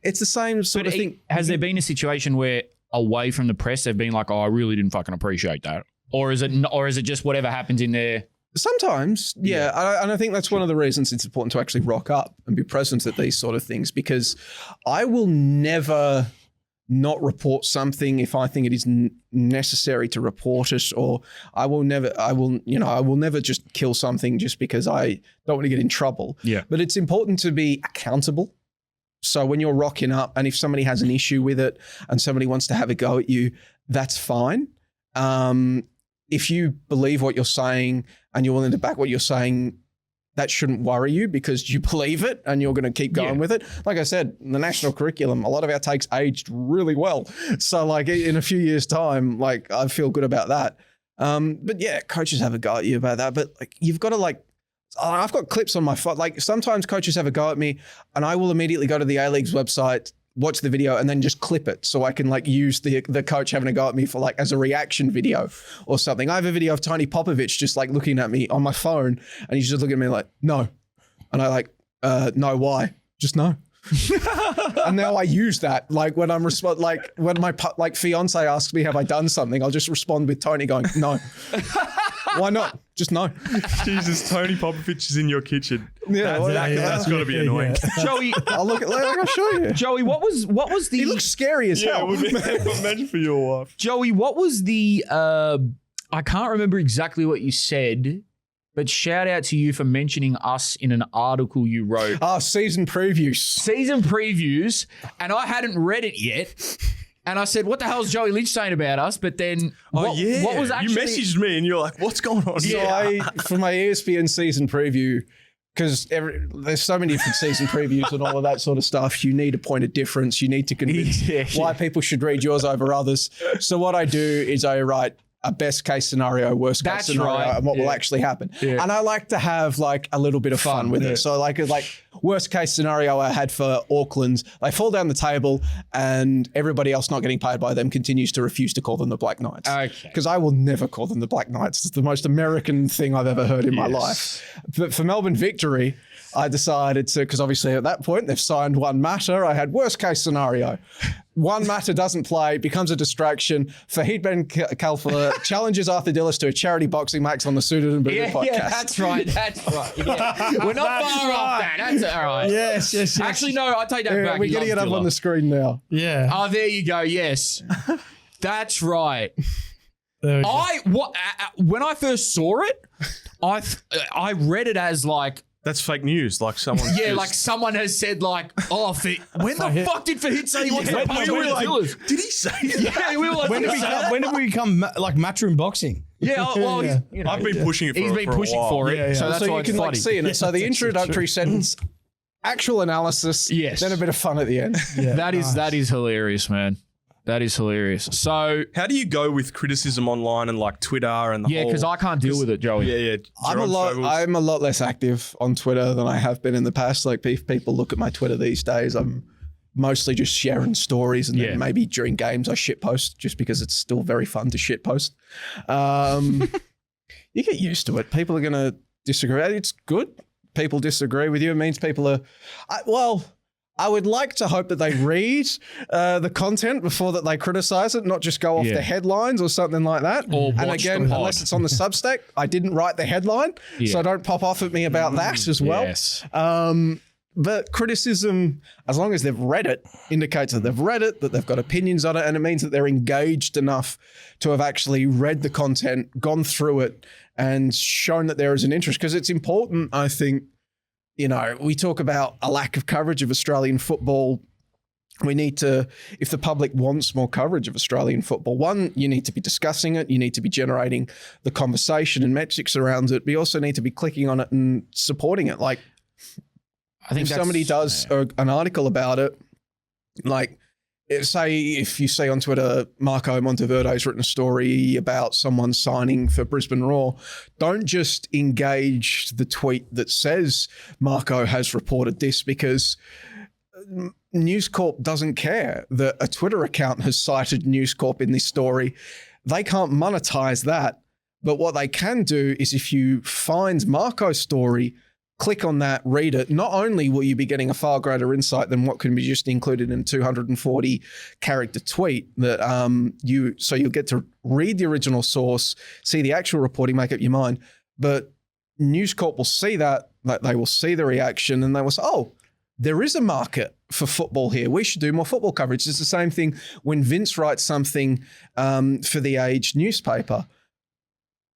[SPEAKER 4] it's the same sort of thing.
[SPEAKER 2] Has there been a situation where away from the press they've been like, oh, I really didn't fucking appreciate that? Or is it just whatever happens in there?
[SPEAKER 4] Sometimes, yeah. And I think that's one of the reasons it's important to actually rock up and be present at these sort of things, because I will never not report something if I think it is necessary to report it, or I will never just kill something just because I don't want to get in trouble. Yeah. But it's important to be accountable. So when you're rocking up and if somebody has an issue with it and somebody wants to have a go at you, that's fine. If you believe what you're saying and you're willing to back what you're saying, that shouldn't worry you because you believe it and you're going to keep going with it. Like I said, the national curriculum, a lot of our takes aged really well. So in a few years' time, I feel good about that. But yeah, coaches have a go at you about that. But you've got to I've got clips on my phone. Sometimes coaches have a go at me and I will immediately go to the A-League's website, watch the video and then just clip it so I can use the coach having a go at me for as a reaction video or something. I have a video of Tony Popovic just looking at me on my phone and he's just looking at me no. And I no, why? Just no. And now I use that when I'm when my fiance asks me have I done something, I'll just respond with Tony going no. Why not? Just no.
[SPEAKER 3] Jesus, Tony Popovic is in your kitchen.
[SPEAKER 4] Yeah,
[SPEAKER 3] that's got to be annoying.
[SPEAKER 2] Yeah. Joey,
[SPEAKER 4] I'll look at later. I'll show you.
[SPEAKER 2] Joey, what was the?
[SPEAKER 4] He looks scary as hell.
[SPEAKER 3] Imagine for your wife.
[SPEAKER 2] Joey, what was the? I can't remember exactly what you said, but shout out to you for mentioning us in an article you wrote.
[SPEAKER 4] Season previews.
[SPEAKER 2] Season previews, and I hadn't read it yet. And I said, what the hell is Joey Lynch saying about us? But then, what was actually...
[SPEAKER 3] You messaged me and you're like, what's going on?
[SPEAKER 4] So for my ESPN season preview, because there's so many different season previews and all of that sort of stuff, you need a point of difference. You need to convince why people should read yours over others. So what I do is I write a best case scenario, worst case scenario, and what will actually happen. Yeah. And I like to have a little bit of fun with it. So worst case scenario I had for Auckland, they fall down the table and everybody else not getting paid by them continues to refuse to call them the Black Knights. Okay. Because I will never call them the Black Knights. It's the most American thing I've ever heard in my life. But for Melbourne victory, I decided to, because obviously at that point they've signed One Matter. I had worst case scenario. One Matter doesn't play, becomes a distraction. Fahid Ben Khalfa challenges Arthur Dillis to a charity boxing match on the Suited and Booted podcast.
[SPEAKER 2] Yeah, that's right. Yeah. We're not far off that. That's all right.
[SPEAKER 5] Yes.
[SPEAKER 2] Actually, no, I take that back.
[SPEAKER 4] We're getting it up on the screen now.
[SPEAKER 5] Yeah.
[SPEAKER 2] Oh, there you go. Yes. That's right. When I first saw it, I read it as
[SPEAKER 3] that's fake news. Someone.
[SPEAKER 2] Yeah, someone has said when the fuck did Fahid say he wants to punch Dillis?
[SPEAKER 3] Did he say that?
[SPEAKER 2] Yeah, we were like,
[SPEAKER 5] when did we become matchroom boxing?
[SPEAKER 2] Yeah,
[SPEAKER 3] I've been pushing it for
[SPEAKER 2] He's been pushing for it. Yeah. So that's why
[SPEAKER 4] you can see in it. So the introductory sentence, actual analysis, then a bit of fun at the end.
[SPEAKER 2] Yeah, that is hilarious, man. That is hilarious. So
[SPEAKER 3] How do you go with criticism online and like Twitter and the
[SPEAKER 2] yeah,
[SPEAKER 3] whole?
[SPEAKER 2] because I can't deal with it, Joey.
[SPEAKER 3] Yeah.
[SPEAKER 4] I'm a lot less active on Twitter than I have been in the past. Like if people look at my Twitter these days, I'm mostly just sharing stories, and then maybe during games I shitpost just because it's still very fun to shitpost. You get used to it. People are going to disagree. It's good. People disagree with you. It means people are, I would like to hope that they read the content before that they criticize it, not just go off the headlines or something like that.
[SPEAKER 2] Or
[SPEAKER 4] and
[SPEAKER 2] watch
[SPEAKER 4] again,
[SPEAKER 2] the pod.
[SPEAKER 4] unless it's on the Substack, I didn't write the headline, so don't pop off at me about that as well.
[SPEAKER 2] Yes.
[SPEAKER 4] But criticism, as long as they've read it, indicates that they've read it, that they've got opinions on it, and it means that they're engaged enough to have actually read the content, gone through it, and shown that there is an interest. Because it's important, I think, we talk about a lack of coverage of Australian football. We need to, if the public wants more coverage of Australian football, one, you need to be discussing it. You need to be generating the conversation and metrics around it. But you also need to be clicking on it and supporting it. Like,
[SPEAKER 2] I think
[SPEAKER 4] if somebody does an article about it, like say if you see on Twitter, Marco Monteverde's written a story about someone signing for Brisbane Roar, don't just engage the tweet that says Marco has reported this, because News Corp doesn't care that a Twitter account has cited News Corp in this story. They can't monetize that. But what they can do is if you find Marco's story, click on that, read it. Not only will you be getting a far greater insight than what can be just included in a 240 character tweet that so you'll get to read the original source, see the actual reporting, make up your mind. But News Corp will see that they will see the reaction, and they will say, oh, there is a market for football here. We should do more football coverage. It's the same thing when Vince writes something for the Age newspaper.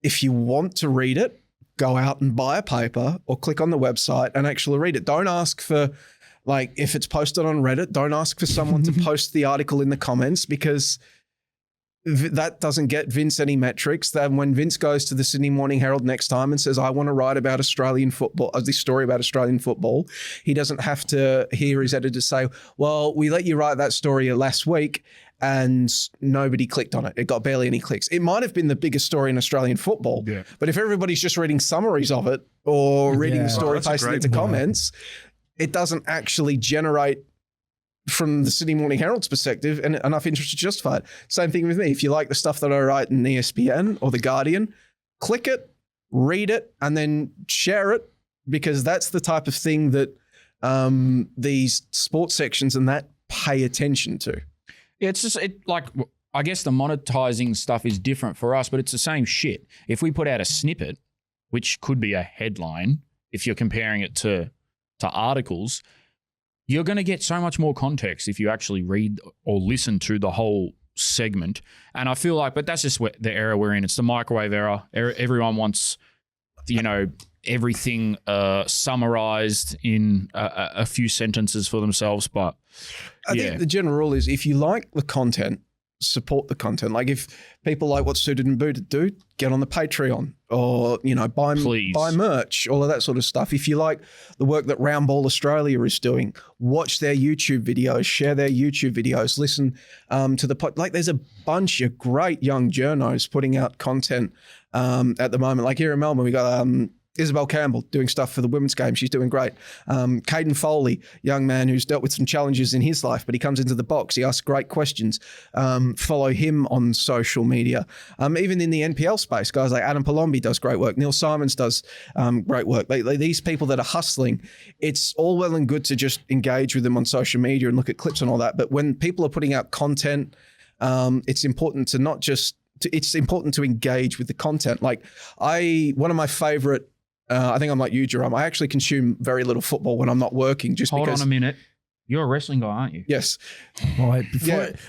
[SPEAKER 4] If you want to read it, go out and buy a paper or click on the website and actually read it. Don't ask for, like, if it's posted on Reddit, don't ask for someone to post the article in the comments, because that doesn't get Vince any metrics. Then when Vince goes to the Sydney Morning Herald next time and says, I want to write about Australian football, this story about Australian football, he doesn't have to hear his editor say, well, we let you write that story last week and nobody clicked on it. It got barely any clicks. It might have been the biggest story in Australian football, but if everybody's just reading summaries of it or reading the story, pasting it into comments, it doesn't actually generate, from the Sydney Morning Herald's perspective, and enough interest to justify it. Same thing with me. If you like the stuff that I write in ESPN or The Guardian, click it, read it, and then share it, because that's the type of thing that these sports sections and that pay attention to.
[SPEAKER 2] Yeah, it's just I guess the monetizing stuff is different for us, but it's the same shit. If we put out a snippet, which could be a headline, if you're comparing it to articles, you're going to get so much more context if you actually read or listen to the whole segment. And I feel like, but that's just the era we're in. It's the microwave era. Everyone wants, everything summarized in a few sentences for themselves. But
[SPEAKER 4] I think the general rule is, if you like the content, support the content. Like, if people like what Suited and Booted do, get on the Patreon, or buy merch, all of that sort of stuff. If you like the work that Round Ball Australia is doing, watch their YouTube videos, share their YouTube videos, listen to the like. There's a bunch of great young journos putting out content at the moment. Like here in Melbourne, we got Isabel Campbell doing stuff for the women's game. She's doing great. Caden Foley, young man who's dealt with some challenges in his life, but he comes into the box. He asks great questions. Follow him on social media. Even in the NPL space, guys like Adam Palombi does great work. Neil Simons does great work. These people that are hustling, it's all well and good to just engage with them on social media and look at clips and all that. But when people are putting out content, it's important to not just, it's important to engage with the content. Like one of my favorite, I think I'm like you, Jerome. I actually consume very little football when I'm not working.
[SPEAKER 2] Hold on a minute. You're a wrestling guy, aren't you?
[SPEAKER 4] Yes.
[SPEAKER 5] Well, wait,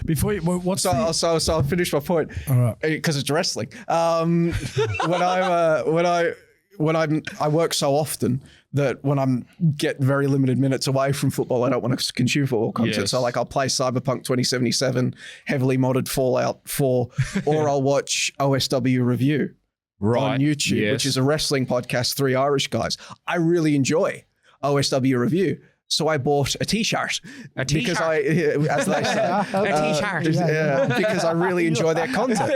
[SPEAKER 5] before you, what's
[SPEAKER 4] so I'll finish my point.
[SPEAKER 5] All right.
[SPEAKER 4] Because it's wrestling. When I work so often that when I'm get very limited minutes away from football, I don't want to consume football content.
[SPEAKER 2] Yes.
[SPEAKER 4] So I'll play Cyberpunk 2077, heavily modded Fallout 4, or I'll watch OSW Review. On YouTube, which is a wrestling podcast, 3 Irish guys. I really enjoy OSW Review, So I bought a T-shirt.
[SPEAKER 2] A
[SPEAKER 4] Because
[SPEAKER 2] T-shirt.
[SPEAKER 4] as they say,
[SPEAKER 2] A T-shirt.
[SPEAKER 4] because I really enjoy their content.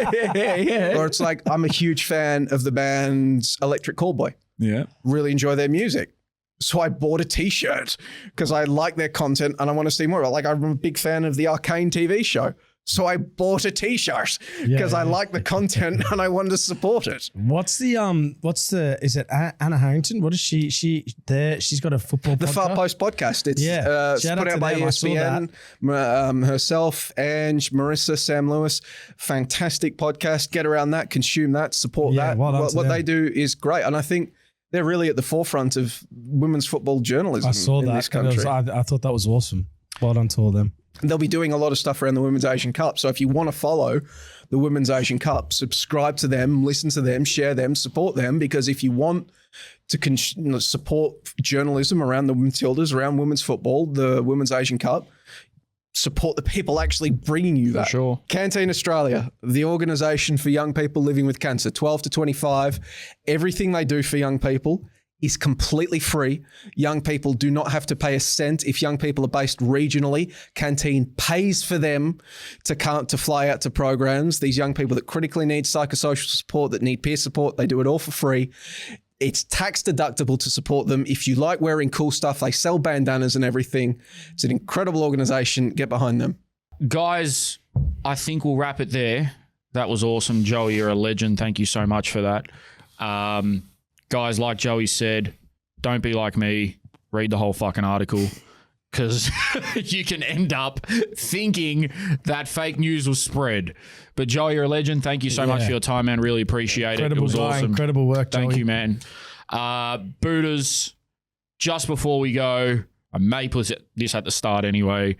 [SPEAKER 4] Or it's like, I'm a huge fan of the band Electric Callboy.
[SPEAKER 2] Yeah.
[SPEAKER 4] Really enjoy their music. So I bought a T-shirt because I like their content and I want to see more. Like, I'm a big fan of the Arcane TV show. So I bought a T-shirt because I like the content and I wanted to support it.
[SPEAKER 5] What's the is it Anna Harrington? What is she she's got a football
[SPEAKER 4] The
[SPEAKER 5] podcast?
[SPEAKER 4] Far Post podcast. It's
[SPEAKER 5] Shout
[SPEAKER 4] put
[SPEAKER 5] out
[SPEAKER 4] out
[SPEAKER 5] to
[SPEAKER 4] by
[SPEAKER 5] them. I saw
[SPEAKER 4] ESPN. Herself, Ange, Marissa, Sam Lewis. Fantastic podcast. Get around that, consume that, support that.
[SPEAKER 5] well done to
[SPEAKER 4] What
[SPEAKER 5] them.
[SPEAKER 4] they do is great. And I think they're really at the forefront of women's football journalism
[SPEAKER 5] I saw
[SPEAKER 4] in
[SPEAKER 5] that.
[SPEAKER 4] this country.
[SPEAKER 5] I thought that was awesome. Well done to all of them.
[SPEAKER 4] They'll be doing a lot of stuff around the Women's Asian Cup. So if you want to follow the Women's Asian Cup, subscribe to them, listen to them, share them, support them. Because if you want to support journalism around the Matildas, around women's football, the Women's Asian Cup, support the people actually bringing you that.
[SPEAKER 2] For sure.
[SPEAKER 4] Canteen Australia, the organisation for young people living with cancer, 12 to 25. Everything they do for young people is completely free. Young people do not have to pay a cent. If young people are based regionally, Canteen pays for them to fly out to programs. These young people that critically need psychosocial support, that need peer support, they do it all for free. It's tax deductible to support them. If you like wearing cool stuff, they sell bandanas and everything. It's an incredible organisation. Get behind them.
[SPEAKER 2] Guys, I think we'll wrap it there. That was awesome. Joey, you're a legend. Thank you so much for that. Guys, like Joey said, don't be like me. Read the whole fucking article, because you can end up thinking that fake news will spread. But Joey, you're a legend. Thank you so much for your time, man. Really appreciate it. It was awesome.
[SPEAKER 5] Incredible work, Joey.
[SPEAKER 2] Thank you, man. Booters, just before we go, I may put this at the start anyway.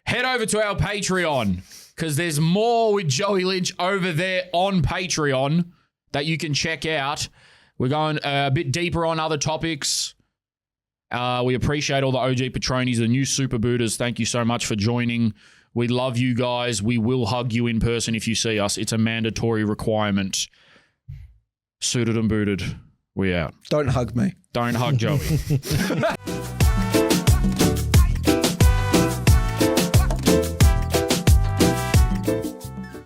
[SPEAKER 2] Head over to our Patreon, because there's more with Joey Lynch over there on Patreon that you can check out. We're going a bit deeper on other topics. We appreciate all the OG Patronis, the new Super Booters. Thank you so much for joining. We love you guys. We will hug you in person if you see us. It's a mandatory requirement. Suited and booted. We out.
[SPEAKER 4] Don't hug me.
[SPEAKER 2] Don't hug Joey.